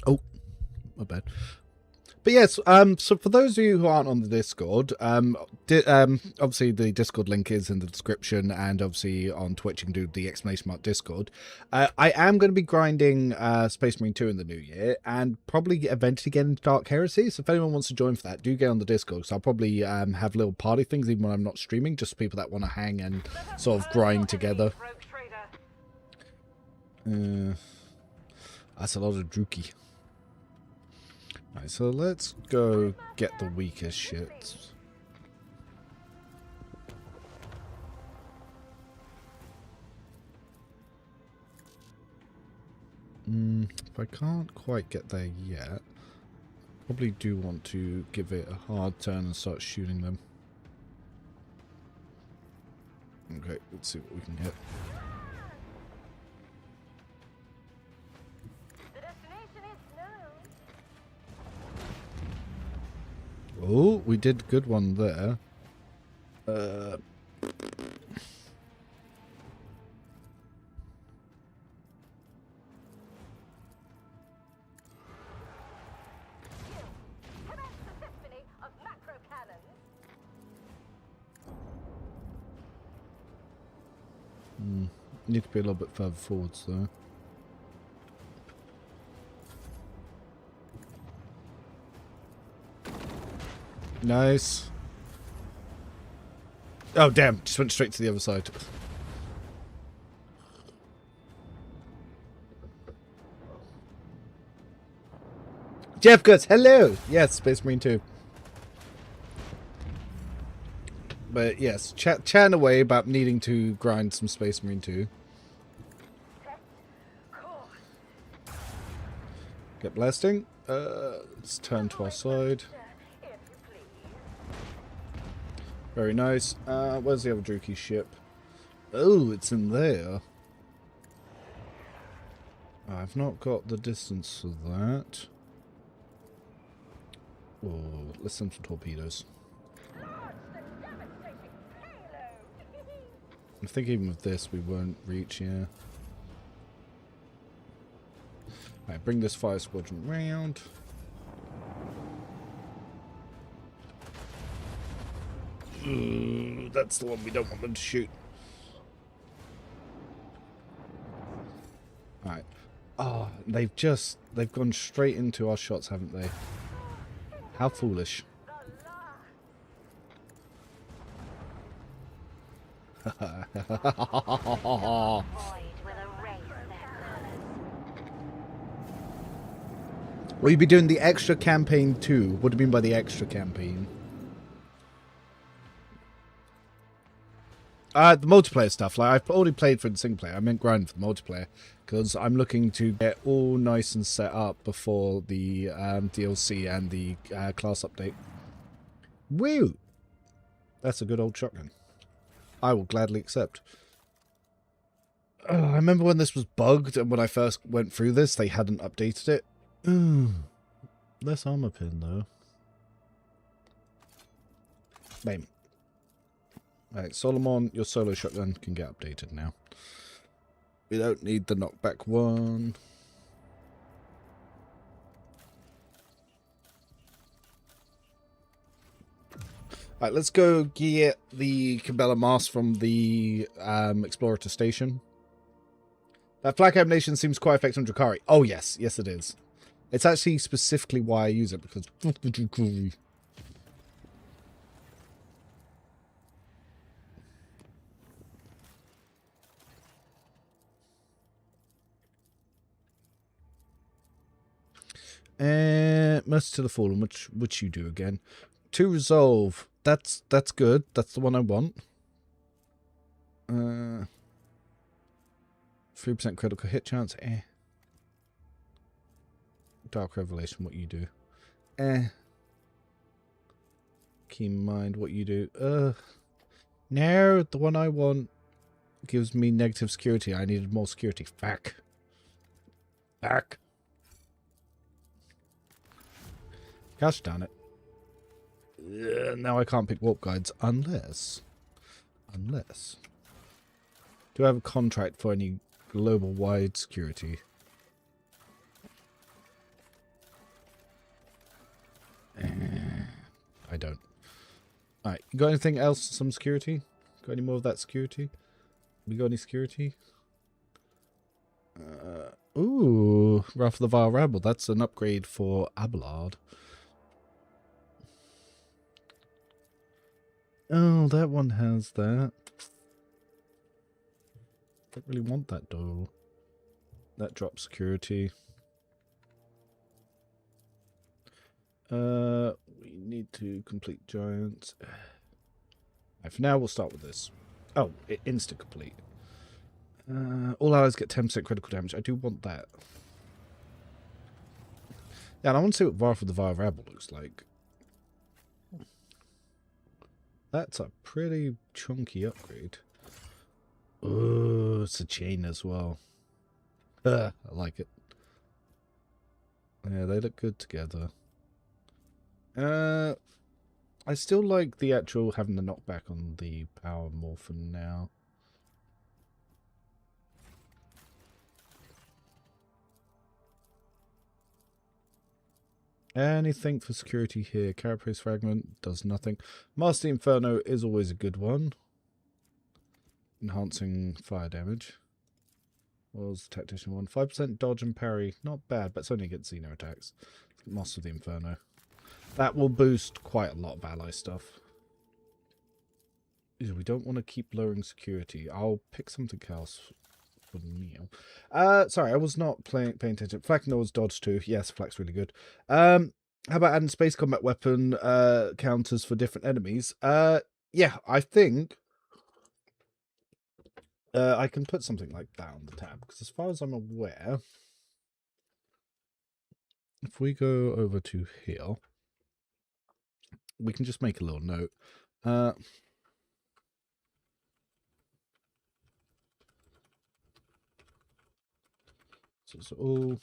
Oh, my bad. But yes, so for those of you who aren't on the Discord, obviously the Discord link is in the description, and obviously on Twitch you can do the ! Discord. I am going to be grinding Space Marine 2 in the new year, and probably eventually get into Dark Heresy, so if anyone wants to join for that, do get on the Discord, because I'll probably have little party things even when I'm not streaming, just people that want to hang and sort of grind together. That's a lot of Druki. Right, so let's go get the weakest shits. If I can't quite get there yet, probably do want to give it a hard turn and start shooting them. Okay, let's see what we can hit. Oh, we did a good one there. Need to be a little bit further forwards though. Nice. Oh, damn. Just went straight to the other side. Jeff Goods, hello! Yes, Space Marine 2. But yes, chatting away about needing to grind some Space Marine 2. Get blasting. Let's turn to our side. Very nice. Where's the other Druki ship? Oh, it's in there. I've not got the distance for that. Oh, let's send some torpedoes. I think even with this we won't reach here. Alright, bring this fire squadron round. That's the one we don't want them to shoot. Alright. Oh, they've gone straight into our shots, haven't they? How foolish. Will you be doing the extra campaign too? What do you mean by the extra campaign? The multiplayer stuff. Like, I've already played for the single player. I meant grind for the multiplayer because I'm looking to get all nice and set up before the DLC and the class update. Woo! That's a good old shotgun. I will gladly accept. I remember when this was bugged, and when I first went through this, they hadn't updated it. Less armor pin, though. Bam. Right, Solomon, your solo shotgun can get updated now. We don't need the knockback one. Right, let's go get the Cabela mask from the Explorator station. That flag combination seems quite effective on Zacchary. Oh, yes. Yes, it is. It's actually specifically why I use it, because... Mercy to the Fallen, which you do again. To resolve. That's good. That's the one I want. 3% critical hit chance. Dark Revelation, what you do. Keen Mind, what you do. No, the one I want gives me negative security. I needed more security. Back. Gosh darn it. Now I can't pick warp guides unless... Do I have a contract for any global-wide security? I don't. Alright, you got anything else? Some security? Got any more of that security? We got any security? Ooh, Wrath of the Vile Rabble. That's an upgrade for Abelard. Oh, that one has that. Don't really want that though. That drops security. We need to complete giants. Right, for now, we'll start with this. Oh, insta complete. All allies get 10% critical damage. I do want that. Yeah, and I want to see what Wrath of the Vile Rabble looks like. That's a pretty chunky upgrade. Oh, it's a chain as well. I like it. Yeah, they look good together. I still like the actual having the knockback on the power more for now. Anything for security here? Carapace Fragment does nothing. Master Inferno is always a good one. Enhancing fire damage. What was the Tactician one? 5% dodge and parry. Not bad, but it's only against Xeno attacks. Master of the Inferno. That will boost quite a lot of ally stuff. We don't want to keep lowering security. I'll pick something else for Neil. Sorry, I was not paying attention. Flak knows dodge too. Yes, Flak's really good. How about adding space combat weapon counters for different enemies? Yeah, I think I can put something like that on the tab, because as far as I'm aware, if we go over to here, we can just make a little note. So it's all...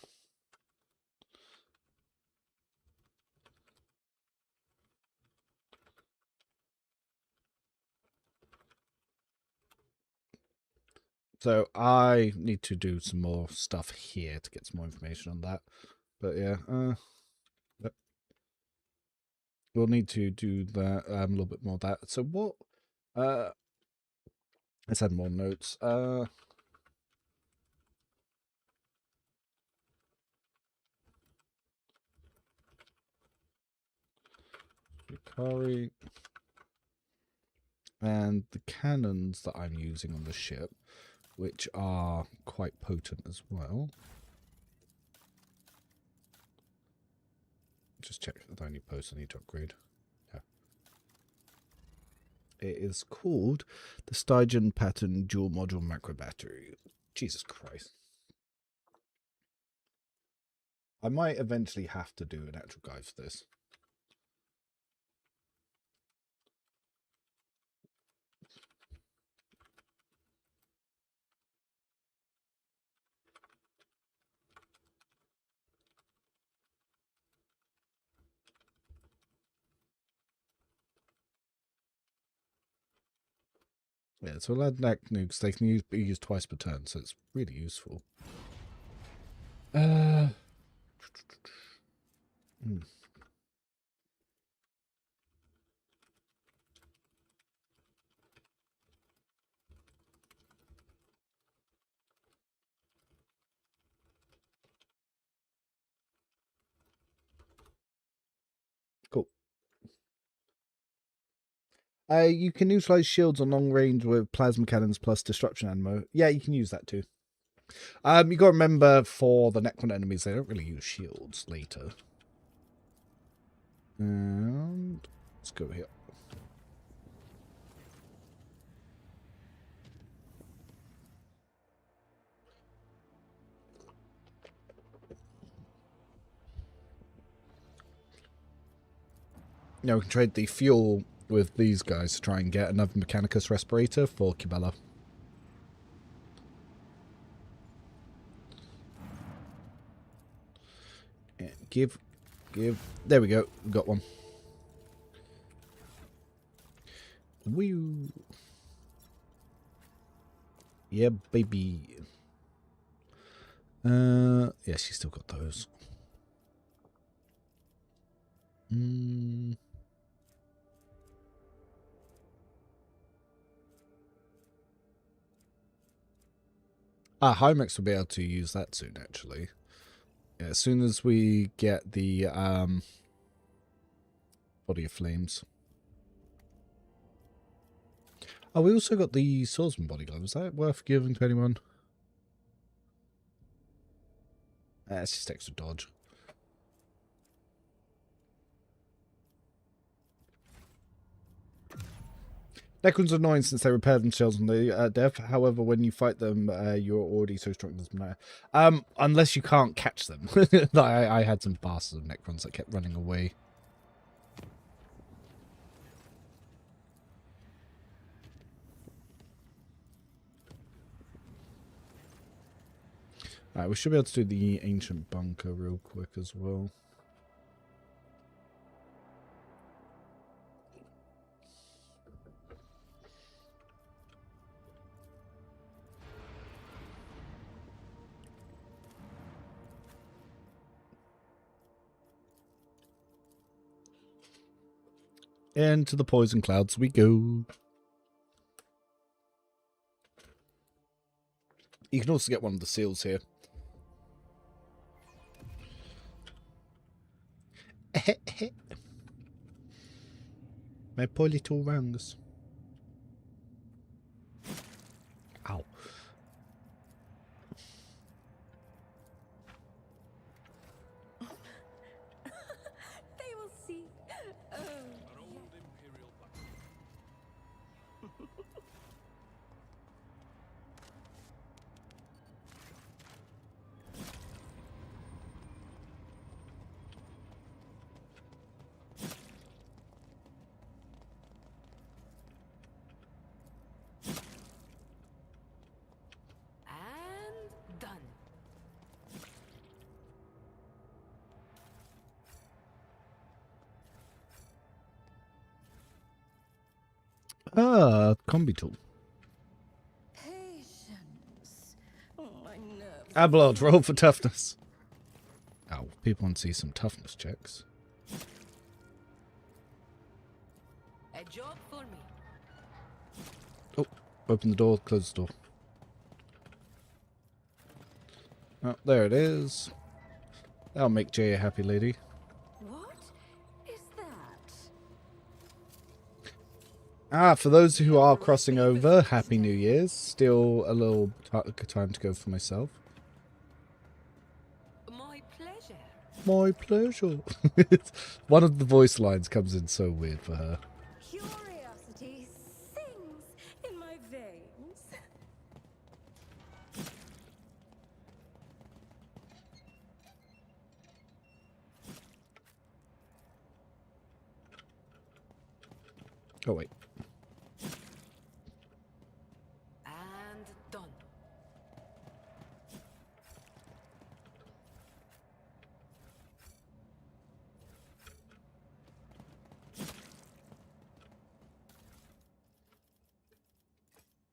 So I need to do some more stuff here to get some more information on that. But yeah, we'll need to do that, a little bit more of that. So what, let's add more notes. Zacchary. And the cannons that I'm using on the ship, which are quite potent as well. Just check that I need posts I need to upgrade. Yeah. It is called the Stygian Pattern Dual Module Macro Battery. Jesus Christ. I might eventually have to do an actual guide for this. Yeah, so I'll add neck nukes. They can be used twice per turn, so it's really useful. Cool. You can utilize shields on long range with plasma cannons plus destruction ammo. Yeah, you can use that too. You got to remember for the Necron enemies, they don't really use shields later. And let's go here. Now we can trade the fuel with these guys to try and get another Mechanicus respirator for Kibella. And give. There we go. We got one. Woo. Yeah, baby. Yeah, she's still got those. Hymex will be able to use that soon, actually. Yeah, as soon as we get the Body of Flames. Oh, we also got the Swordsman Bodyguard. Was that worth giving to anyone? It's just extra dodge. Necrons are annoying since they repair themselves on the death. However, when you fight them, you're already so strong it doesn't matter. Unless you can't catch them. I had some bastards of Necrons that kept running away. Alright, we should be able to do the Ancient Bunker real quick as well. Into the poison clouds we go. You can also get one of the seals here. My poor little rounds. Ow. They will see. Oh. An old Imperial button. And done. Combi tool. Patience. Oh, my nerves. Abelard, roll for toughness. Oh, people want to see some toughness checks. A job for me. Oh, open the door, close the door. Oh, there it is. That'll make Jay a happy lady. What is that? For those who are crossing over, Happy New Year's. Still a little time to go for myself. My pleasure. My pleasure. One of the voice lines comes in so weird for her. Curiosity Oh, wait. And done.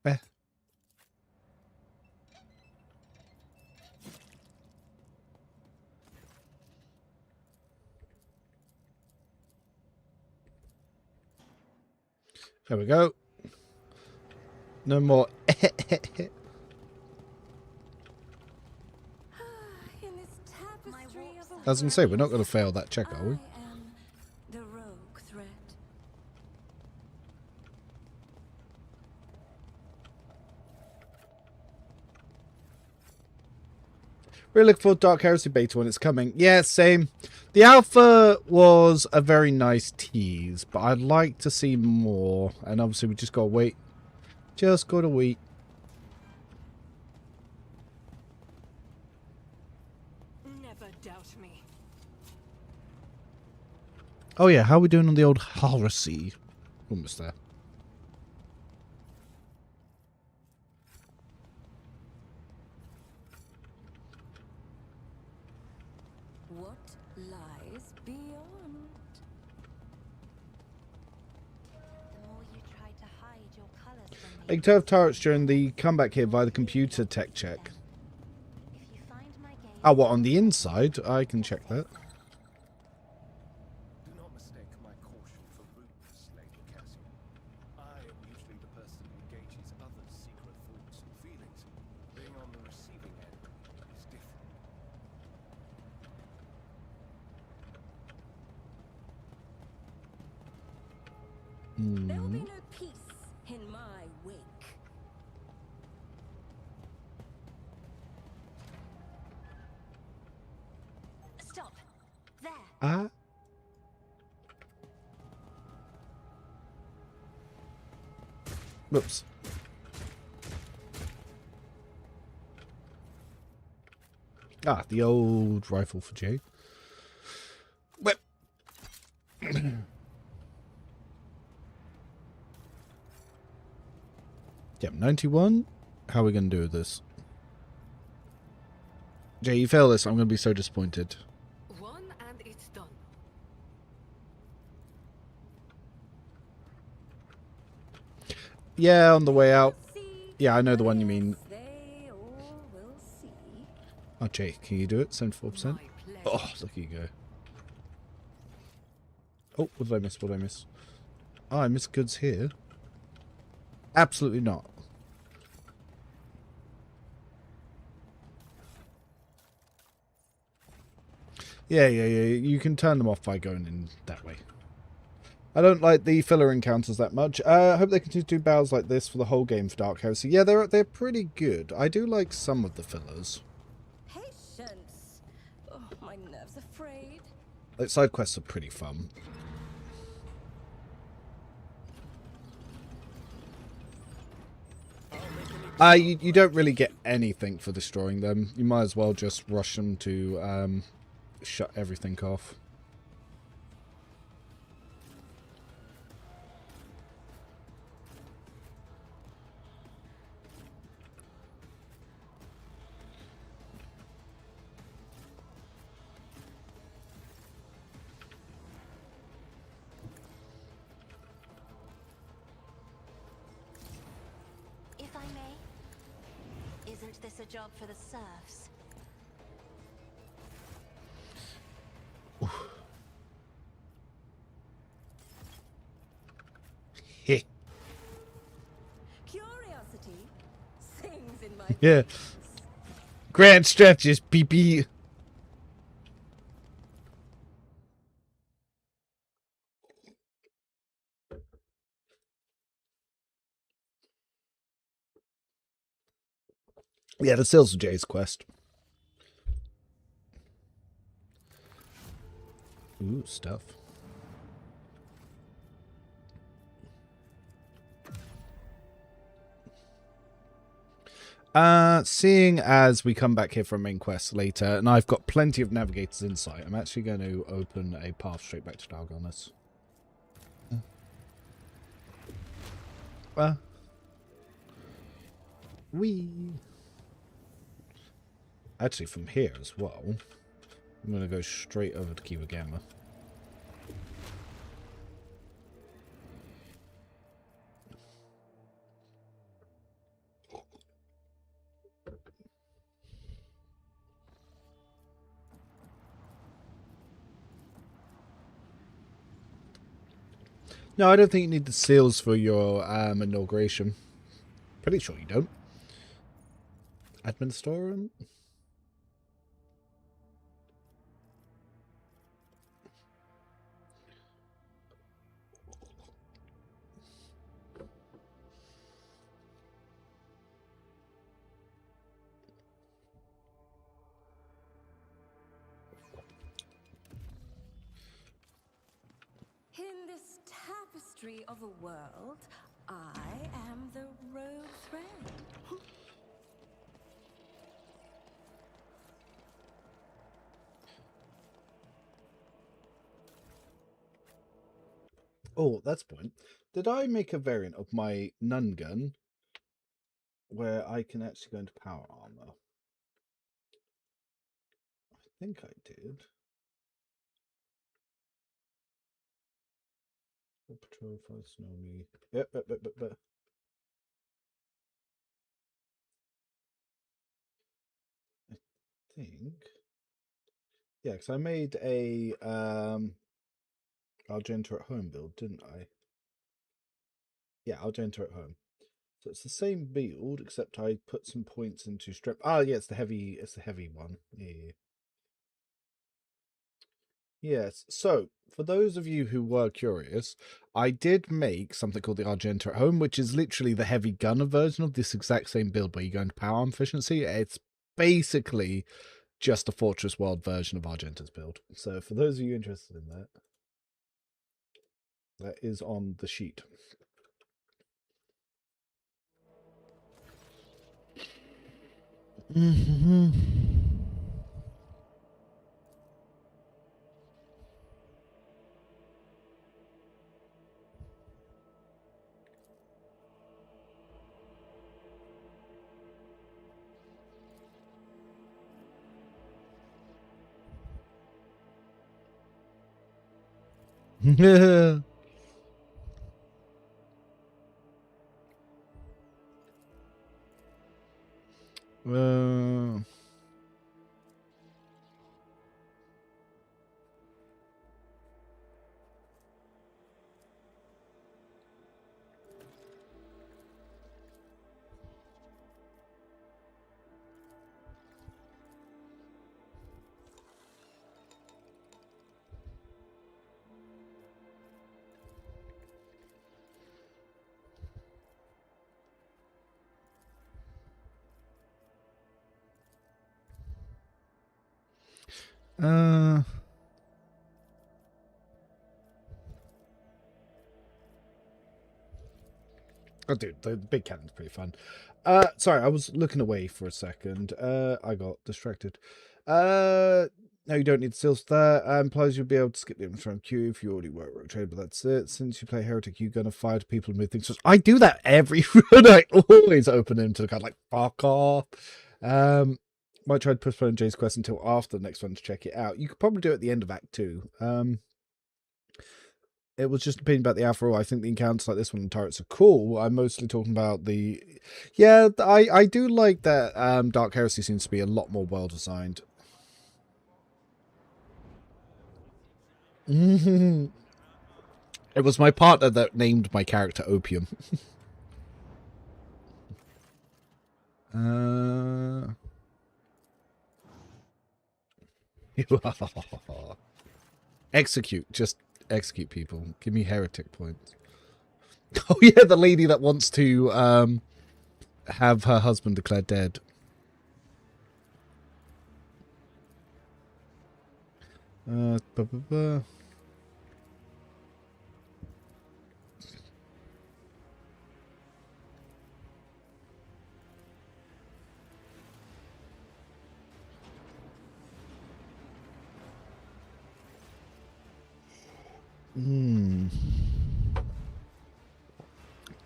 Eh. There we go. No more. In this tapestry of a I was going to say, we're not going to fail that check, are we? I am the rogue threat. Really looking forward to Dark Heresy beta when it's coming. Yeah, same. The alpha was a very nice tease, but I'd like to see more. And obviously we just got to wait. Just got to wait. Never doubt me. Oh yeah, how are we doing on the old Heresy? Almost there. What lies beyond? The more you try to hide your colors from I me, can tell turrets during the comeback here via the computer tech check. if you find my game, Oh, what, on the inside? I can check that. Do not mistake my caution for rudeness, Lady Cassie. I am usually the person who gauges others' secret thoughts and feelings. Being on the receiving end is different. There will be no peace in my wake. stop. There. Ah. Whoops. Ah, the old rifle for Jay. Whip. Yep, 91. How are we going to do with this? Jay, you fail this, I'm going to be so disappointed. One and it's done. Yeah, on the way out. See, Yeah, I know the one you mean. they all will see. Oh, Jay, can you do it? 74%? My pleasure. Oh, look at you go. Oh, what did I miss? What did I miss? Oh, I missed goods here. Absolutely not. Yeah. You can turn them off by going in that way. I don't like the filler encounters that much. I hope they continue to do battles like this for the whole game for Dark Heresy. Yeah, they're pretty good. I do like some of the fillers. Patience. Oh, my nerves are frayed. Like, side quests are pretty fun. You don't really get anything for destroying them. You might as well just rush them to shut everything off. If I may, isn't this a job for the serfs? Heh. Curiosity sings in my Yeah. Grand stretches, PP. Yeah, the Sales of Jay's quest. Ooh, stuff. Seeing as we come back here for a main quest later, and I've got plenty of Navigator's Insight, I'm actually going to open a path straight back to Dalgonis. Wee. Actually, from here as well, I'm going to go straight over to Kiva Gamma. No, I don't think you need the seals for your inauguration. Pretty sure you don't. Administrator? In this tapestry of a world, I am the rogue thread. Oh, that's the point. Did I make a variant of my nun gun where I can actually go into power armor? I think I did. Patrol fights normally. Yep. I think. Yeah, because I made a Argenta at home build, didn't I? Yeah, Argenta at home. So it's the same build, except I put some points into strip. Ah, yeah, it's the heavy one. Yeah. Yes. So, for those of you who were curious, I did make something called the Argenta at home, which is literally the heavy gunner version of this exact same build where you go into power arm efficiency. It's basically just a Fortress World version of Argenta's build. So, for those of you interested in that, that is on the sheet. Mm-hmm. Yeah. uh, uh, Oh, dude, the big cannon's pretty fun. Sorry, I was looking away for a second. I got distracted. No, you don't need seals for that. Implies you'll be able to skip the inventory queue if you already were a rogue trader, but that's it. Since you play Heretic, you're gonna fire to people and move things. I do that every run. I always open him to the card, like, fuck off. Might try to postpone Jay's quest until after the next one to check it out. You could probably do it at the end of Act 2. It was just opinion about the Alpha. I think the encounters like this one and turrets are cool. I'm mostly talking about the... Yeah, I do like that Dark Heresy seems to be a lot more well-designed. It was my partner that named my character Opium. Execute. Just execute people. Give me heretic points. Oh yeah, the lady that wants to have her husband declared dead. Blah, blah, blah.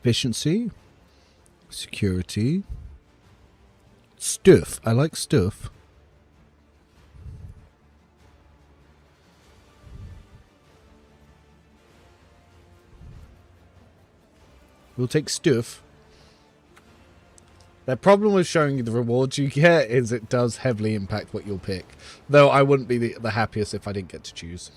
Efficiency. Security. Stuff. I like stuff. We'll take stuff. The problem with showing you the rewards you get is it does heavily impact what you'll pick. Though I wouldn't be the happiest if I didn't get to choose.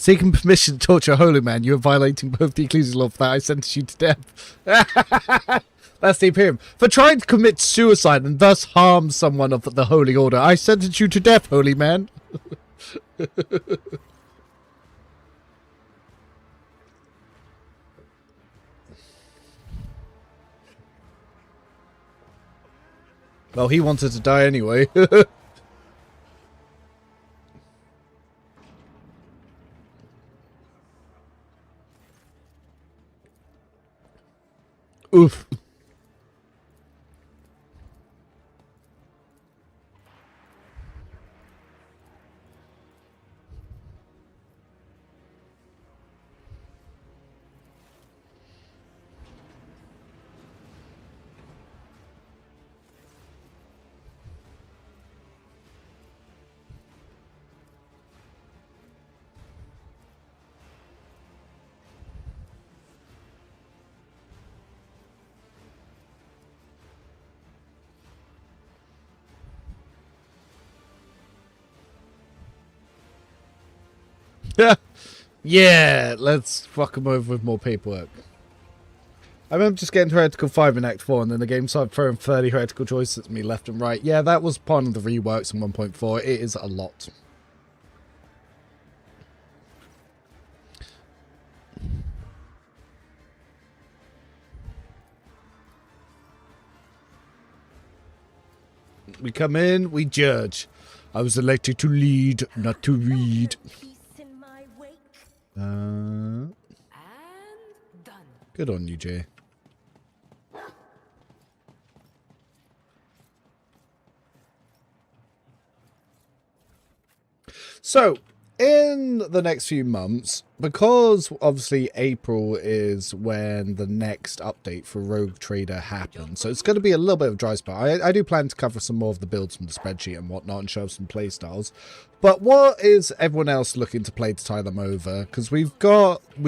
Seeking permission to torture a holy man, you are violating both the ecclesial law that I sentence you to death. That's the Imperium. For trying to commit suicide and thus harm someone of the Holy Order, I sentence you to death, holy man. Well, he wanted to die anyway. Oof. Yeah, let's fuck them over with more paperwork. I remember just getting to Heretical 5 in Act 4 and then the game started throwing 30 heretical choices at me left and right. Yeah, that was part of the reworks in 1.4. It is a lot. We come in, we judge. I was elected to lead, not to read. And done. Good on you, Jay. So, in the next few months, because obviously April is when the next update for Rogue Trader happens, so it's going to be a little bit of a dry spell. I do plan to cover some more of the builds from the spreadsheet and whatnot and show some playstyles. But what is everyone else looking to play to tie them over? Because we've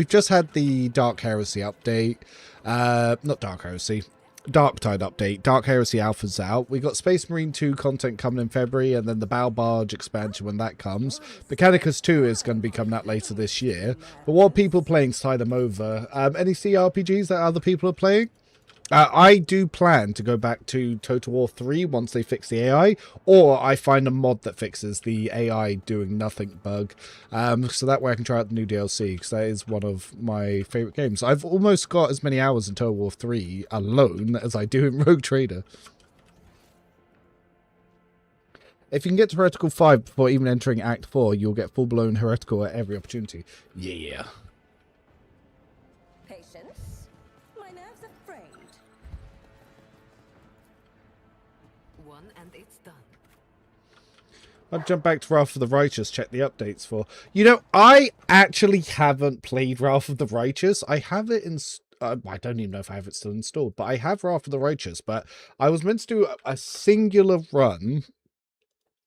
just had the Dark Heresy update, not Dark Heresy. Dark Tide update. Dark Heresy Alpha's out. We got Space Marine 2 content coming in February, and then the Bow Barge expansion when that comes. Mechanicus 2 is going to be coming out later this year. But what are people playing to tie them over? Any CRPGs that other people are playing? I do plan to go back to Total War 3 once they fix the AI, or I find a mod that fixes the AI doing nothing bug, so that way I can try out the new DLC, because that is one of my favourite games. I've almost got as many hours in Total War 3 alone as I do in Rogue Trader. If you can get to Heretical 5 before even entering Act 4, you'll get full-blown Heretical at every opportunity. Yeah. Patience? My nerves are frayed. One and it's done. I'll jump back to Wrath of the Righteous, check the updates for. You know, I actually haven't played Wrath of the Righteous. I have it in... I don't even know if I have it still installed, but I have Wrath of the Righteous. But I was meant to do a singular run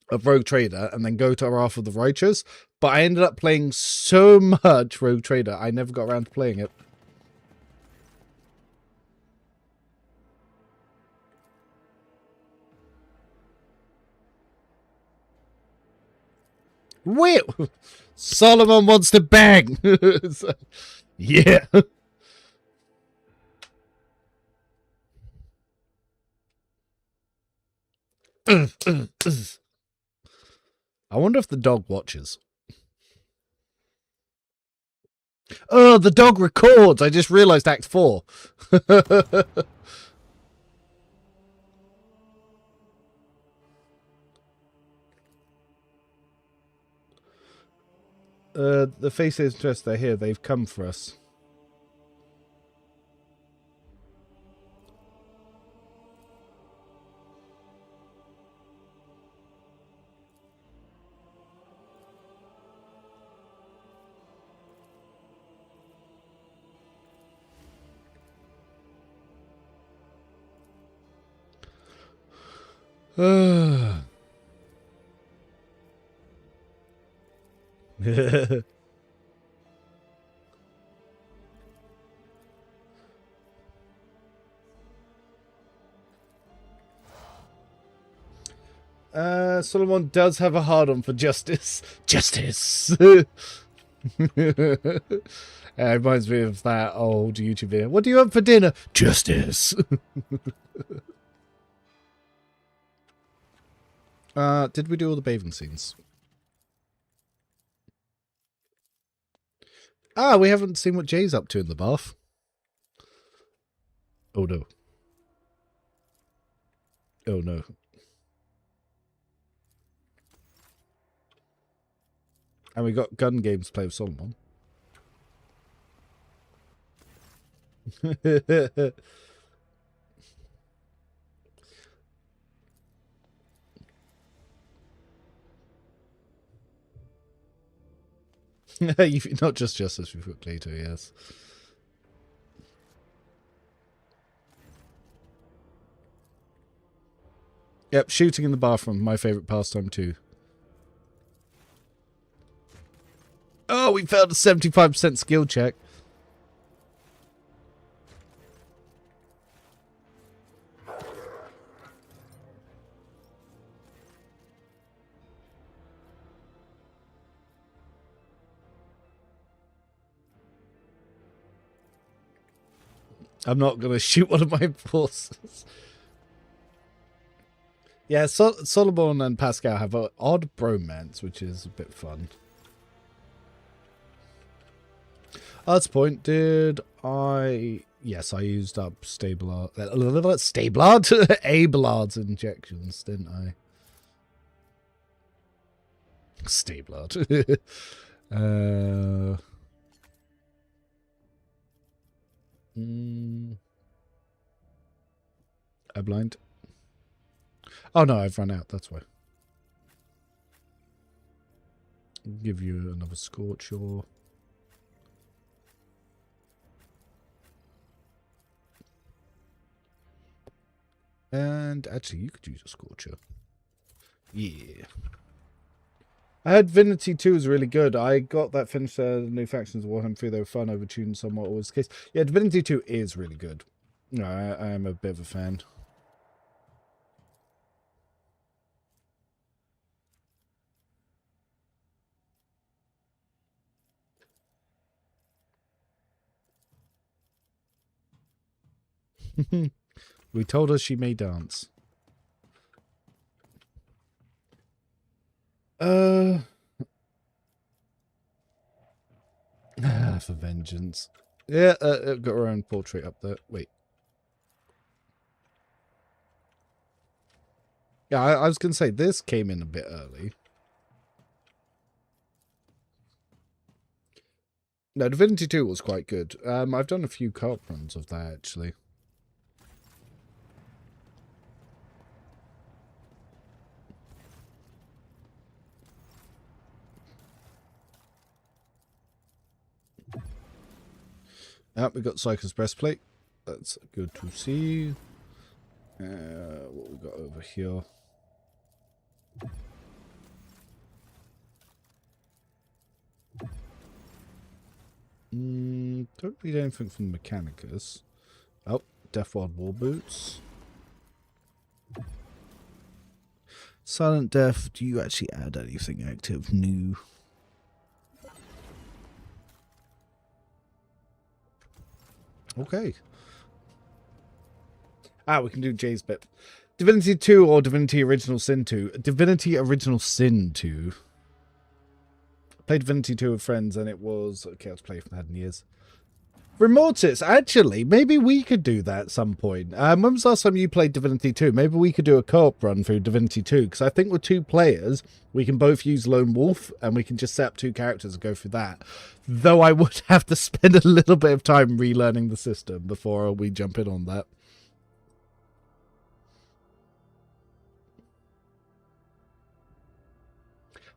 of Rogue Trader and then go to Wrath of the Righteous, but I ended up playing so much Rogue Trader, I never got around to playing it. Will Solomon wants to bang. Yeah. I wonder if the dog watches. Oh, the dog records. I just realised Act 4. The faces interest they're here. They've come for us. Solomon does have a hard-on for justice. Justice! It reminds me of that old YouTube video. What do you want for dinner? Justice! Did we do all the bathing scenes? We haven't seen what Jay's up to in the bath. Oh no. Oh no. And we got gun games to play with Solomon. Not just Justice, we've got Plato, yes. Yep, shooting in the bathroom, my favourite pastime too. Oh, we failed a 75% skill check. I'm not going to shoot one of my forces. Yeah, Solomon and Pascal have an odd bromance, which is a bit fun. That's the point. Did I... Yes, I used up Ablard's injections, didn't I? Stablard. I'm blind. Oh no, I've run out, that's why. I'll give you another Scorcher. And actually, you could use a Scorcher. Yeah. I heard Divinity 2 is really good. I got that finished the new factions of Warhammer 3. They were fun, overtuned somewhat, always the case. Yeah, Divinity 2 is really good. No, I am a bit of a fan. We told her she may dance. For vengeance. Yeah, got her own portrait up there. Wait. Yeah, I was going to say, this came in a bit early. No, Divinity 2 was quite good. I've done a few co-op runs of that, actually. We got Psycho's breastplate. That's good to see. What we got over here? Don't read anything from the Mechanicus. Oh, Deathward War Boots. Silent Death. Do you actually add anything active new? Okay. We can do Jay's bit. Divinity 2 or Divinity Original Sin 2? Divinity Original Sin 2. Played Divinity 2 with friends, and it was... Okay, I was playing for that in years. Remortis, actually, maybe we could do that at some point. When was the last time you played Divinity 2? Maybe we could do a co-op run through Divinity 2, because I think with 2 players, we can both use Lone Wolf, and we can just set up 2 characters and go through that. Though I would have to spend a little bit of time relearning the system before we jump in on that.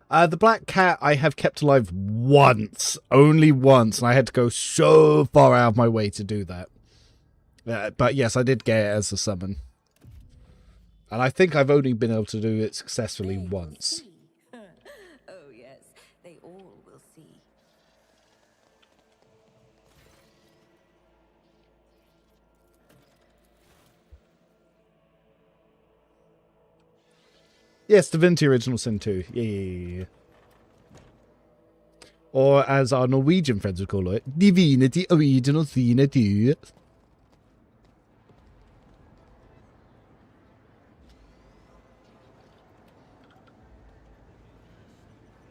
The Black Cat I have kept alive once. Only once. And I had to go so far out of my way to do that. But yes, I did get it as a summon. And I think I've only been able to do it successfully once. Oh yes, they all will see. Yes, Divinity Original Sin 2. Yeah. Or as our Norwegian friends would call it, Divinity Original Sin 2.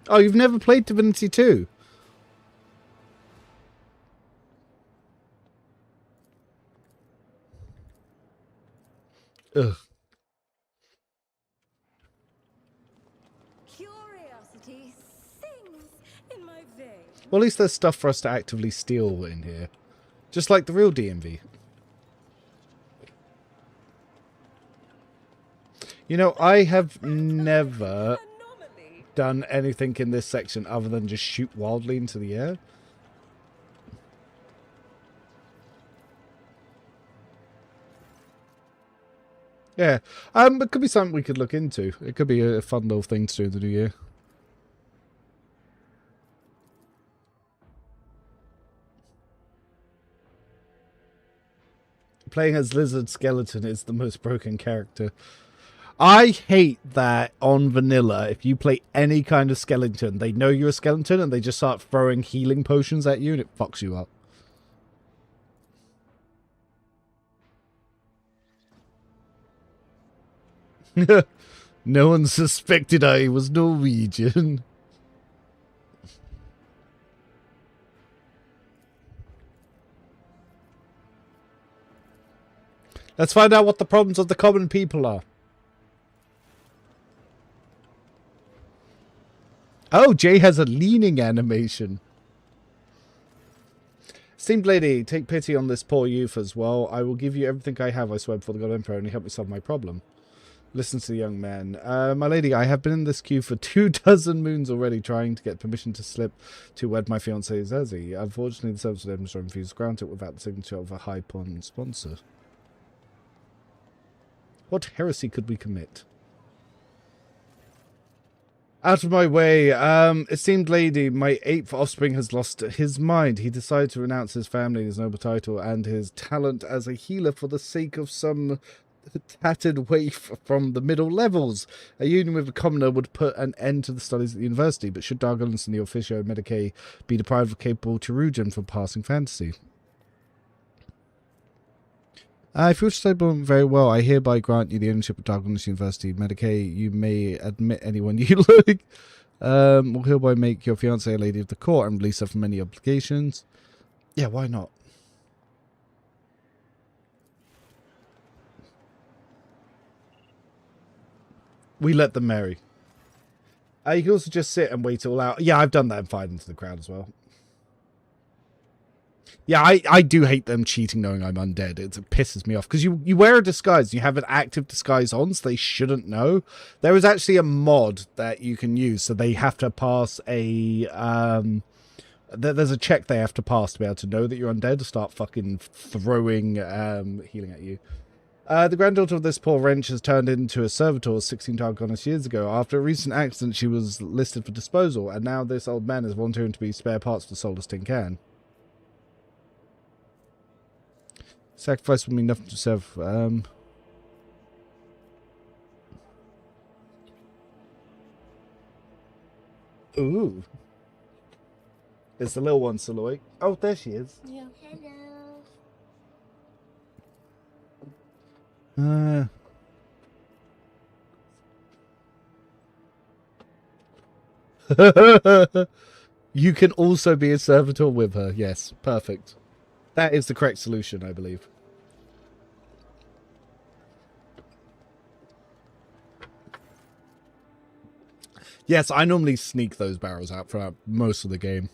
Oh, you've never played Divinity 2? Ugh. Curiosity sings in my veins. Well, at least there's stuff for us to actively steal in here. Just like the real DMV. You know, I have never done anything in this section other than just shoot wildly into the air. Yeah, it could be something we could look into. It could be a fun little thing to do in the new year. Playing as Lizard Skeleton is the most broken character. I hate that on vanilla, if you play any kind of skeleton, they know you're a skeleton and they just start throwing healing potions at you and it fucks you up. No one suspected I was Norwegian. Let's find out what the problems of the common people are. Oh, Jay has a leaning animation. Esteemed lady, take pity on this poor youth as well. I will give you everything I have, I swear, before the God Emperor, and help me solve my problem. Listen to the young man. My lady, I have been in this queue for 24 moons already, trying to get permission to slip to wed my fiancée Zazie. Unfortunately, the service of the Emperor refused to grant it without the signature of a high-pond sponsor. What heresy could we commit? Out of my way, esteemed lady, my 8th offspring has lost his mind. He decided to renounce his family, his noble title, and his talent as a healer for the sake of some tattered waif from the middle levels. A union with a commoner would put an end to the studies at the university, but should Dargonus and the Officio Medicae be deprived of a capable Terugian from passing fantasy? If you wish to stable them very well, I hereby grant you the ownership of Dargonus University. Medicae, you may admit anyone you like. Will hereby make your fiancée a lady of the court and release her from any obligations. Yeah, why not? We let them marry. You can also just sit and wait it all out. Yeah, I've done that and fired into the crowd as well. Yeah, I do hate them cheating knowing I'm undead. It pisses me off. Because you wear a disguise. You have an active disguise on, so they shouldn't know. There is actually a mod that you can use. So they have to pass a... there's a check they have to pass to be able to know that you're undead, to start fucking throwing healing at you. The granddaughter of this poor wrench has turned into a servitor 16 Dargonus years ago. After a recent accident, she was listed for disposal. And now this old man is volunteering to be spare parts for the soulless tin can. Sacrifice will mean nothing to serve. Ooh. It's the little one, Saloy. Oh, there she is. Yeah. Hello. You can also be a servitor with her. Yes, perfect. That is the correct solution, I believe. Yes, I normally sneak those barrels out throughout most of the game.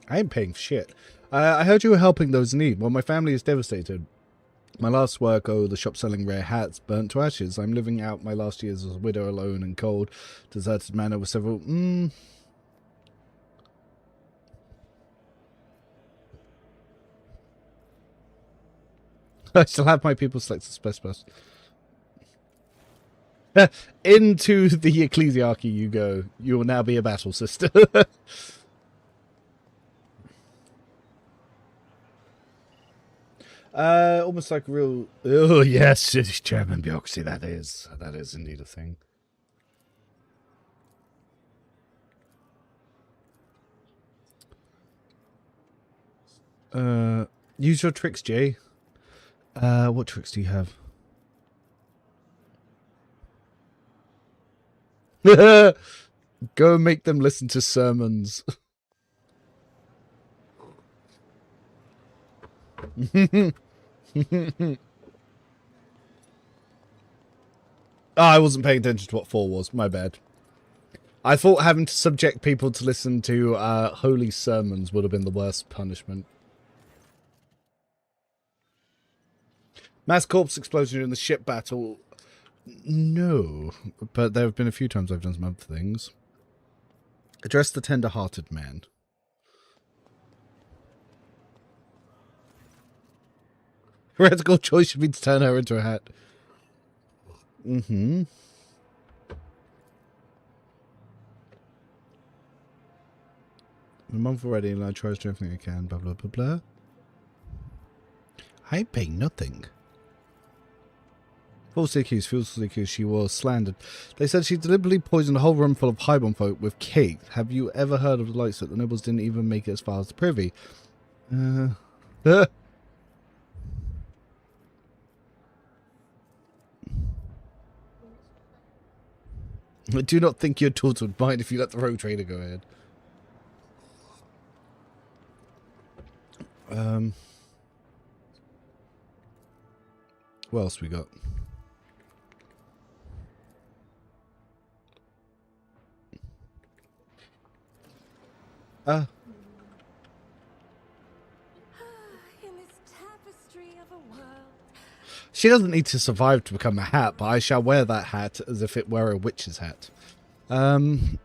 I ain't paying for shit. I heard you were helping those in need. Well, my family is devastated. My last work, the shop selling rare hats, burnt to ashes. I'm living out my last years as a widow, alone and cold, deserted manor with several... I still have my people select the specialist. Into the ecclesiarchy you go. You will now be a battle sister. Almost like real... Oh, yes, it's German bureaucracy. That is indeed a thing. Use your tricks, Jay. What tricks do you have? Go make them listen to sermons. I wasn't paying attention to what 4 was. My bad. I thought having to subject people to listen to holy sermons would have been the worst punishment. Mass corpse explosion in the ship battle. No, but there have been a few times I've done some other things. Address the tender-hearted man. Heretical choice should be to turn her into a hat. Mm-hmm. A month already, and I try to do everything I can, blah, blah, blah, blah. I ain't paying nothing. Falsely accused, she was slandered. They said she deliberately poisoned a whole room full of highborn folk with cake. Have you ever heard of the likes that the nobles didn't even make it as far as the privy? I do not think your daughter would mind if you let the rogue trader go ahead. What else we got? In this tapestry of a world. She doesn't need to survive to become a hat, but I shall wear that hat as if it were a witch's hat. Just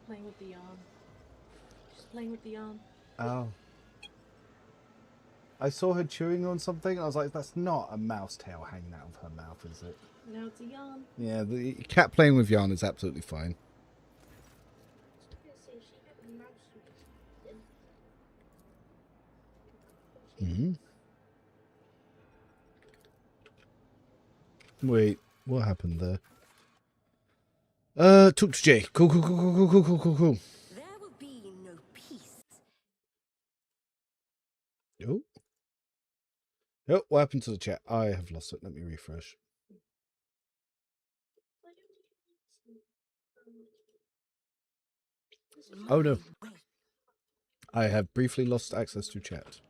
playing with the yarn. Just playing with the yarn. Oh. I saw her chewing on something. I was like, that's not a mouse tail hanging out of her mouth, is it? No, it's a yarn. Yeah, the cat playing with yarn is absolutely fine. Mm-hmm. Wait, what happened there? Talk to Jay. Cool. There will be no peace. Oh. Oh, what happened to the chat? I have lost it. Let me refresh. Oh no. I have briefly lost access to chat.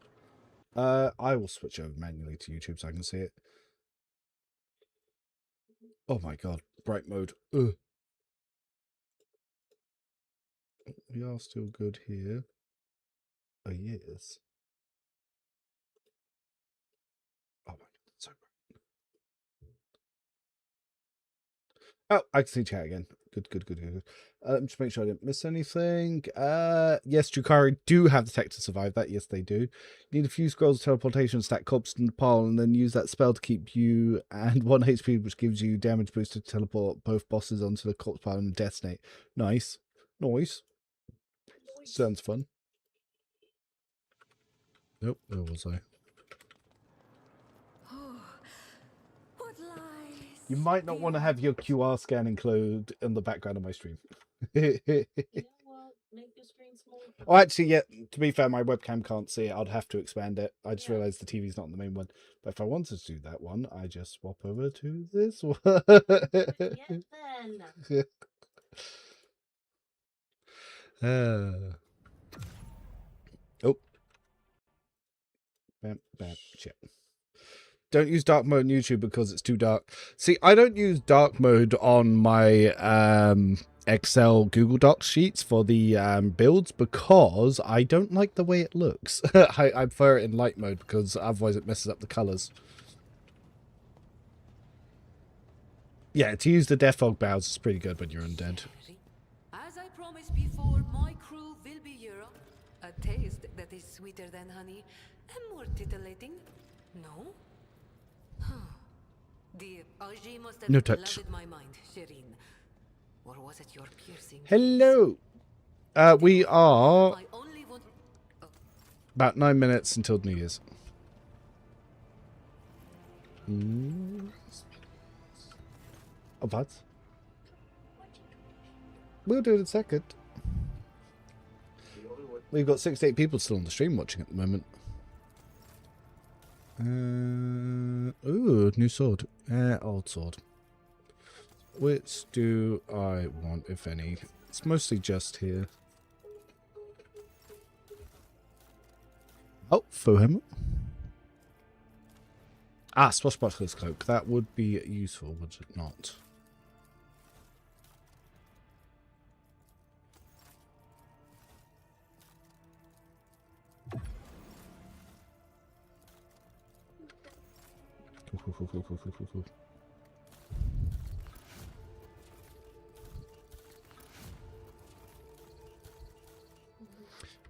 I will switch over manually to YouTube so I can see it. Oh my god. Bright mode. Ugh. We are still good here. Oh, yes. Oh my god, that's so bright. Oh, I can see chat again. Good. Just make sure I didn't miss anything. Yes, Drukhari do have the tech to survive that. Yes, they do. You need a few scrolls of teleportation, stack corpses in the pile, and then use that spell to keep you and 1 HP, which gives you damage boost to teleport both bosses onto the corpse pile and detonate. Nice. Sounds fun. Nope, where was I? What lies? You might not want to have your QR scan include in the background of my stream. You know what? Make your screen smaller. Oh, actually, yeah, to be fair, my webcam can't see it. I'd have to expand it. I just realised the TV's not the main one. But if I wanted to do that one, I just swap over to this one. Oh. Bam, bam, shit. Don't use dark mode on YouTube because it's too dark. See, I don't use dark mode on my Excel Google Docs sheets for the builds because I don't like the way it looks. I prefer it in light mode because otherwise it messes up the colours. Yeah, to use the Death Fog bows is pretty good when you're undead. As I promised before, my crew will be here. A taste that is sweeter than honey and more titillating. No? The Aji must have No touch. flooded my mind, Shireen. Or was it your piercing? Hello. We are I only want... about 9 minutes until New Year's. Oh, what? We'll do it in a second. We've got 68 people still on the stream watching at the moment. Ooh, new sword. Old sword. Which do I want, if any? It's mostly just here. Oh, faux helmet. Ah, Swashbuckler's Cloak. That would be useful, would it not? Cool.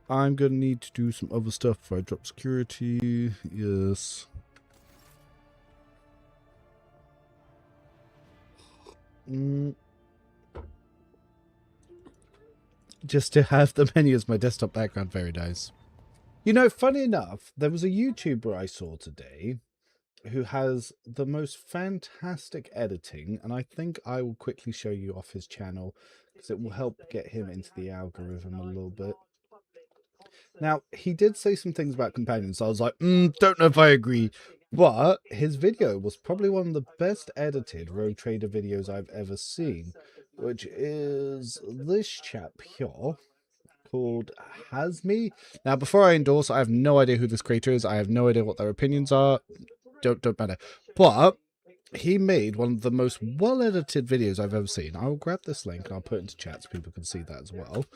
I'm gonna need to do some other stuff before I drop security. Yes. Just to have the menu as my desktop background, very nice. You know, funny enough, there was a YouTuber I saw today who has the most fantastic editing, and I think I will quickly show you off his channel because it will help get him into the algorithm a little bit. Now, he did say some things about companions, so I was like, don't know if I agree, but his video was probably one of the best edited Rogue Trader videos I've ever seen, which is this chap here called Hasme. Now, before I endorse, I have no idea who this creator is. I have no idea what their opinions are. Don't matter. But he made one of the most well-edited videos I've ever seen. I'll grab this link and I'll put it into chat so people can see that as well.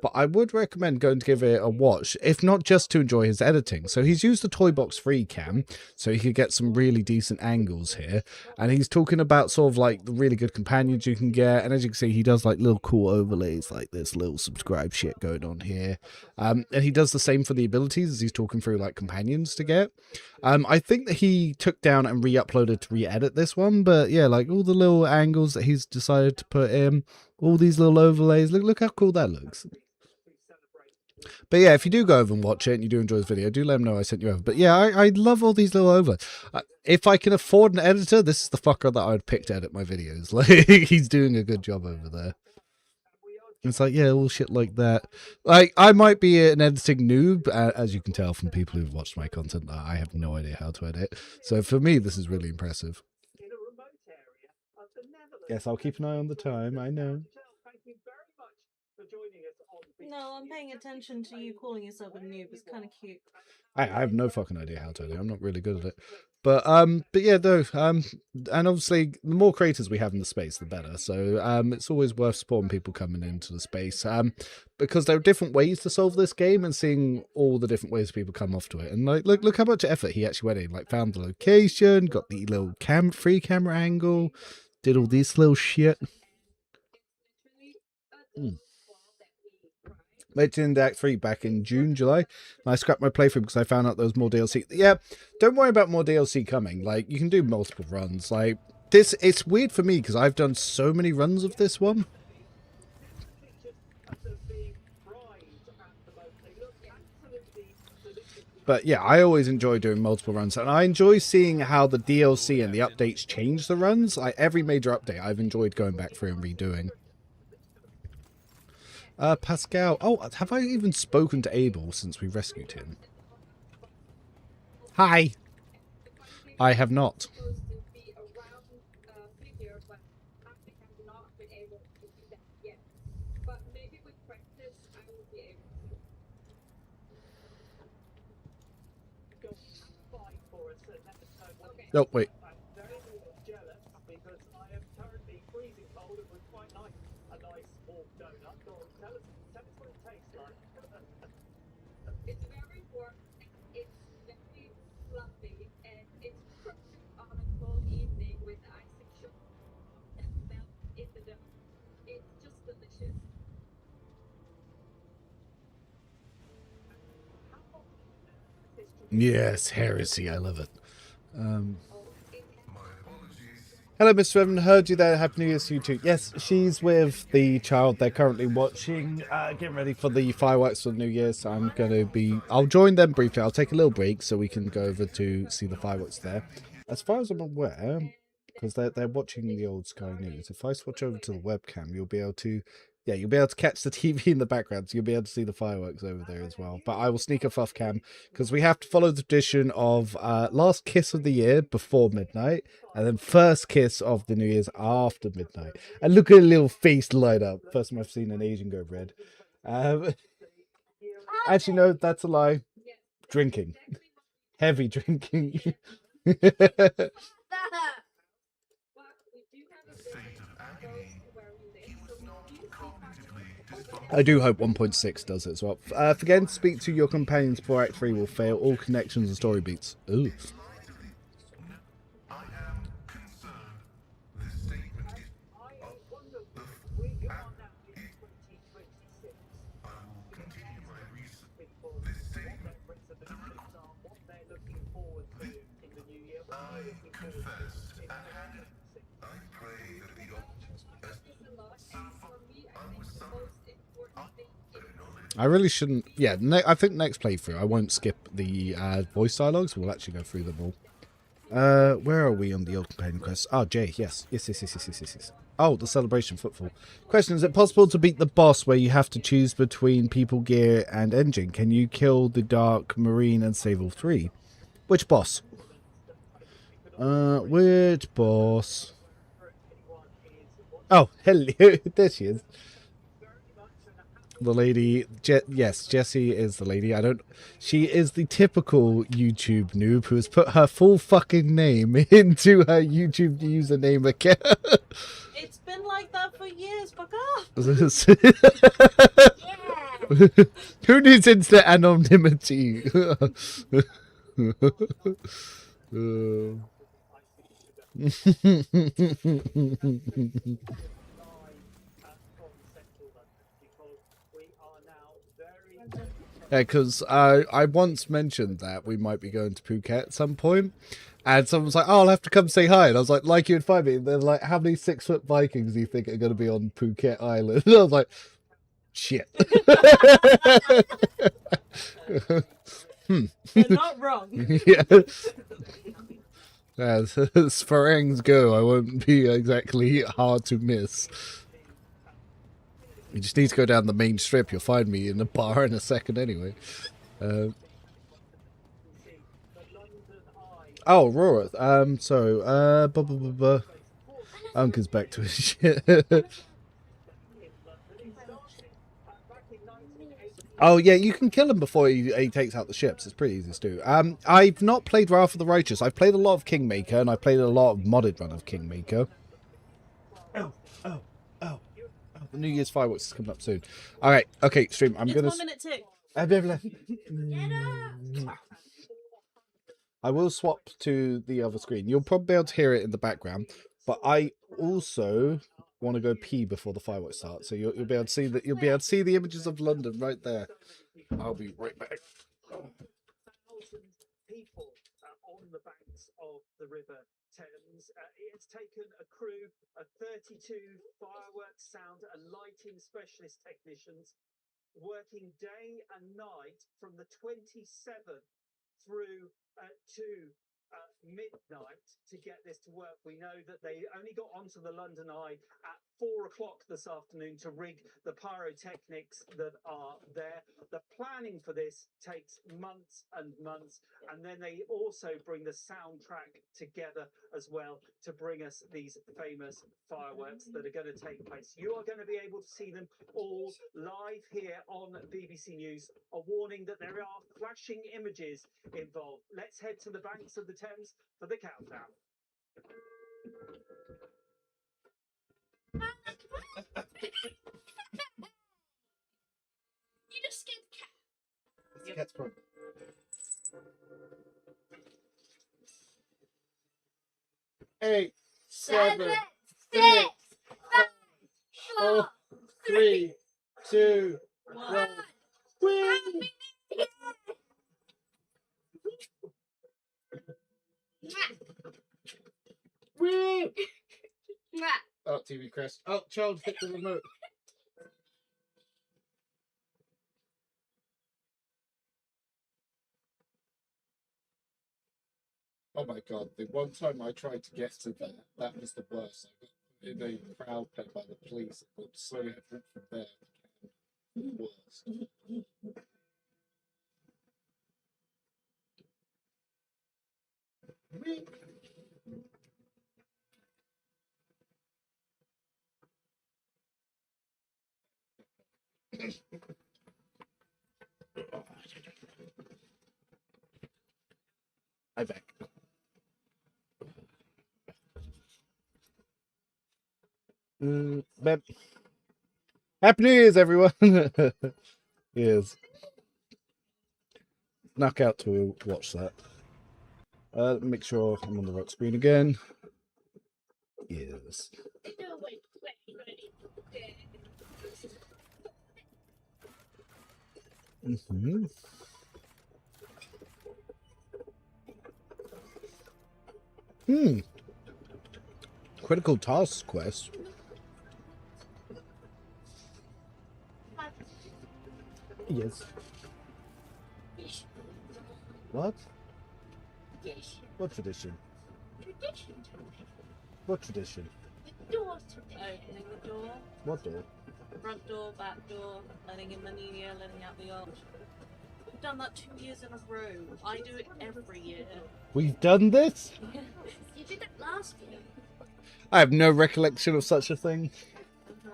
But I would recommend going to give it a watch, if not just to enjoy his editing. So he's used the Toy Box free cam, so he could get some really decent angles here. And he's talking about sort of like the really good companions you can get. And as you can see, he does like little cool overlays like this little subscribe shit going on here. And he does the same for the abilities as he's talking through like companions to get. I think that he took down and re-uploaded to re-edit this one. But yeah, like all the little angles that he's decided to put in, all these little overlays. Look how cool that looks. But yeah, if you do go over and watch it and you do enjoy this video, do let him know I sent you over. But yeah, I love all these little overlays. If I can afford an editor, this is the fucker that I would pick to edit my videos. Like, he's doing a good job over there. It's like, yeah, all shit like that. Like, I might be an editing noob, as you can tell from people who've watched my content. I have no idea how to edit. So for me, this is really impressive. Yes, I'll keep an eye on the time. I know. No, I'm paying attention to you calling yourself a noob. It's kind of cute. I have no fucking idea how to do it. I'm not really good at it. But yeah, though, and obviously the more creators we have in the space, the better. So it's always worth supporting people coming into the space, because there are different ways to solve this game, and seeing all the different ways people come off to it. And like, look how much effort he actually went in. Like, found the location, got the little free camera angle, did all this little shit. Legend Act 3 back in June, July. And I scrapped my playthrough because I found out there was more DLC. Yeah, don't worry about more DLC coming. Like, you can do multiple runs. Like, this, it's weird for me because I've done so many runs of this one. But yeah, I always enjoy doing multiple runs. And I enjoy seeing how the DLC and the updates change the runs. Like, every major update, I've enjoyed going back through and redoing. Pascal. Oh, have I even spoken to Abel since we rescued him? Hi. I have not. Oh, wait. Yes, Heresy. I love it. Hello, Mr. Evan. Heard you there. Happy New Year to you too. Yes, she's with the child they're currently watching, getting ready for the fireworks for New Year. So I'm going to be... I'll join them briefly. I'll take a little break so we can go over to see the fireworks there. As far as I'm aware, because they're watching the old Sky News, if I switch over to the webcam, you'll be able to... Yeah, you'll be able to catch the TV in the background, so you'll be able to see the fireworks over there as well. But I will sneak a fuff cam, because we have to follow the tradition of last kiss of the year before midnight, and then first kiss of the New Year's after midnight. And look at a little face light up. First time I've seen an Asian go red. Actually, no, that's a lie. Drinking. Heavy drinking. I do hope 1.6 does it as well. Forgetting to speak to your companions before Act 3 will fail all connections and story beats. Ooh. I really shouldn't. Yeah, I think next playthrough I won't skip the voice dialogues. We'll actually go through them all. Where are we on the old companion quest? Oh, Jay, yes. Yes. Oh, the celebration footfall. Question, is it possible to beat the boss where you have to choose between people, gear, and engine? Can you kill the Dark Marine and save all three? Which boss? Which boss? Oh, hello. There she is. The lady, yes, Jessie is the lady. She is the typical YouTube noob who has put her full fucking name into her YouTube username account. It's been like that for years. Fuck off. Who needs instant anonymity? Yeah, because I once mentioned that we might be going to Phuket at some point, and someone was like, "Oh, I'll have to come say hi." And I was like you would find me. And they're like, "How many 6-foot Vikings do you think are going to be on Phuket Island?" And I was like, "Shit." They're not wrong. Yeah. As Sparangs go, I won't be exactly hard to miss. You just need to go down the main strip. You'll find me in a bar in a second anyway. Oh, Aurora. Uncle's back to his shit. Oh, yeah, you can kill him before he takes out the ships. It's pretty easy to do. I've not played Wrath of the Righteous. I've played a lot of Kingmaker, and I've played a lot of modded run of Kingmaker. Oh. The New Year's fireworks is coming up soon. All right, okay, stream. I'm gonna. 1 minute too. I will swap to the other screen. You'll probably be able to hear it in the background, but I also want to go pee before the fireworks start, so you'll be able to see that. You'll be able to see the images of London right there. I'll be right back. People on the banks of the River Thames. It's taken a crew of 32 fireworks sound and lighting specialist technicians working day and night from the 27th through to midnight to get this to work. We know that they only got onto the London Eye at 4 o'clock this afternoon to rig the pyrotechnics that are there. The planning for this takes months and months, and then they also bring the soundtrack together as well to bring us these famous fireworks that are going to take place. You are going to be able to see them all live here on BBC News. A warning that there are flashing images involved. Let's head to the banks of the Thames for the countdown. You just scared the cat. The cat's problem. 8, 7, 6, 5, 4, 3, 2, 1. Whee! Whee! Oh, TV crashed. Oh, child hit the remote. Oh my god, the one time I tried to get to there, that was the worst. I got in a crowd pit by the police. I got so hit from there. The worst. I'm back. Happy New Year's, everyone! Yes. Knock out to watch that. Make sure I'm on the right screen again. Yes. Mm-hmm. Critical task quest. Yes. What? What tradition? What tradition? Opening the door. What door? Front door, back door, letting in the new year, letting out the old. We've done that 2 years in a row. I do it every year. We've done this? You did it last year. I have no recollection of such a thing. No,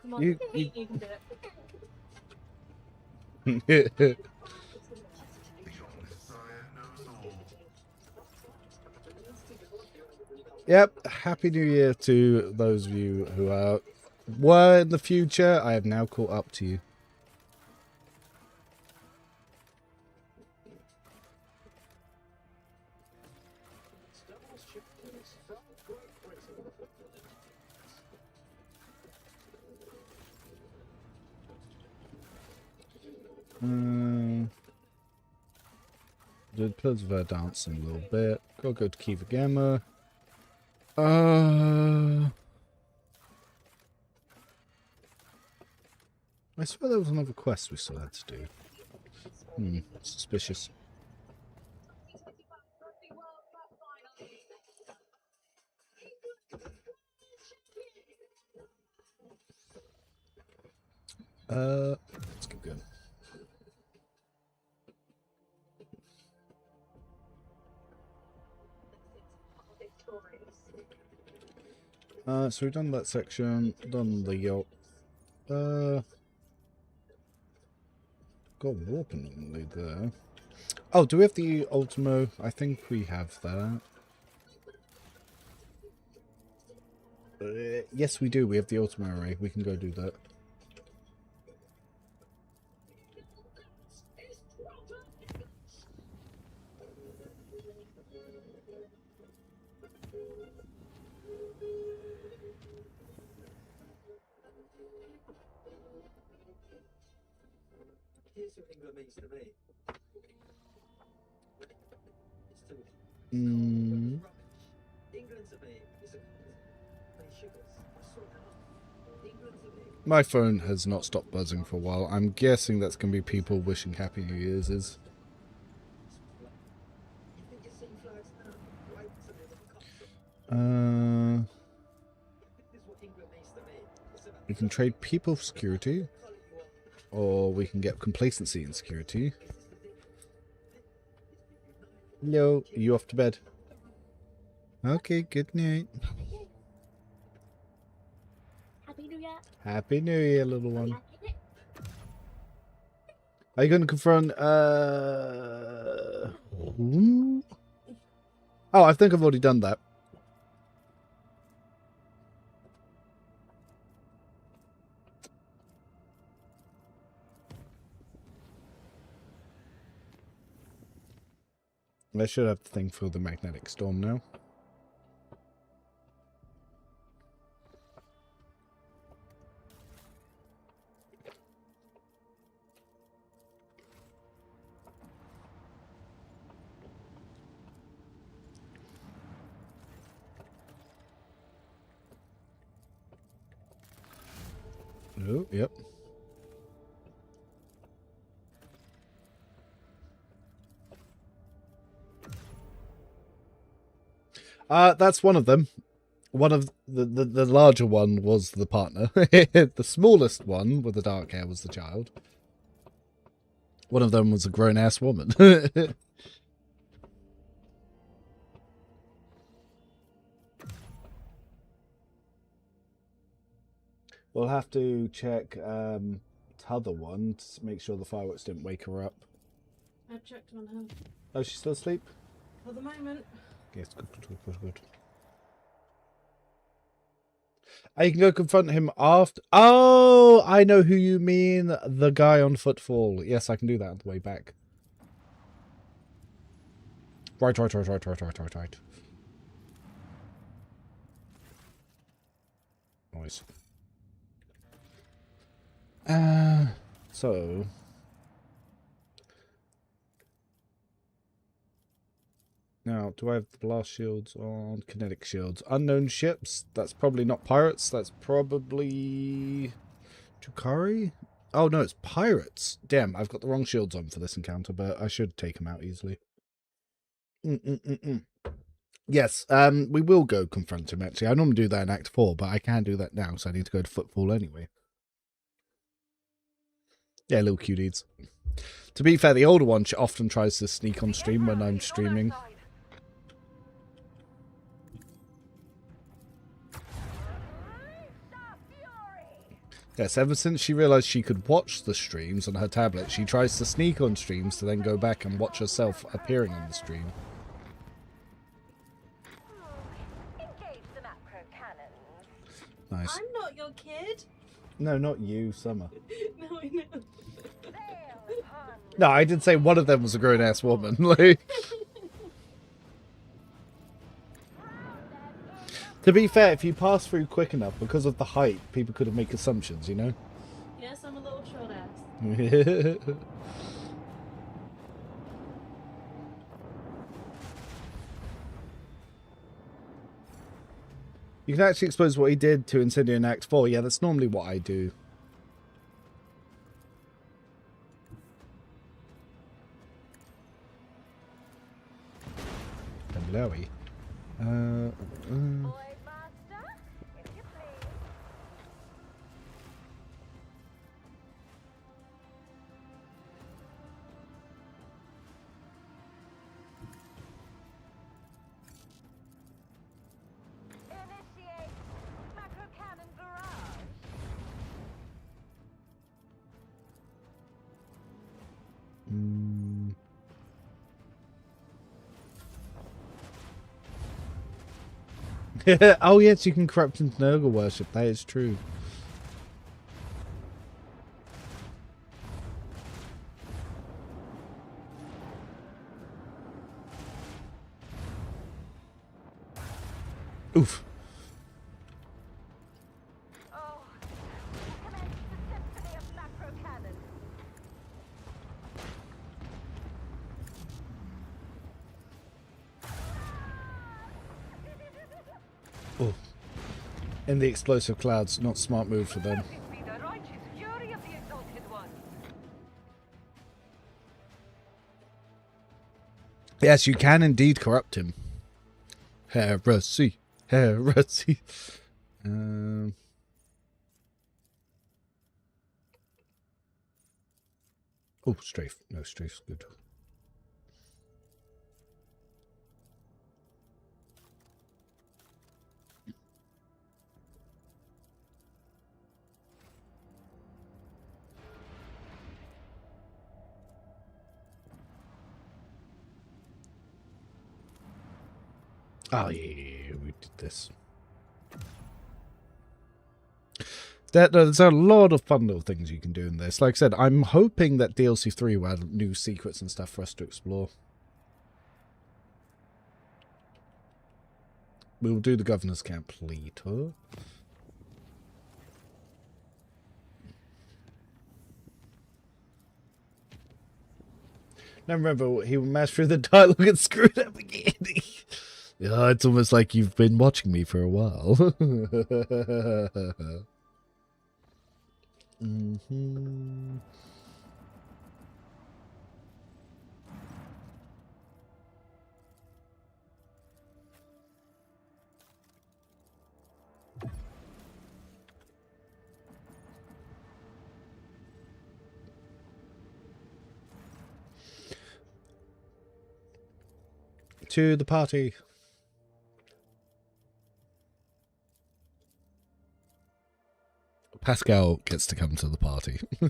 come on, You you can do it. Yep, Happy New Year to those of you who were in the future. I have now caught up to you. Did Pillars of Air dancing a little bit. Gotta go to Kiva Gamma. I swear there was another quest we still had to do. Suspicious. Let's keep going. So we've done that section, done the yacht. Got warp anomaly there. Oh, do we have the Ultimo? I think we have that. Yes, we do. We have the Ultimo array. We can go do that. Here's what England means to me. It's too Mm. England to me is a sugars. England to me. My phone has not stopped buzzing for a while. I'm guessing that's going to be people wishing Happy New Year's. We can trade people for security, or we can get complacency in security. No, are you off to bed? Okay, good night. Happy New Year. Happy New Year, little one. Are you going to confront, who? Oh, I think I've already done that. I should have the thing for the magnetic storm now. Oh, yep. That's one of them. One of the larger one was the partner. The smallest one with the dark hair was the child. One of them was a grown-ass woman. We'll have to check t'other one to make sure the fireworks didn't wake her up. I've checked on her. Oh, she's still asleep? For the moment. Yes, good. Oh, you can go confront him after. Oh, I know who you mean. The guy on footfall. Yes, I can do that on the way back. Right. Nice. So. Now, do I have the blast shields on? Kinetic shields. Unknown ships. That's probably not pirates. That's probably Zacchary? Oh, no, it's pirates. Damn, I've got the wrong shields on for this encounter, but I should take them out easily. Yes, we will go confront him, actually. I normally do that in Act 4, but I can do that now, so I need to go to footfall anyway. Yeah, little cuties. To be fair, the older one often tries to sneak on stream when I'm streaming. Yes, ever since she realised she could watch the streams on her tablet, she tries to sneak on streams to then go back and watch herself appearing on the stream. Nice. I'm not your kid. No, not you, Summer. No, I know. No, I did say one of them was a grown-ass woman. Like, to be fair, if you pass through quick enough, because of the height, people could have made assumptions, you know? Yes, I'm a little short ass. You can actually expose what he did to Incendio in Act 4. Yeah, that's normally what I do. Blowy. Oh yes, you can corrupt into Nurgle worship. That is true. Oof. Oh. In the explosive clouds, not smart move for them. Yes, you can indeed corrupt him. Heresy. Heresy. Oh, strafe. No, strafe's good. Oh, yeah, we did this. There's a lot of fun little things you can do in this. Like I said, I'm hoping that DLC 3 will add new secrets and stuff for us to explore. We'll do the Governor's Camp later. Now remember, he will mash through the dialogue and screw it up again. Yeah, it's almost like you've been watching me for a while. Mm-hmm. To the party. Pascal gets to come to the party. They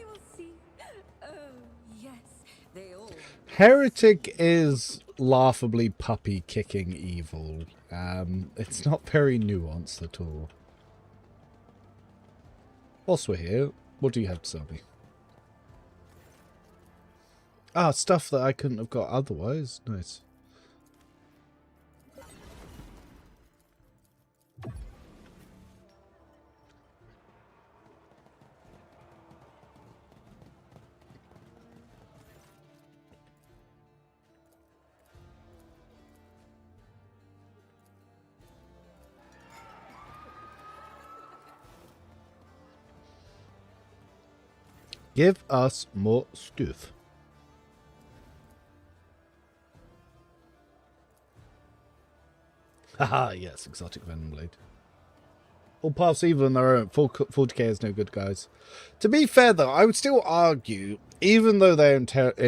will see. Oh, yes, they all. Heretic is laughably puppy kicking evil. It's not very nuanced at all. Whilst we're here, what do you have to sell me? Ah, stuff that I couldn't have got otherwise. Nice. Give us more stuff. Haha, yes, exotic venom blade. All paths evil in their own. 40k is no good, guys. To be fair, though, I would still argue, even though they're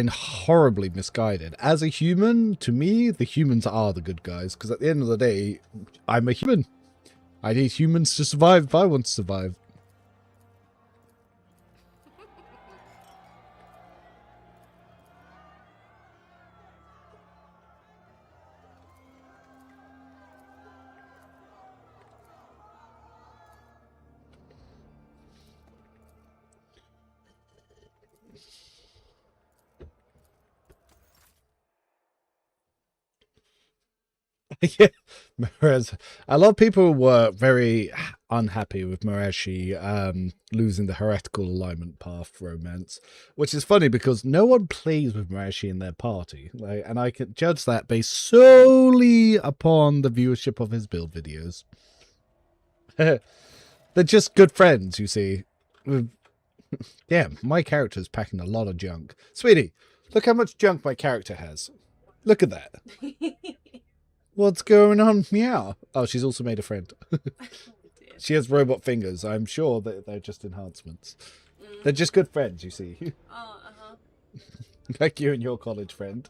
horribly misguided, as a human, to me, the humans are the good guys. Because at the end of the day, I'm a human. I need humans to survive if I want to survive. Yeah, Mirage. A lot of people were very unhappy with Mirashi losing the heretical alignment path romance, which is funny because no one plays with Mirashi in their party, and I can judge that based solely upon the viewership of his build videos. They're just good friends, you see. Yeah, my character's packing a lot of junk. Sweetie, look how much junk my character has. Look at that. What's going on? Meow. Oh, she's also made a friend. She has robot fingers. I'm sure that they're just enhancements. They're just good friends, you see. Oh, Like you and your college friend.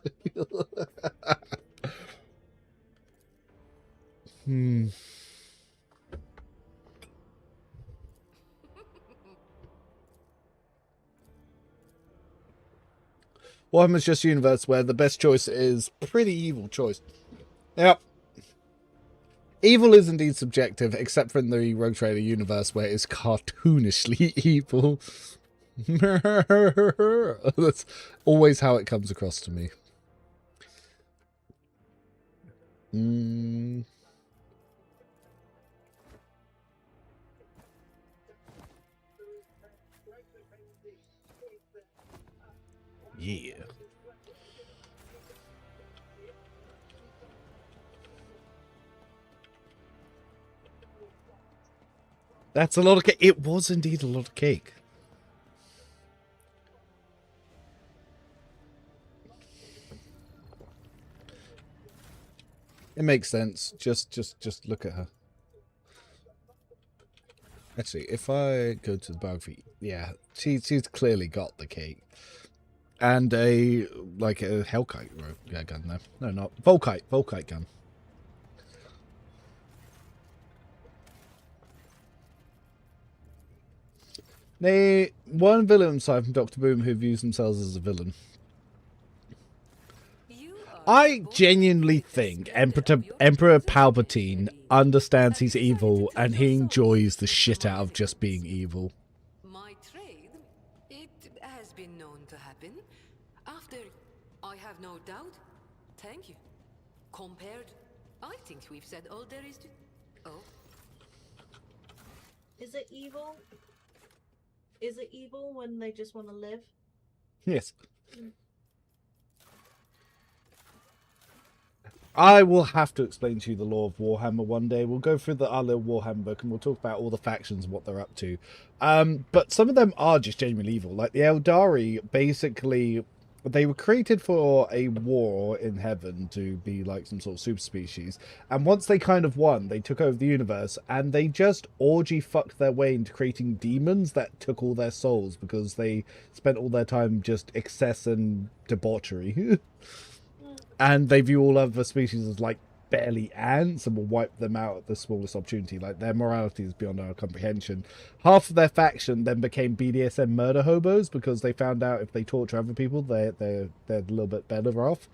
Warhammer's just a universe where the best choice is pretty evil choice. Yep. Evil is indeed subjective, except for in the Rogue Trader universe where it's cartoonishly evil. That's always how it comes across to me. Yeah. That's a lot of cake. It was indeed a lot of cake. It makes sense. Just look at her. Actually, if I go to the biography, yeah, she's clearly got the cake. And a Hellkite gun, no, not Volkite gun. Nay, one villain aside from Dr. Boom who views themselves as a villain. I genuinely think Emperor Palpatine understands he's evil and he enjoys the shit out of just being evil. My trade, it has been known to happen. After, I have no doubt. Thank you. Compared, I think we've said all there is to... Oh. Is it evil? Is it evil when they just want to live? Yes. I will have to explain to you the lore of Warhammer one day. We'll go through our little Warhammer book and we'll talk about all the factions and what they're up to. But some of them are just genuinely evil. Like the Eldari, basically, they were created for a war in heaven to be like some sort of super species. And once they kind of won, they took over the universe and they just orgy fucked their way into creating demons that took all their souls because they spent all their time just excess and debauchery. And they view all other species as like barely ants and will wipe them out at the smallest opportunity. Like their morality is beyond our comprehension. Half of their faction then became BDSM murder hobos because they found out if they torture other people, they're a little bit better off.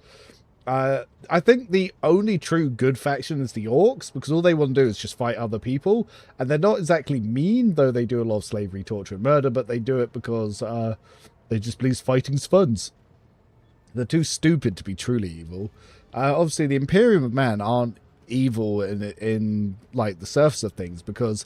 I think the only true good faction is the Orcs because all they want to do is just fight other people, and they're not exactly mean, though they do a lot of slavery, torture, and murder. But they do it because they just believe fighting's fun. They're too stupid to be truly evil. Obviously, the Imperium of Man aren't evil in like the surface of things because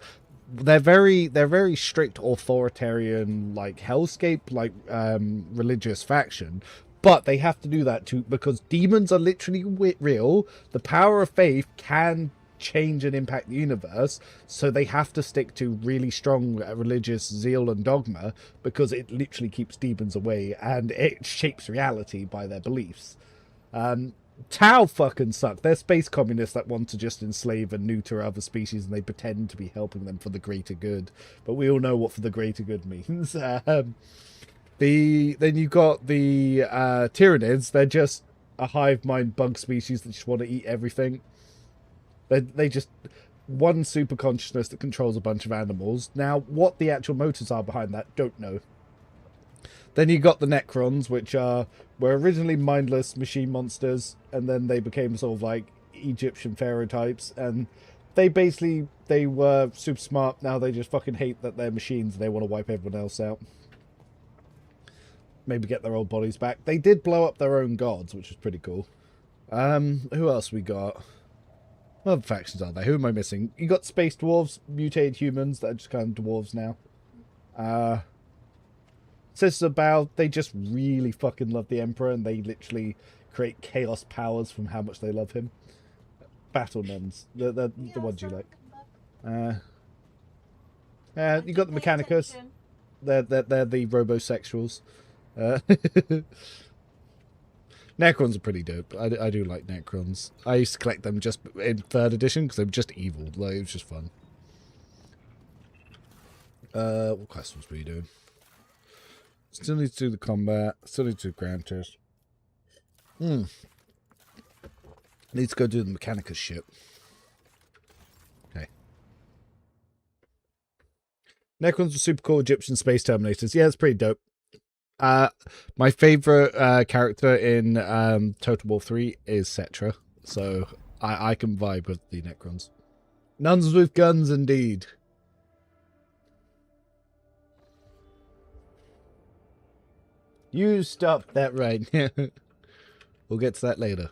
they're very strict, authoritarian, like hellscape, like religious faction. But they have to do that too because demons are literally real. The power of faith can change and impact the universe, so they have to stick to really strong religious zeal and dogma because it literally keeps demons away and it shapes reality by their beliefs. Tau fucking suck. They're space communists that want to just enslave and neuter other species and they pretend to be helping them for the greater good, but we all know what for the greater good means. Then you got the Tyranids. They're just a hive mind bug species that just want to eat everything. They just one super consciousness that controls a bunch of animals. Now, what the actual motives are behind that, don't know. Then you got the Necrons, which were originally mindless machine monsters, and then they became sort of like Egyptian pharaoh types, and they were super smart. Now they just fucking hate that they're machines and they want to wipe everyone else out. Maybe get their old bodies back. They did blow up their own gods, which is pretty cool. Who else we got? What other factions are there? Who am I missing? You got space dwarves, mutated humans that are just kind of dwarves now. Sisters of Baal, they just really fucking love the Emperor and they literally create chaos powers from how much they love him. Battle nuns, the ones you like. You got the Mechanicus. They're the robosexuals. Necrons are pretty dope. I do like Necrons. I used to collect them just in 3rd edition because they were just evil. Like, it was just fun. What questions were you doing? Still need to do the combat. Still need to do Grand Test. Need to go do the Mechanicus ship. Okay. Necrons are super cool Egyptian space terminators. Yeah, it's pretty dope. My favorite character in Total War 3 is Cetra, so I can vibe with the Necrons. Nuns with guns, indeed. You stopped that right. We'll get to that later.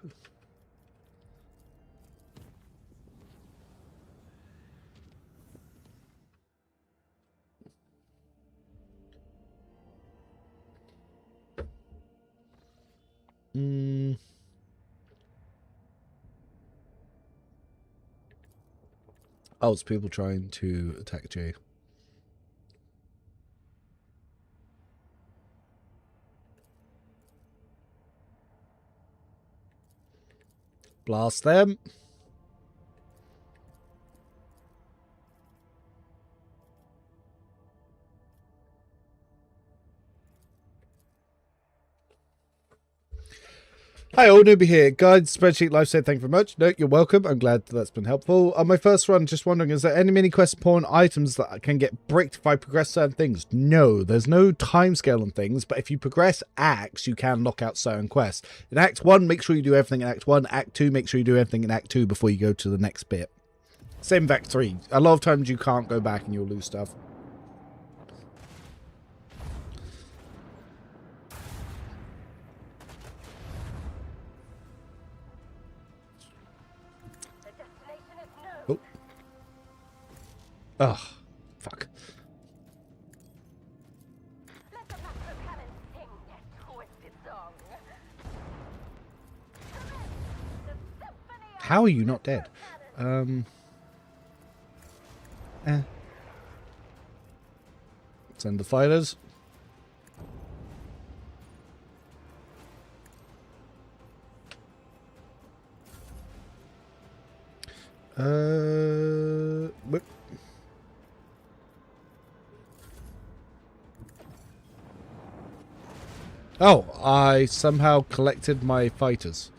Oh, it's people trying to attack Jay. Blast them. Hi, all newbie here. Guide spreadsheet life said thank you very much. No, you're welcome. I'm glad that's been helpful. On my first run, just wondering, is there any mini quest porn items that can get bricked if I progress certain things? No, there's no time scale on things, but if you progress acts, you can knock out certain quests. In Act 1, make sure you do everything in Act 1. Act 2, make sure you do everything in Act 2 before you go to the next bit. Same with Act 3. A lot of times you can't go back and you'll lose stuff. Oh. Ugh. Fuck. How are you not dead? Send the fighters. Whip. Oh, I somehow collected my fighters.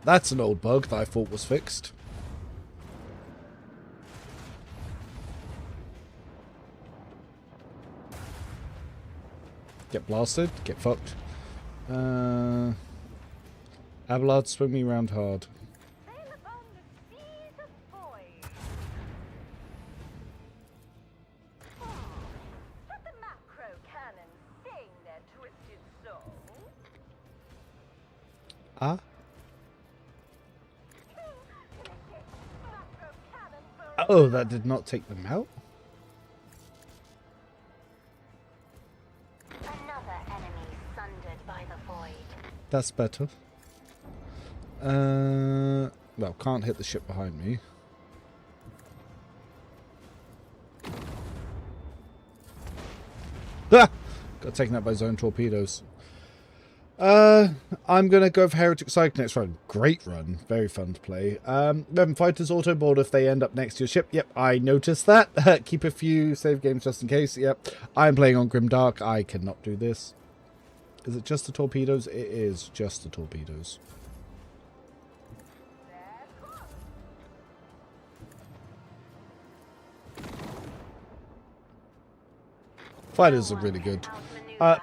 That's an old bug that I thought was fixed. Get blasted, get fucked. Abelard, swing me round hard. Ah? Oh, that did not take them out? Another enemy sundered by the void. That's better. Well, can't hit the ship behind me. Ah! Got taken out by zone torpedoes. I'm gonna go for Heretic Psych next run. Great run. Very fun to play. 11 fighters auto board if they end up next to your ship. Yep, I noticed that. Keep a few save games just in case. Yep. I'm playing on Grimdark. I cannot do this. Is it just the torpedoes? It is just the torpedoes. Fighters are really good.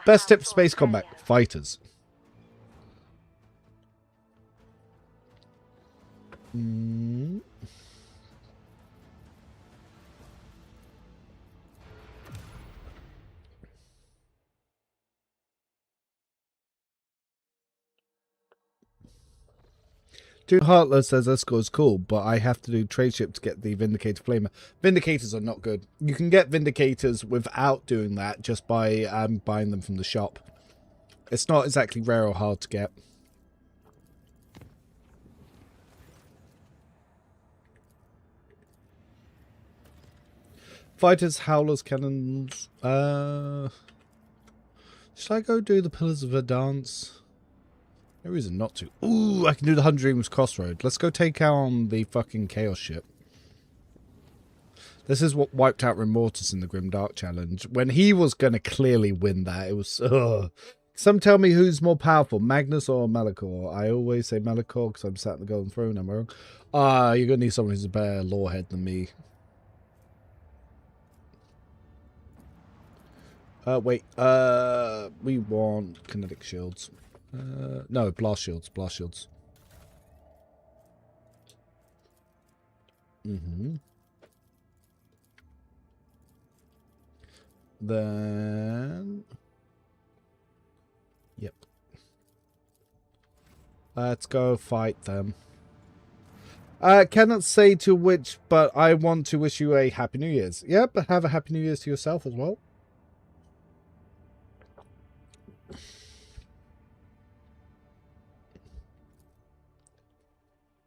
Best tip for space combat. Fighters. Dude Heartless says Escort is cool, but I have to do trade ship to get the Vindicator Flamer. Vindicators are not good. You can get Vindicators without doing that, just by buying them from the shop. It's not exactly rare or hard to get. Fighters, Howlers, Cannons. Should I go do the Pillars of Verdance? No reason not to. Ooh, I can do the 100 Dreams Crossroad. Let's go take on the fucking Chaos ship. This is what wiped out Remortus in the Grimdark Challenge. When he was going to clearly win that, it was... Some tell me who's more powerful, Magnus or Malachor. I always say Malachor because I'm sat in the Golden Throne, am I wrong? You're going to need someone who's a better lorehead than me. Wait. We want kinetic shields. No, blast shields. Blast shields. Then... Yep. Let's go fight them. Cannot say to which, but I want to wish you a Happy New Year's. Yep, have a Happy New Year's to yourself as well.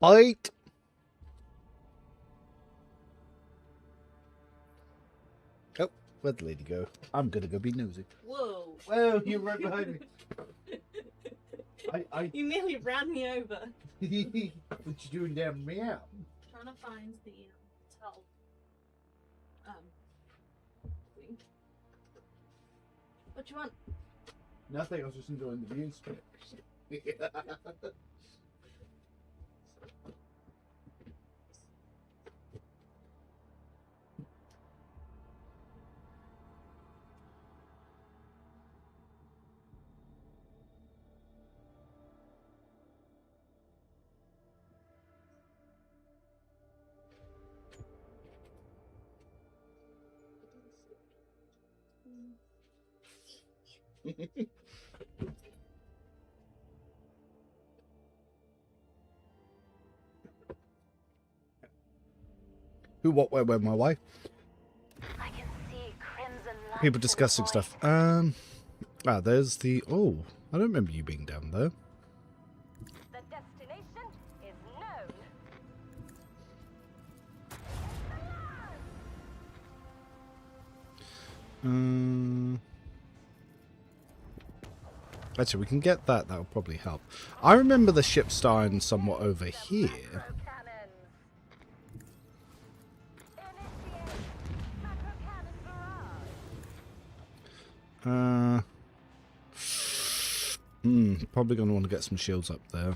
Fight! Oh, where'd the lady go? I'm gonna go be nosy. Whoa. Well, you're right behind me. You nearly ran me over. What you doing down meow? Trying to find the towel. Thing. What do you want? Nothing, I was just enjoying the views. Who, what, where, my wife? I can see crimson light People in the discussing void. stuff. There's the... Oh, I don't remember you being down there. The destination is known. Actually, we can get that. That'll probably help. I remember the ship starting somewhat over here. Cannons. Initiate macro cannon barrage. Probably going to want to get some shields up there.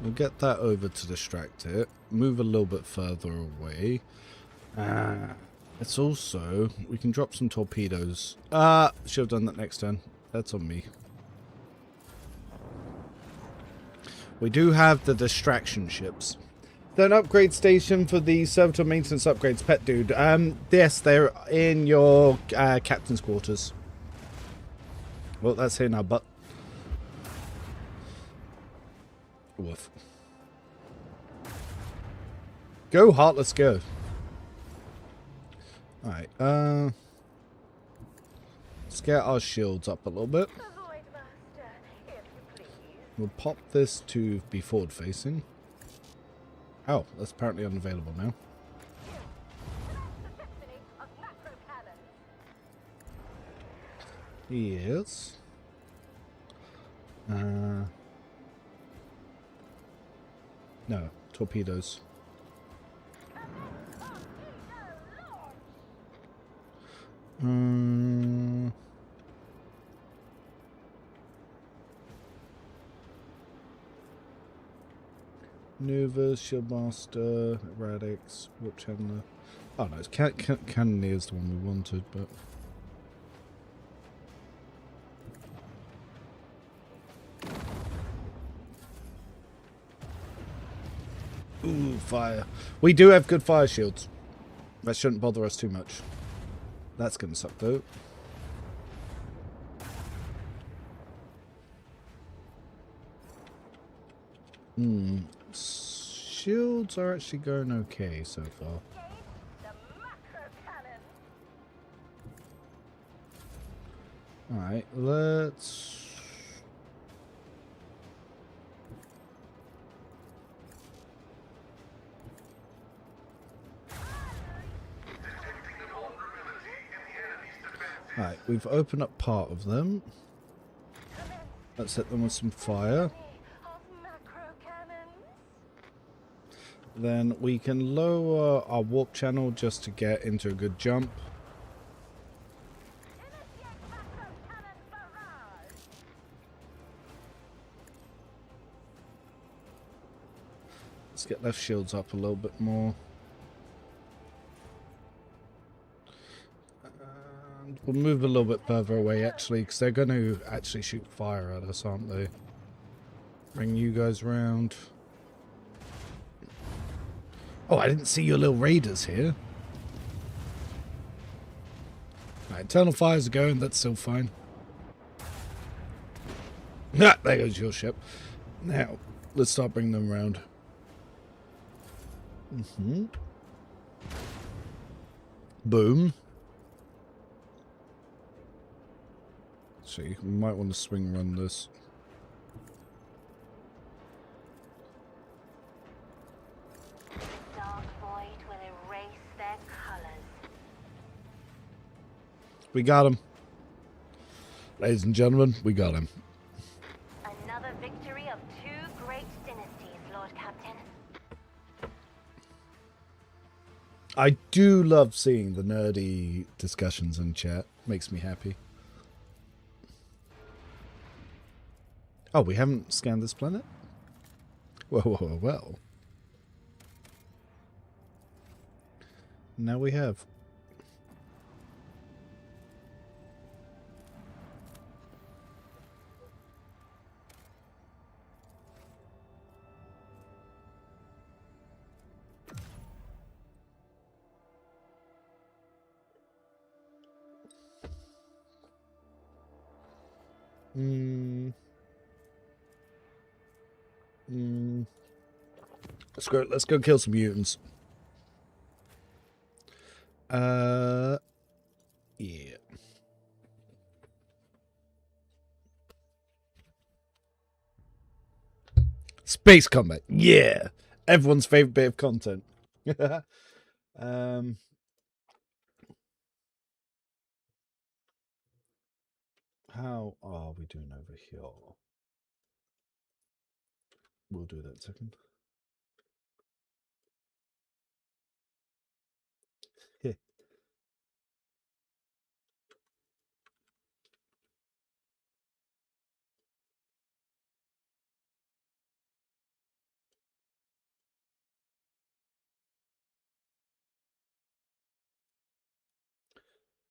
We'll get that over to distract it. Move a little bit further away. It's also... We can drop some torpedoes. Should have done that next turn. That's on me. We do have the distraction ships. An upgrade station for the servitor maintenance upgrades, pet dude. Yes, they're in your captain's quarters. Well, that's here now, but... Woof. Go, Heartless, go. Alright, let's get our shields up a little bit. The Void Master, if you please. We'll pop this to be forward facing. Oh, that's apparently unavailable now. The symphony of macro cannons. Yes. No, torpedoes. Novas, Shieldmaster, Heretics, Warp Chandler. Oh no, it's Cannonier's the one we wanted, but... Ooh, fire. We do have good fire shields. That shouldn't bother us too much. That's gonna suck though. Shields are actually going okay so far. The macro cannon. Alright, let's... Alright, we've opened up part of them. Let's hit them with some fire. Of macro cannons. Then we can lower our warp channel just to get into a good jump. Initiate macro cannon barrage. Let's get left shields up a little bit more. And we'll move a little bit further away actually, because they're going to actually shoot fire at us, aren't they? Bring you guys round. Oh, I didn't see your little raiders here. Right, internal fires are going, that's still fine. Ah, there goes your ship. Now, let's start bringing them around. Boom. See, we might want to swing run this. Dark void will erase their colors. We got him. Ladies and gentlemen, we got him. Another victory of 2 great dynasties, Lord Captain. I do love seeing the nerdy discussions in chat. Makes me happy. Oh, we haven't scanned this planet? Well. Now we have. Let's go kill some mutants. Yeah. Space combat. Yeah. Everyone's favorite bit of content. How are we doing over here? We'll do that in a second. Here.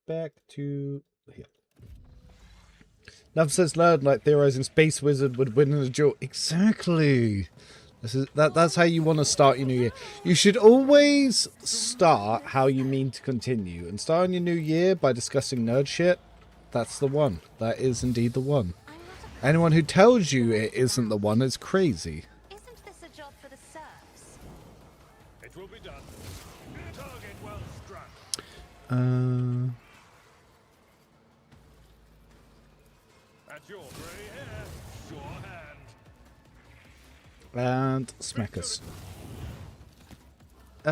Back to here. Never says learn like theorizing Space Wizard would win in a duel. Exactly. That's how you want to start your new year. You should always start how you mean to continue. And start on your new year by discussing nerd shit. That's the one. That is indeed the one. Anyone who tells you it isn't the one is crazy. Isn't this a job for the serfs? It will be done. Target well struck. At your grey hair, sure hand. And smack us. I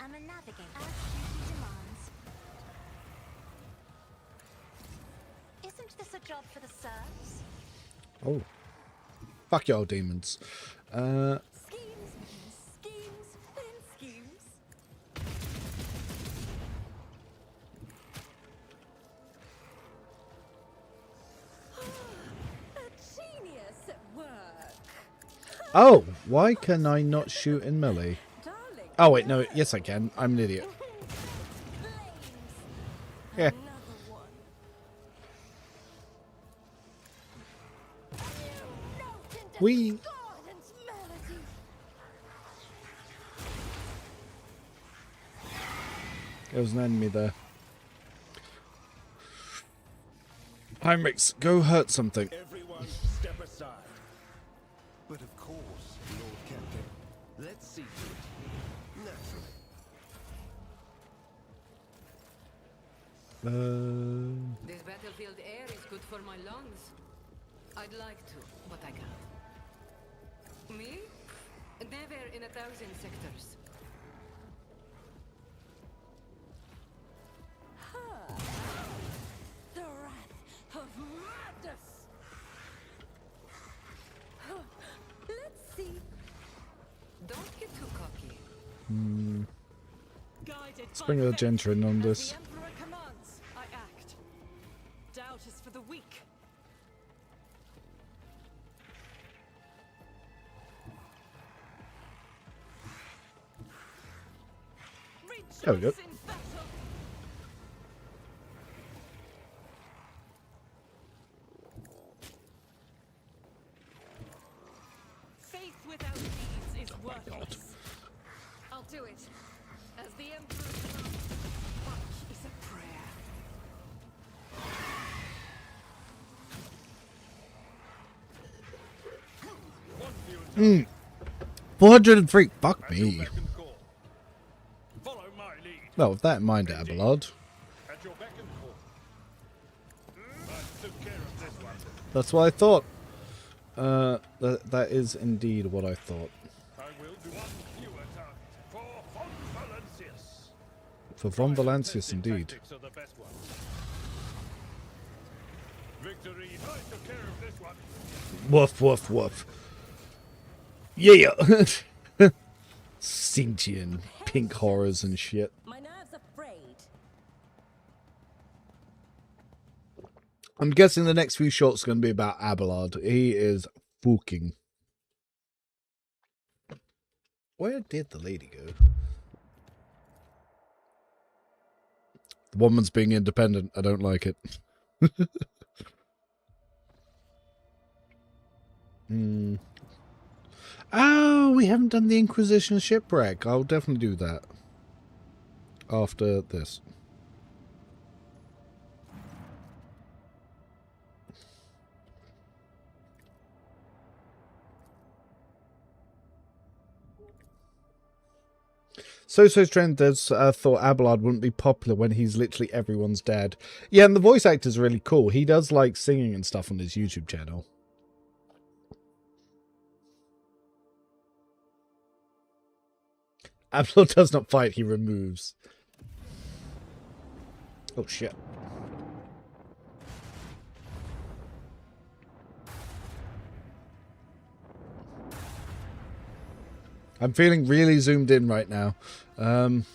am a navigator as duty demands. Isn't this a job for the serfs? Oh. Fuck y'all demons. Schemes, then schemes. A genius at work. Oh, why can I not shoot in melee? Darling. Oh wait, no, yes I can. I'm an idiot. Yeah. Another one. We. Gordon's melody. There was an enemy there. Heinrichs, go hurt something. Everyone step aside. But of course, Lord Captain. Let's see to it. Naturally. This battlefield air is good for my lungs. I'd like to, but I can't. Me? Never in 1,000 sectors. The wrath of madness. Let's see. Don't get too cocky. Guided Let's by bring a fate, gentleman on as this. The Emperor commands, I act. Doubt is for the weak. There we go. Rejoice in battle. Faith without deeds is worthless. I'll do it. As the Emperor commands, much is a prayer. 403. Fuck me. Beck and call. Follow my lead. Well, with that in mind, Abelard. At your beck and call. I took care of this one. That's what I thought. That is indeed what I thought. I will do one fewer target for Von Valencius. For Von Valancius, indeed. Tactics are the best ones. Victory, I took care of this one. Woof, woof, woof. Yeah! Sentient pink horrors and shit. My nerves are frayed. I'm guessing the next few shots are going to be about Abelard. He is fucking. Where did the lady go? The woman's being independent. I don't like it. Oh, we haven't done the Inquisition shipwreck. I'll definitely do that after this. So Trend does thought Abelard wouldn't be popular when he's literally everyone's dad. Yeah, and the voice actor's really cool. He does like singing and stuff on his YouTube channel. Abelard does not fight, he removes. Oh shit. I'm feeling really zoomed in right now. Engage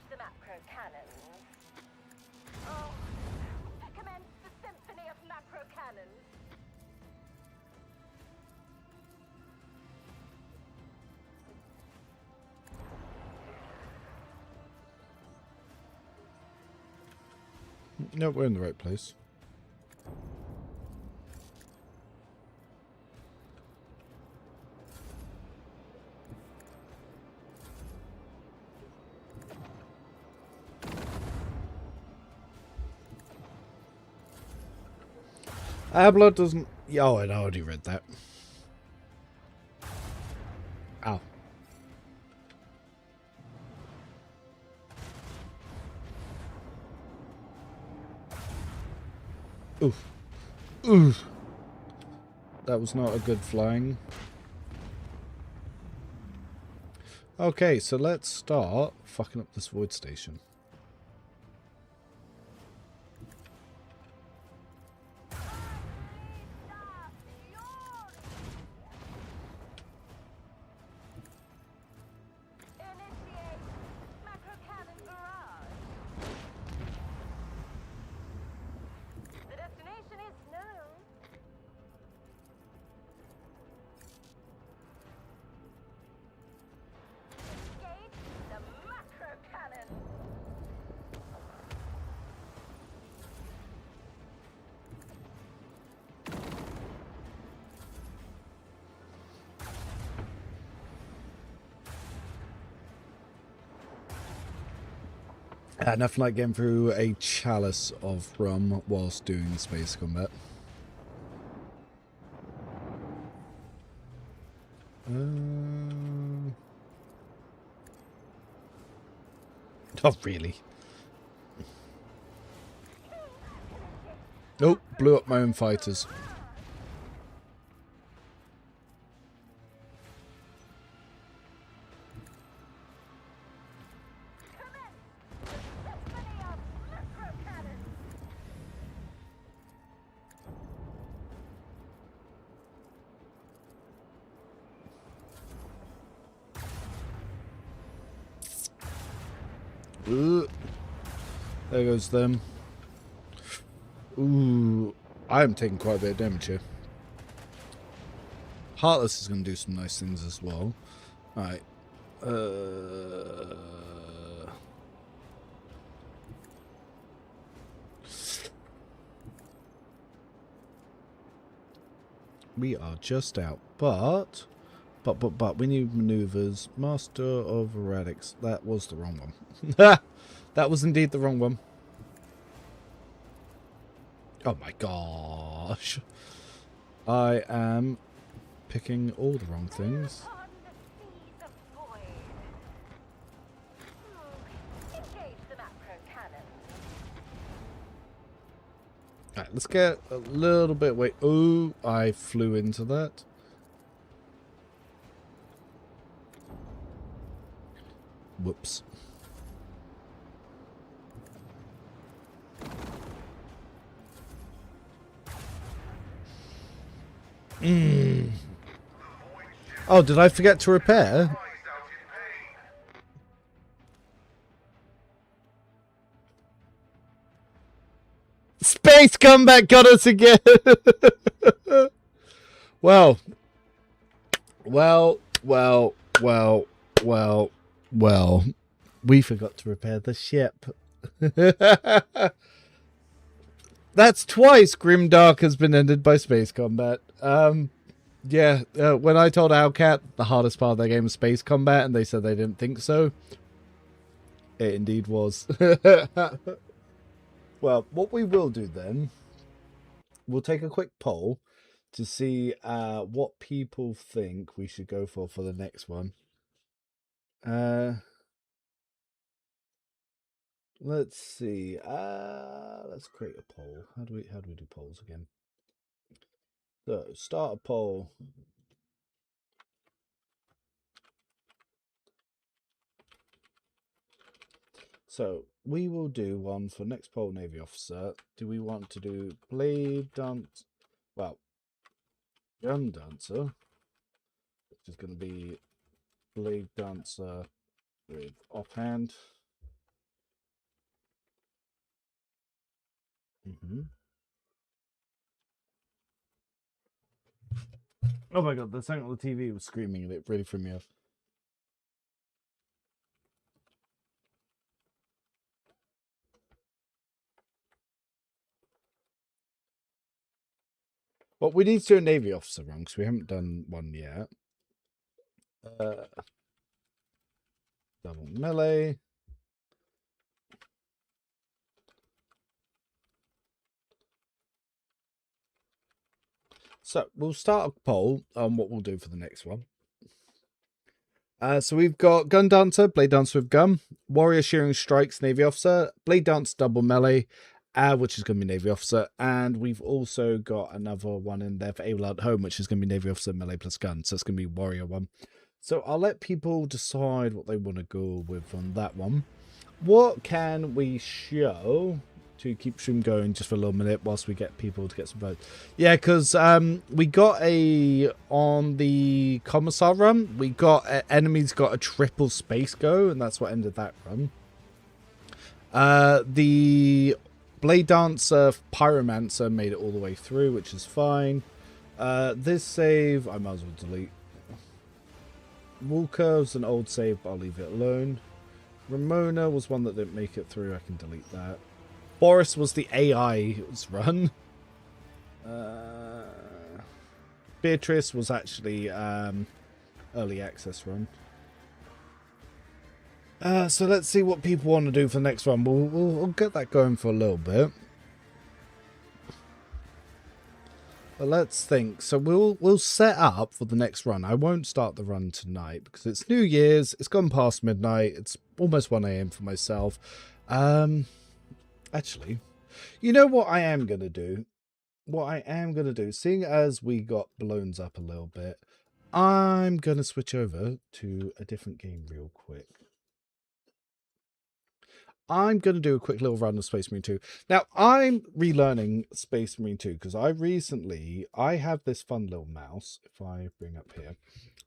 the macro cannons. Oh, commence the symphony of macro cannons. No, we're in the right place. Abelard doesn't... Oh, I already read that. Ow. Oof. Oof. That was not a good flying. Okay, so let's start fucking up this void station. Nothing like getting through a chalice of rum whilst doing space combat. Oh, really? Nope, blew up my own fighters. There goes them. Ooh, I am taking quite a bit of damage here. Heartless is going to do some nice things as well. Alright. We are just out, but we need maneuvers. Master of Heretics. That was the wrong one. That was indeed the wrong one. Oh my gosh. I am picking all the wrong things. Engage the macro cannon. Alright, let's get a little bit... Wait, oh, I flew into that. Whoops. Oh, did I forget to repair? Space combat got us again! Well, we forgot to repair the ship. That's twice Grimdark has been ended by space combat. Yeah, when I told Owlcat the hardest part of their game was space combat, and they said they didn't think so, it indeed was. Well, what we will do then, we'll take a quick poll to see what people think we should go for the next one. Let's see. Let's create a poll. How do we do polls again? So start a poll. So we will do one for next poll Navy officer. Do we want to do blade dance? Well, gun dancer, which is going to be blade dancer with offhand. Oh my god, the thing on the TV was screaming and it really threw me off. Well, we need to do a Navy officer run because we haven't done one yet. Double melee. So we'll start a poll on what we'll do for the next one. So we've got Gun Dancer, Blade Dancer with Gun, Warrior Shearing Strikes, Navy Officer, Blade Dance Double Melee, which is going to be Navy Officer, and we've also got another one in there for Able at Home, which is going to be Navy Officer, Melee plus Gun, so it's going to be Warrior one. So I'll let people decide what they want to go with on that one. What can we show to keep stream going just for a little minute whilst we get people to get some votes? Yeah, because we got on the Commissar run, we got enemies got a triple space go, and that's what ended that run. The Blade Dancer Pyromancer made it all the way through, which is fine. This save, I might as well delete. Walker was an old save, but I'll leave it alone. Ramona was one that didn't make it through. I can delete that. Boris was the AI's run. Beatrice was actually early access run. So let's see what people want to do for the next one. We'll get that going for a little bit. But let's think. So we'll set up for the next run. I won't start the run tonight because it's New Year's. It's gone past midnight. It's almost 1 AM for myself. Actually, you know what I am going to do? What I am going to do, seeing as we got blown up a little bit, I'm going to switch over to a different game real quick. I'm going to do a quick little run of Space Marine 2. Now, I'm relearning Space Marine 2 because I have this fun little mouse, if I bring up here.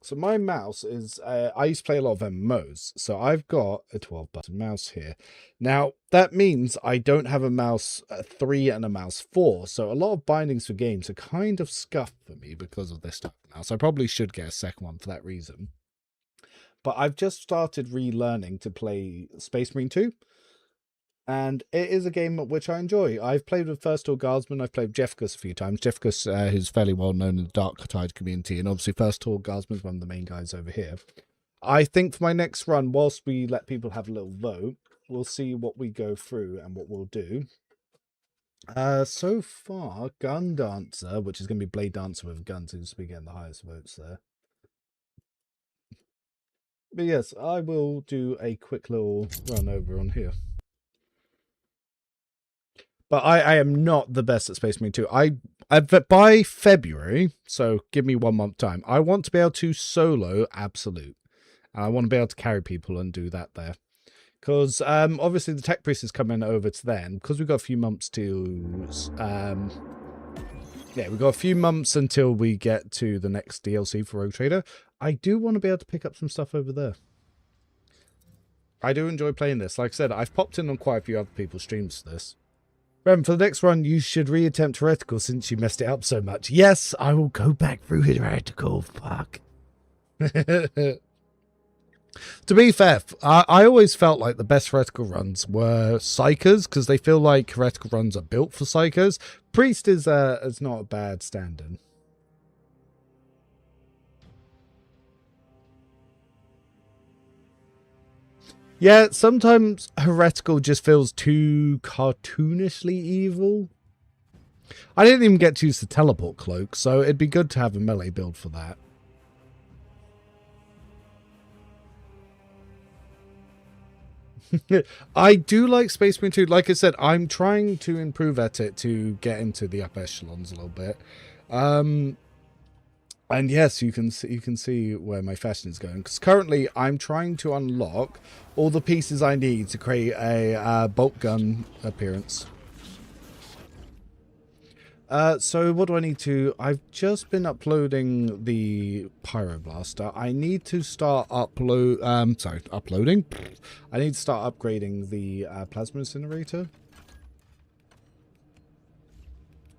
So my mouse is, I used to play a lot of MMOs, so I've got a 12-button mouse here. Now, that means I don't have a mouse 3 and a mouse 4, so a lot of bindings for games are kind of scuffed for me because of this type of mouse. I probably should get a second one for that reason. But I've just started relearning to play Space Marine 2. And it is a game which I enjoy. I've played with First Tour Guardsman. I've played with Jeffkus a few times. Jeffkus, who's fairly well known in the Dark Tide community. And obviously First Tour Guardsman is one of the main guys over here. I think for my next run, whilst we let people have a little vote, we'll see what we go through and what we'll do. So far, Gun Dancer, which is going to be Blade Dancer with guns, seems to be getting the highest votes there. But yes, I will do a quick little run over on here. But I am not the best at Space Marine 2. By February, so give me 1 month time, I want to be able to solo Absolute. And I want to be able to carry people and do that there. Because obviously the Tech Priest is coming over to then. Because we've got a few months to... yeah, we've got a few months until we get to the next DLC for Rogue Trader. I do want to be able to pick up some stuff over there. I do enjoy playing this. Like I said, I've popped in on quite a few other people's streams for this. Rem, for the next run, you should reattempt Heretical since you messed it up so much. Yes, I will go back through Heretical. Fuck. To be fair, I always felt like the best Heretical runs were Psychers, because they feel like Heretical runs are built for Psychers. Priest is not a bad stand-in. Yeah, sometimes Heretical just feels too cartoonishly evil. I didn't even get to use the teleport cloak, so it'd be good to have a melee build for that. I do like Space Marine 2. Like I said, I'm trying to improve at it to get into the upper echelons a little bit. And yes, you can see where my fashion is going. Because currently, I'm trying to unlock all the pieces I need to create a Boltgun appearance. So what do I need to... I've just been uploading the Pyroblaster. I need to start uploading... I need to start upgrading the Plasma Incinerator.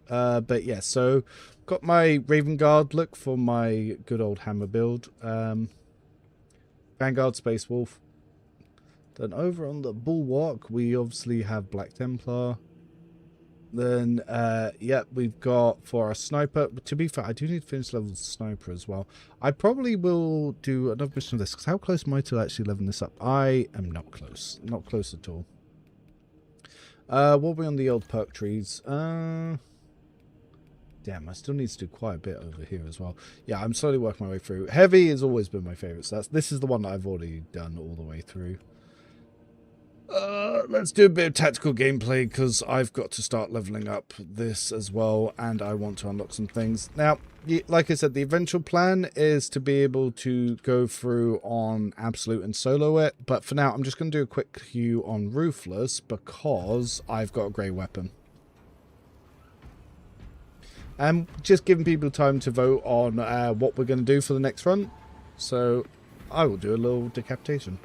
But yeah, so... Got my Raven Guard look for my good old hammer build. Vanguard, Space Wolf. Then over on the Bulwark, we obviously have Black Templar. Then, yeah, we've got for our sniper. But to be fair, I do need to finish level sniper as well. I probably will do another mission of this, because how close am I to actually leveling this up? I am not close. Not close at all. What are we on the old perk trees? Damn, I still need to do quite a bit over here as well. Yeah, I'm slowly working my way through. Heavy has always been my favourite, so this is the one that I've already done all the way through. Let's do a bit of tactical gameplay, because I've got to start leveling up this as well, and I want to unlock some things. Now, like I said, the eventual plan is to be able to go through on Absolute and solo it, but for now, I'm just going to do a quick queue on Ruthless, because I've got a grey weapon. And just giving people time to vote on what we're going to do for the next run. So I will do a little decapitation.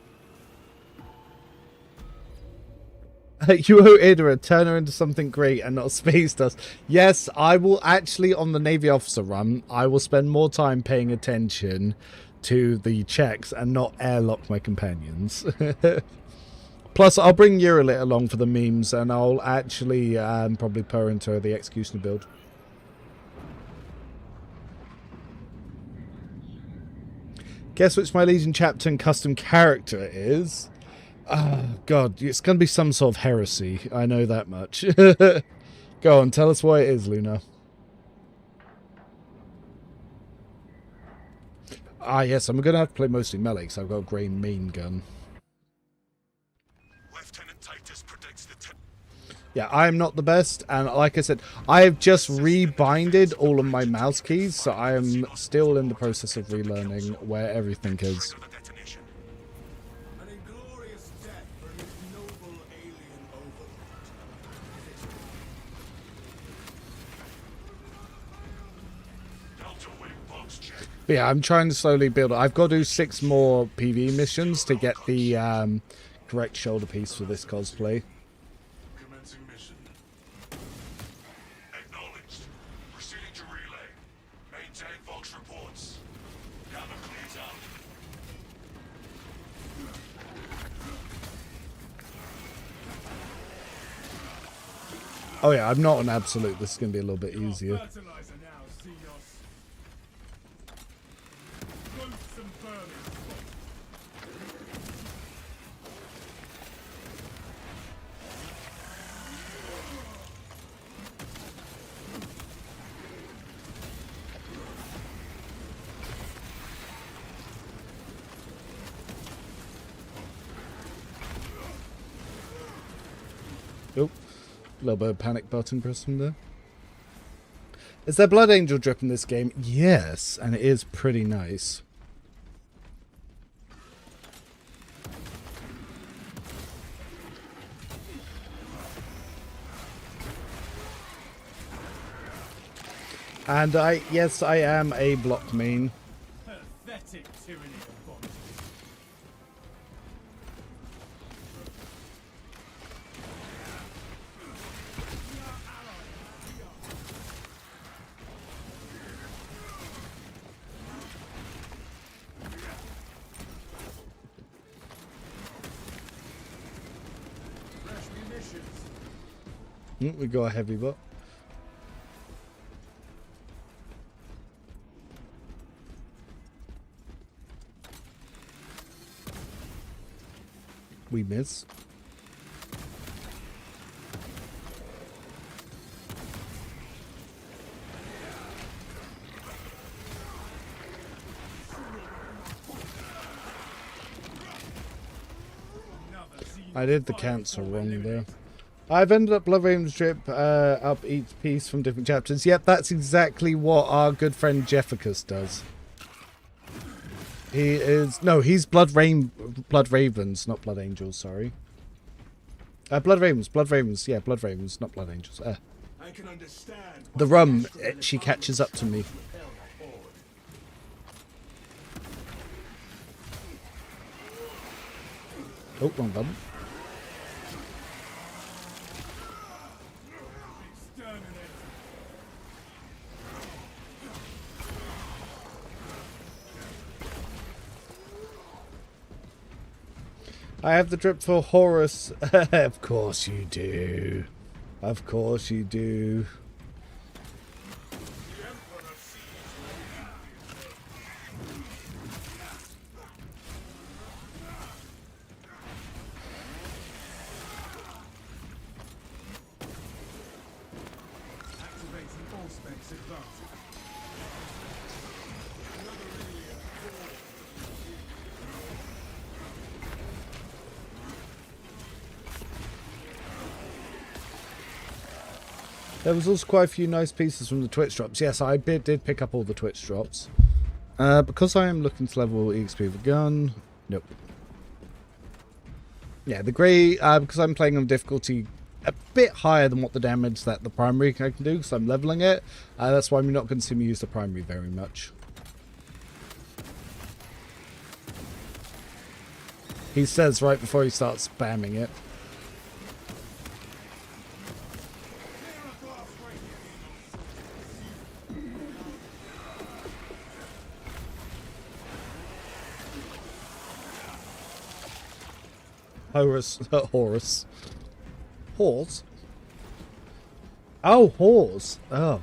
You owe Idra, turn her into something great and not space dust. Yes, I will actually, on the Navy Officer run, I will spend more time paying attention to the checks and not airlock my companions. Plus, I'll bring Urilit along for the memes, and I'll actually probably put her into the Executioner build. Guess which my Legion Chapter and custom character is? Oh, God, it's going to be some sort of heresy. I know that much. Go on, tell us why it is, Luna. Ah, yes, I'm going to have to play mostly melee, because I've got a grey main gun. Lieutenant Titus predicts the... Yeah, I'm not the best, and like I said, I have just rebinded all of my mouse keys, so I am still in the process of relearning where everything is. But yeah, I'm trying to slowly build it. I've got to do 6 more PvE missions to get the correct shoulder piece for this cosplay. Oh yeah, I'm not on Absolute. This is going to be a little bit easier. A little bit of panic button pressing there. Is there Blood Angel drip in this game? Yes, and it is pretty nice. And yes, I am a block main. Pathetic tyranny of bondage. We got a heavy bot. We miss. I did the cancel wrong there. I've ended up loving the strip up each piece from different chapters. Yep, that's exactly what our good friend Jefficus does. He is... No, he's Blood Ravens, not Blood Angels, sorry. Blood Ravens, yeah, Blood Ravens, not Blood Angels. I can understand The rum, she catches up to me. Oh, wrong button. I have the drip for Horus. Of course you do. Of course you do. There was also quite a few nice pieces from the Twitch drops. Yes, I did pick up all the Twitch drops. Because I am looking to level EXP with a gun. Nope. Yeah, the grey, because I'm playing on difficulty a bit higher than what the damage that the primary can do, because I'm leveling it. That's why I'm not going to see me use the primary very much. He says right before he starts spamming it. Horus. Horse? Oh, horse. Oh.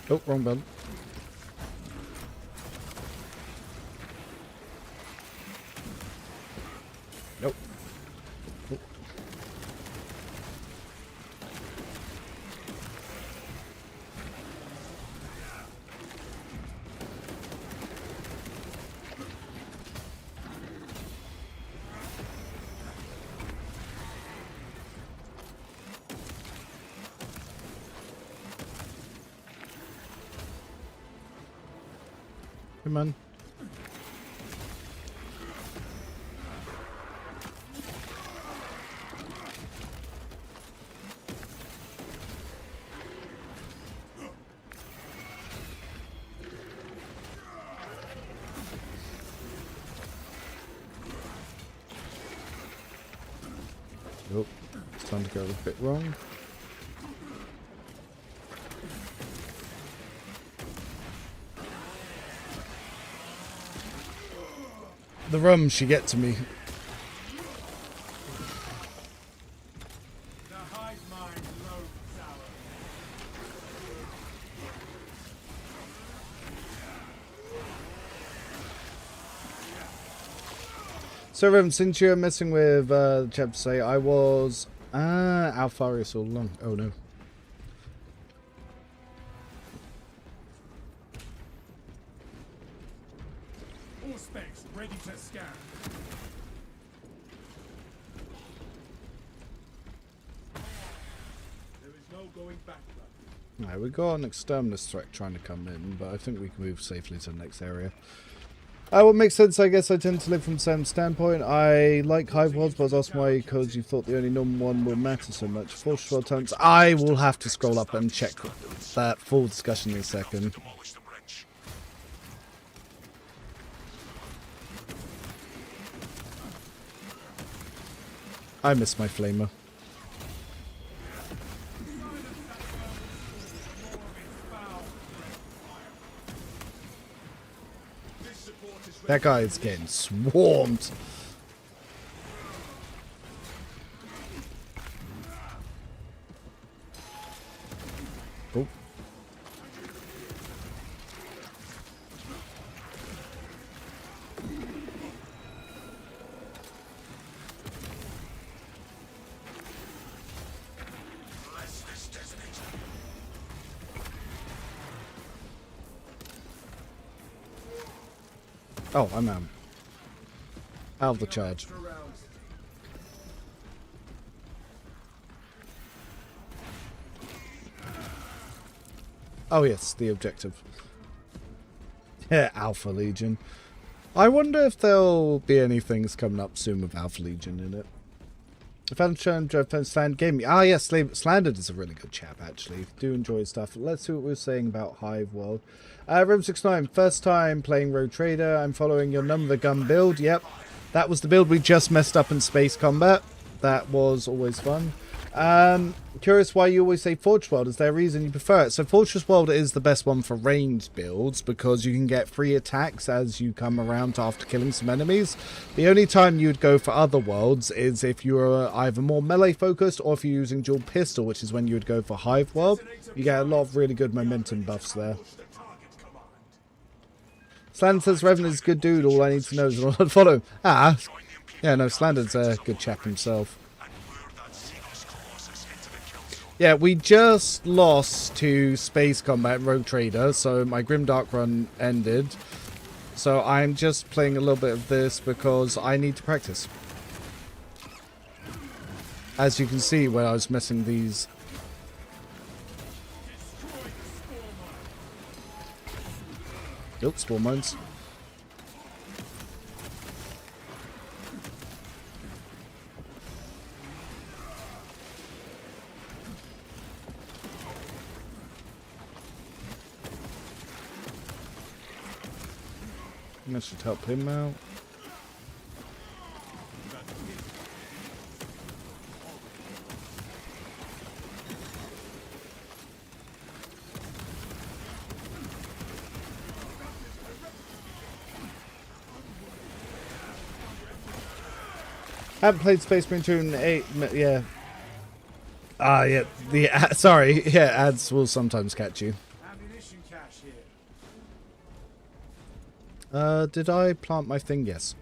Oh, wrong button. Nope. Oh. Come on. Nope. It's time to go a bit wrong. The rum she get to me. So, Revan, since you're messing with the chapter, say I was Alfarius all along. Oh no. All specs ready to scan. There is no going back. Alright, we got an exterminus threat trying to come in, but I think we can move safely to the next area. What makes sense, I guess I tend to live from the same standpoint. I like Hive Worlds, but I was asked why, because you thought the only normal one will matter so much. Fortress World Times. I will have to scroll up and check that full discussion in a second. I miss my flamer. That guy is getting swarmed. Oh. Oh, I'm out of the charge. Oh yes, the objective. Yeah, Alpha Legion. I wonder if there'll be any things coming up soon with Alpha Legion in it. If I'm trying to drive Sland Gaming. Ah yes, Slandered is a really good chap actually. Do enjoy his stuff. Let's see what we were saying about Hive World. Rem69, first time playing Rogue Trader. I'm following your number gun build. Yep. That was the build we just messed up in Space Combat. That was always fun. Curious why you always say Fortress World. Is there a reason you prefer it? So Fortress World is the best one for ranged builds because you can get free attacks as you come around after killing some enemies. The only time you'd go for other worlds is if you're either more melee focused or if you're using dual pistol, which is when you would go for Hive World. You get a lot of really good momentum buffs there. Slander says Revan is a good dude. All I need to know is not to follow him. Ah, yeah, no, Slander's a good chap himself. Yeah, we just lost to Space Combat and Rogue Trader, so my Grimdark run ended. So I'm just playing a little bit of this because I need to practice. As you can see when I was messing these... Oops, spawn mines. That should help him out. Haven't played Space Marine 2 in 8, yeah. Ah, yeah, sorry, yeah, ads will sometimes catch you. Did I plant my thing? Yes.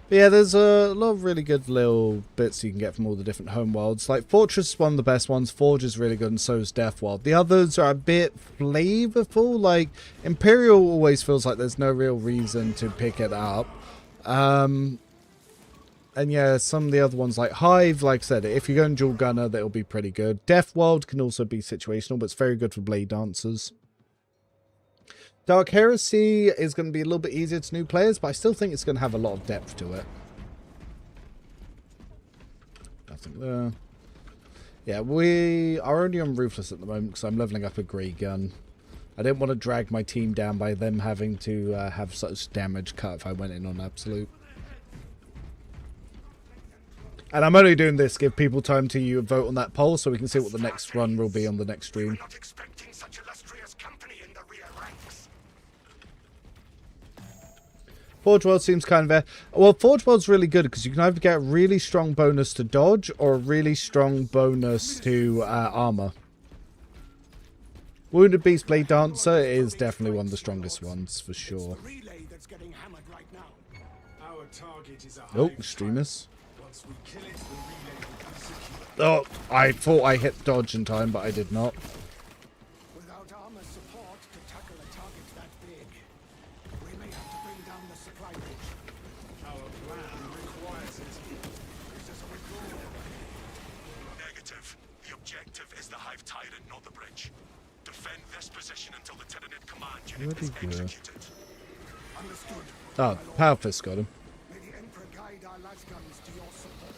But yeah, there's a lot of really good little bits you can get from all the different home worlds. Like, Fortress is one of the best ones, Forge is really good, and so is Death World. The others are a bit flavorful, like, Imperial always feels like there's no real reason to pick it up. And yeah, some of the other ones like Hive, like I said, if you're going dual gunner, that'll be pretty good. Death World can also be situational, but it's very good for blade dancers. Dark Heresy is going to be a little bit easier to new players, but I still think it's going to have a lot of depth to it. Nothing there. Yeah, we are only on Ruthless at the moment because I'm leveling up a Grey Gun. I didn't want to drag my team down by them having to have such damage cut if I went in on Absolute. And I'm only doing this to give people time to vote on that poll so we can see what the next run will be on the next stream. such illustrious company in the rear ranks. Forge World seems kind of... Well, Forge World's really good because you can either get a really strong bonus to dodge or a really strong bonus to armor. Wounded Beast Blade Dancer is definitely one of the strongest ones, for sure. Oh, extremists. Oh, I thought I hit dodge in time, but I did not. Without armor support to tackle a target that big, we may have to bring down the supply bridge. Our plan requires it. This is a withdrawal. Negative. The objective is the Hive Tyrant, not the bridge. Defend this position until the Tyranid command unit is executed. Understood. Oh, Power Fist got him. May the Emperor guide our lasguns to your support.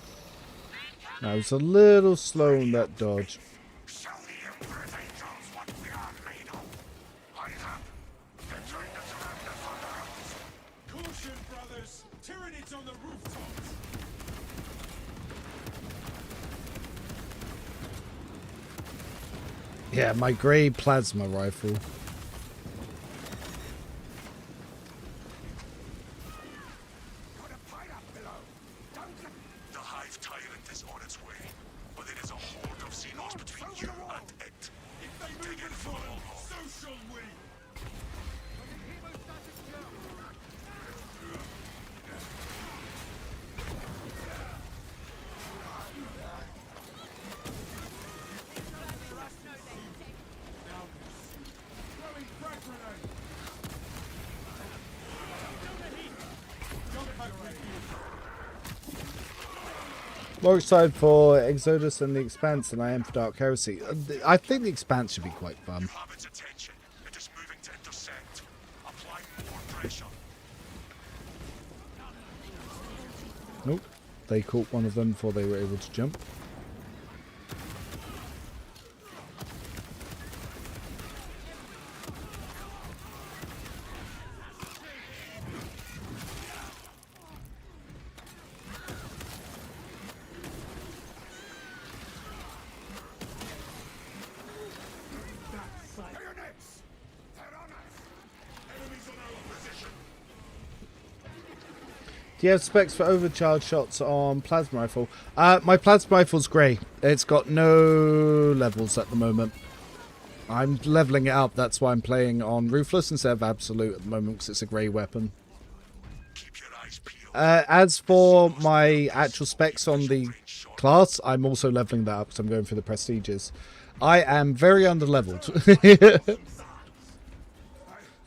I was a little slow on that dodge. Show the Emperor's angels what we are made of. Hurry up. They're trying to surround us on the roads. Caution, brothers. Tyranids on the rooftops. Yeah, my grey plasma rifle. The Hive Tyrant is on its way, but it is a horde of Xenos between you and it. If they dig in for it, so shall we. More excited for Exodus and the Expanse than I am for Dark Heresy. I think the Expanse should be quite fun. Have its attention. It is moving to intercept. Apply more pressure. Nope. They caught one of them before they were able to jump. Bayonets! They're on us! Enemies on our position! Do you have specs for overcharge shots on plasma rifle? My plasma rifle's grey. It's got no levels at the moment. I'm leveling it up. That's why I'm playing on Ruthless instead of Absolute at the moment because it's a grey weapon. Keep your eyes peeled. As for my actual specs on the class, I'm also leveling that up because I'm going for the prestiges. I am very underleveled.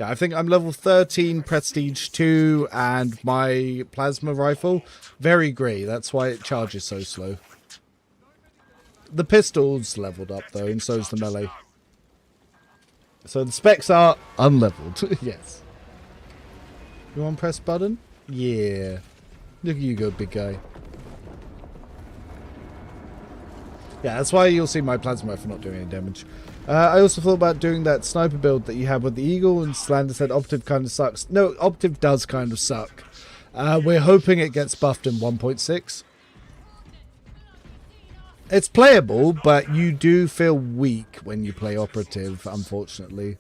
Yeah, I think I'm level 13 prestige 2 and my plasma rifle very grey. That's why it charges so slow. The pistol's leveled up though, and so is the melee. So the specs are unleveled. Yes. You want to press button? Yeah. Look at you go, big guy. Yeah, that's why you'll see my plasma rifle not doing any damage. I also thought about doing that sniper build that you have with the Eagle, and Slander said Optive kind of sucks. No, Optive does kind of suck. We're hoping it gets buffed in 1.6. It's playable, but you do feel weak when you play Operative, unfortunately.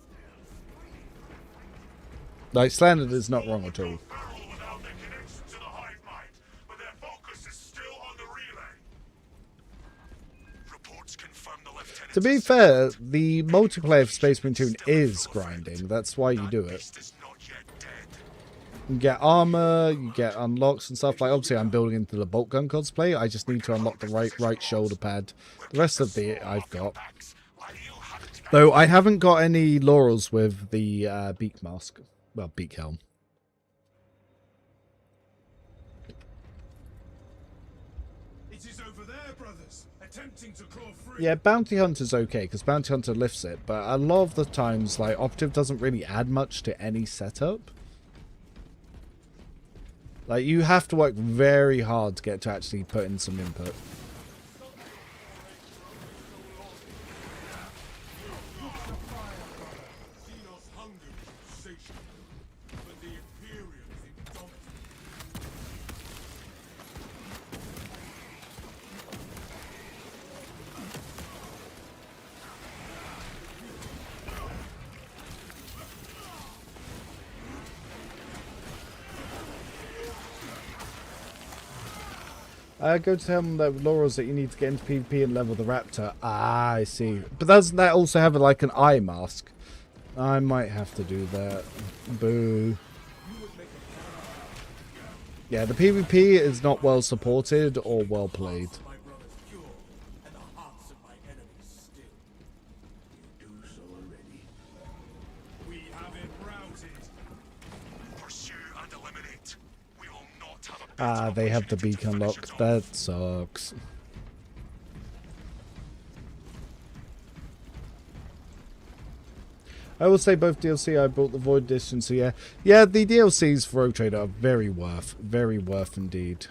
Like, Slander is not wrong at all. Without their connection to the hive mind, but their focus is still on the relay. Reports confirm the lieutenant. To be fair, the multiplayer for Space Marine 2 is grinding. That's why you do it. Is not yet dead. You get armor, you get unlocks and stuff. Like, obviously, I'm building into the Boltgun cosplay. I just need to unlock the right shoulder pad. The rest of the I've got. Though I haven't got any laurels with the beak mask. Well, beak helm. It is over there, brothers, attempting to claw free. Yeah, Bounty Hunter's okay, because Bounty Hunter lifts it. But a lot of the times, like, Operative doesn't really add much to any setup. Like, you have to work very hard to get to actually put in some input. Go to tell them that with Laurels that you need to get into PvP and level the raptor. Ah, I see. But doesn't that also have like an eye mask? I might have to do that. Boo. Yeah, the PvP is not well supported or well played. Ah, they have the beacon lock. That sucks. I will say both DLC I bought the Void Edition, so yeah. Yeah, the DLCs for Rogue Trader are very worth indeed.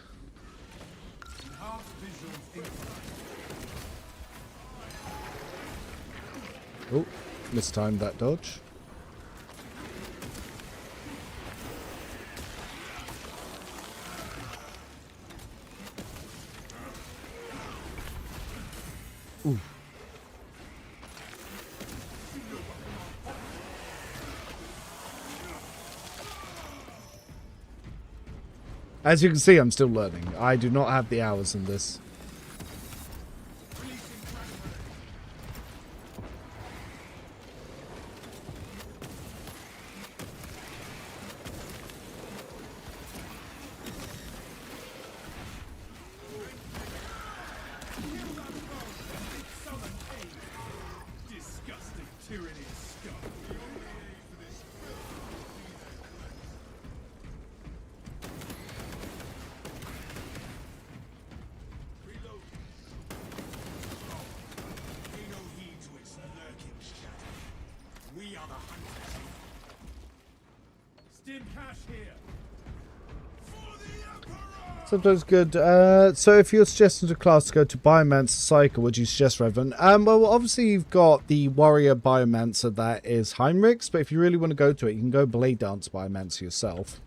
Oh, mistimed that dodge. Ooh. As you can see, I'm still learning. I do not have the hours in this. Sometimes good. So if you're suggesting to class to go to Biomancer Cycle, would you suggest Revan? Well, obviously you've got the Warrior Biomancer that is Heinrich's, but if you really want to go to it, you can go Blade Dance Biomancer yourself.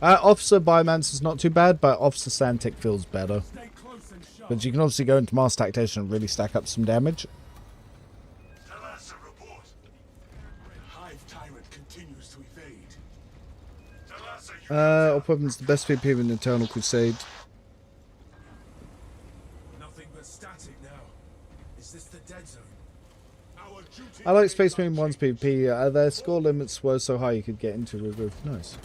Officer Biomancer is not too bad, but Officer Santic feels better. But you can obviously go into Master Tactician and really stack up some damage. Thassera report. Hive Tyrant continues to evade. Op weapons the best VP in Eternal Crusade. Nothing but static now. Is this the dead zone? Our duty. I like Space Marine 1's PvP. Their score limits were so high you could get into River. Nice.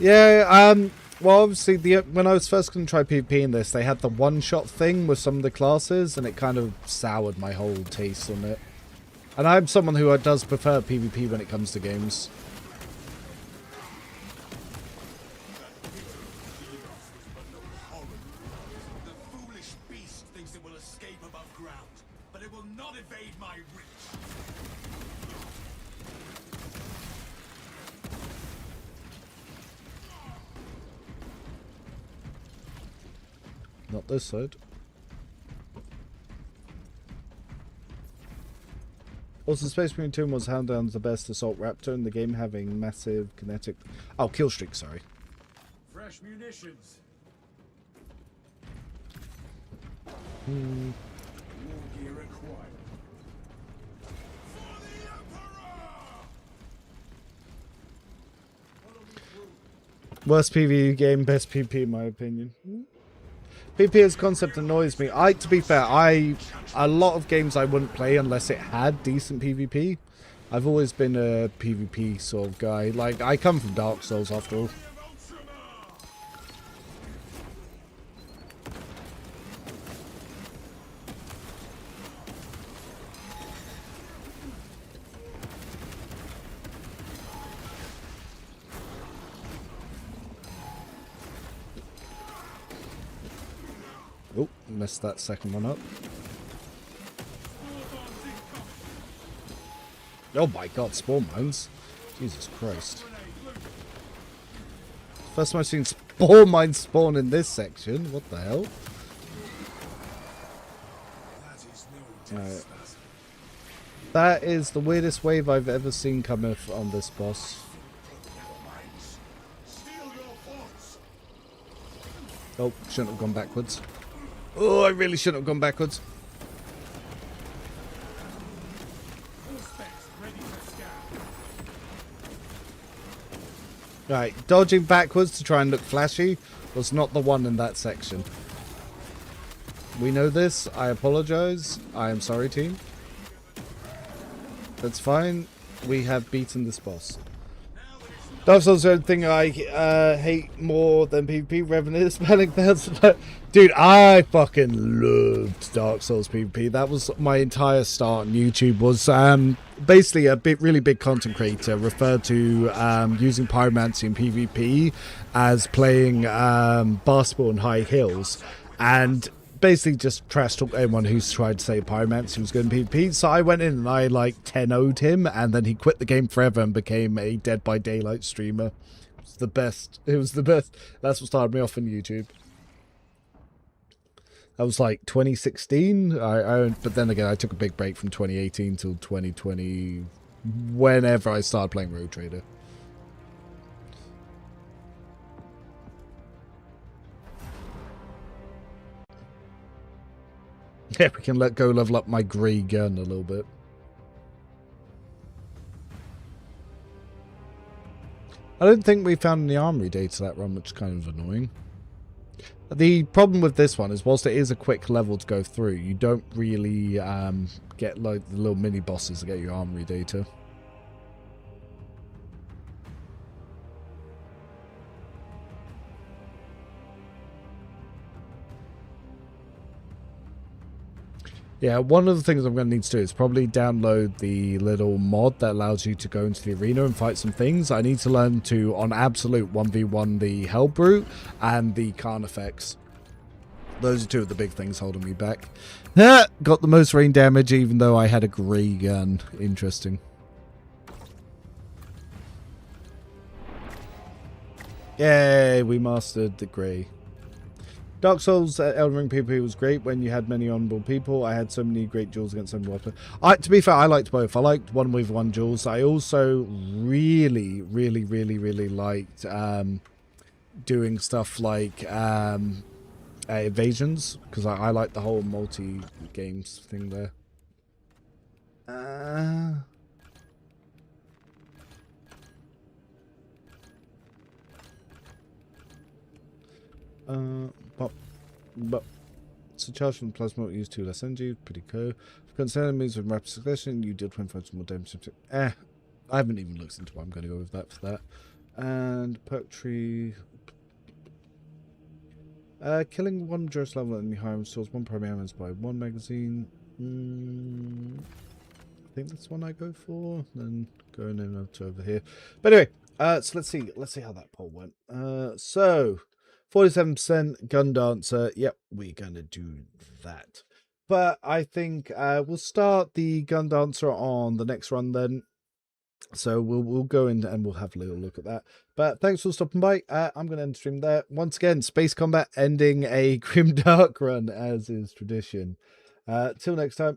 Yeah, well obviously when I was first going to try PvP in this, they had the one-shot thing with some of the classes and it kind of soured my whole taste on it. And I'm someone who does prefer PvP when it comes to games. Not this side. Also, Space Marine 2 was hand down the best assault raptor in the game, having massive kinetic... Oh, kill streak, sorry. Fresh munitions. Hmm. War gear acquired. For the Emperor! Worst PvE game, best PvP in my opinion. PvP as concept annoys me. To be fair, a lot of games I wouldn't play unless it had decent PvP. I've always been a PvP sort of guy. Like, I come from Dark Souls after all. Oh, messed that second one up. Oh my god, spawn mines. Jesus Christ. First time I've seen spawn mines spawn in this section. What the hell? Right. That is the weirdest wave I've ever seen come on this boss. Oh, shouldn't have gone backwards. Oh, I really shouldn't have gone backwards. Right, dodging backwards to try and look flashy was not the one in that section. We know this. I apologize. I am sorry, team. That's fine. We have beaten this boss. Dark Souls is the only thing I hate more than PvP. Revenue spelling bells. Dude, I fucking loved Dark Souls PvP. That was my entire start on YouTube. Was basically a really big content creator referred to using pyromancy in PvP as playing basketball in high hills, and basically just trash talk anyone who's tried to say pyromancy was good in PvP. So I went in and I like 10-0'd him, and then he quit the game forever and became a Dead by Daylight streamer. It was the best. It was the best. That's what started me off on YouTube. That was like 2016. But then again, I took a big break from 2018 till 2020, whenever I started playing Rogue Trader. Yeah, we can let go level up my grey gun a little bit. I don't think we found any armory data that run, which is kind of annoying. The problem with this one is, whilst it is a quick level to go through, you don't really get like the little mini bosses to get your armory data. Yeah, one of the things I'm going to need to do is probably download the little mod that allows you to go into the arena and fight some things. I need to learn to, on absolute 1v1, the Hell Brute and the Carnifex. Those are two of the big things holding me back. Got the most rain damage even though I had a grey gun. Interesting. Yay, we mastered the grey. Dark Souls Elden Ring PvP was great when you had many honourable people. I had so many great duels against so many weapons. To be fair, I liked both. I liked 1v1 duels. I also really liked doing stuff like evasions, because I like the whole multi-games thing there. But so charge from plasma use 2 less energy, pretty cool. For concerned enemies with rapid succession, you deal 25 more damage. I haven't even looked into what I'm going to go with that for that. And perk-tree. Killing one Jost level enemy higher restores 1 primary ammo by 1 magazine. I think that's one I go for. Then going in up to over here. But anyway, so let's see how that poll went. So 47% gun dancer. Yep, we're gonna do that. But I think we'll start the gun dancer on the next run then. So we'll go in and we'll have a little look at that. But thanks for stopping by. I'm going to end the stream there. Once again, Space Combat ending a Grimdark run, as is tradition. Till next time.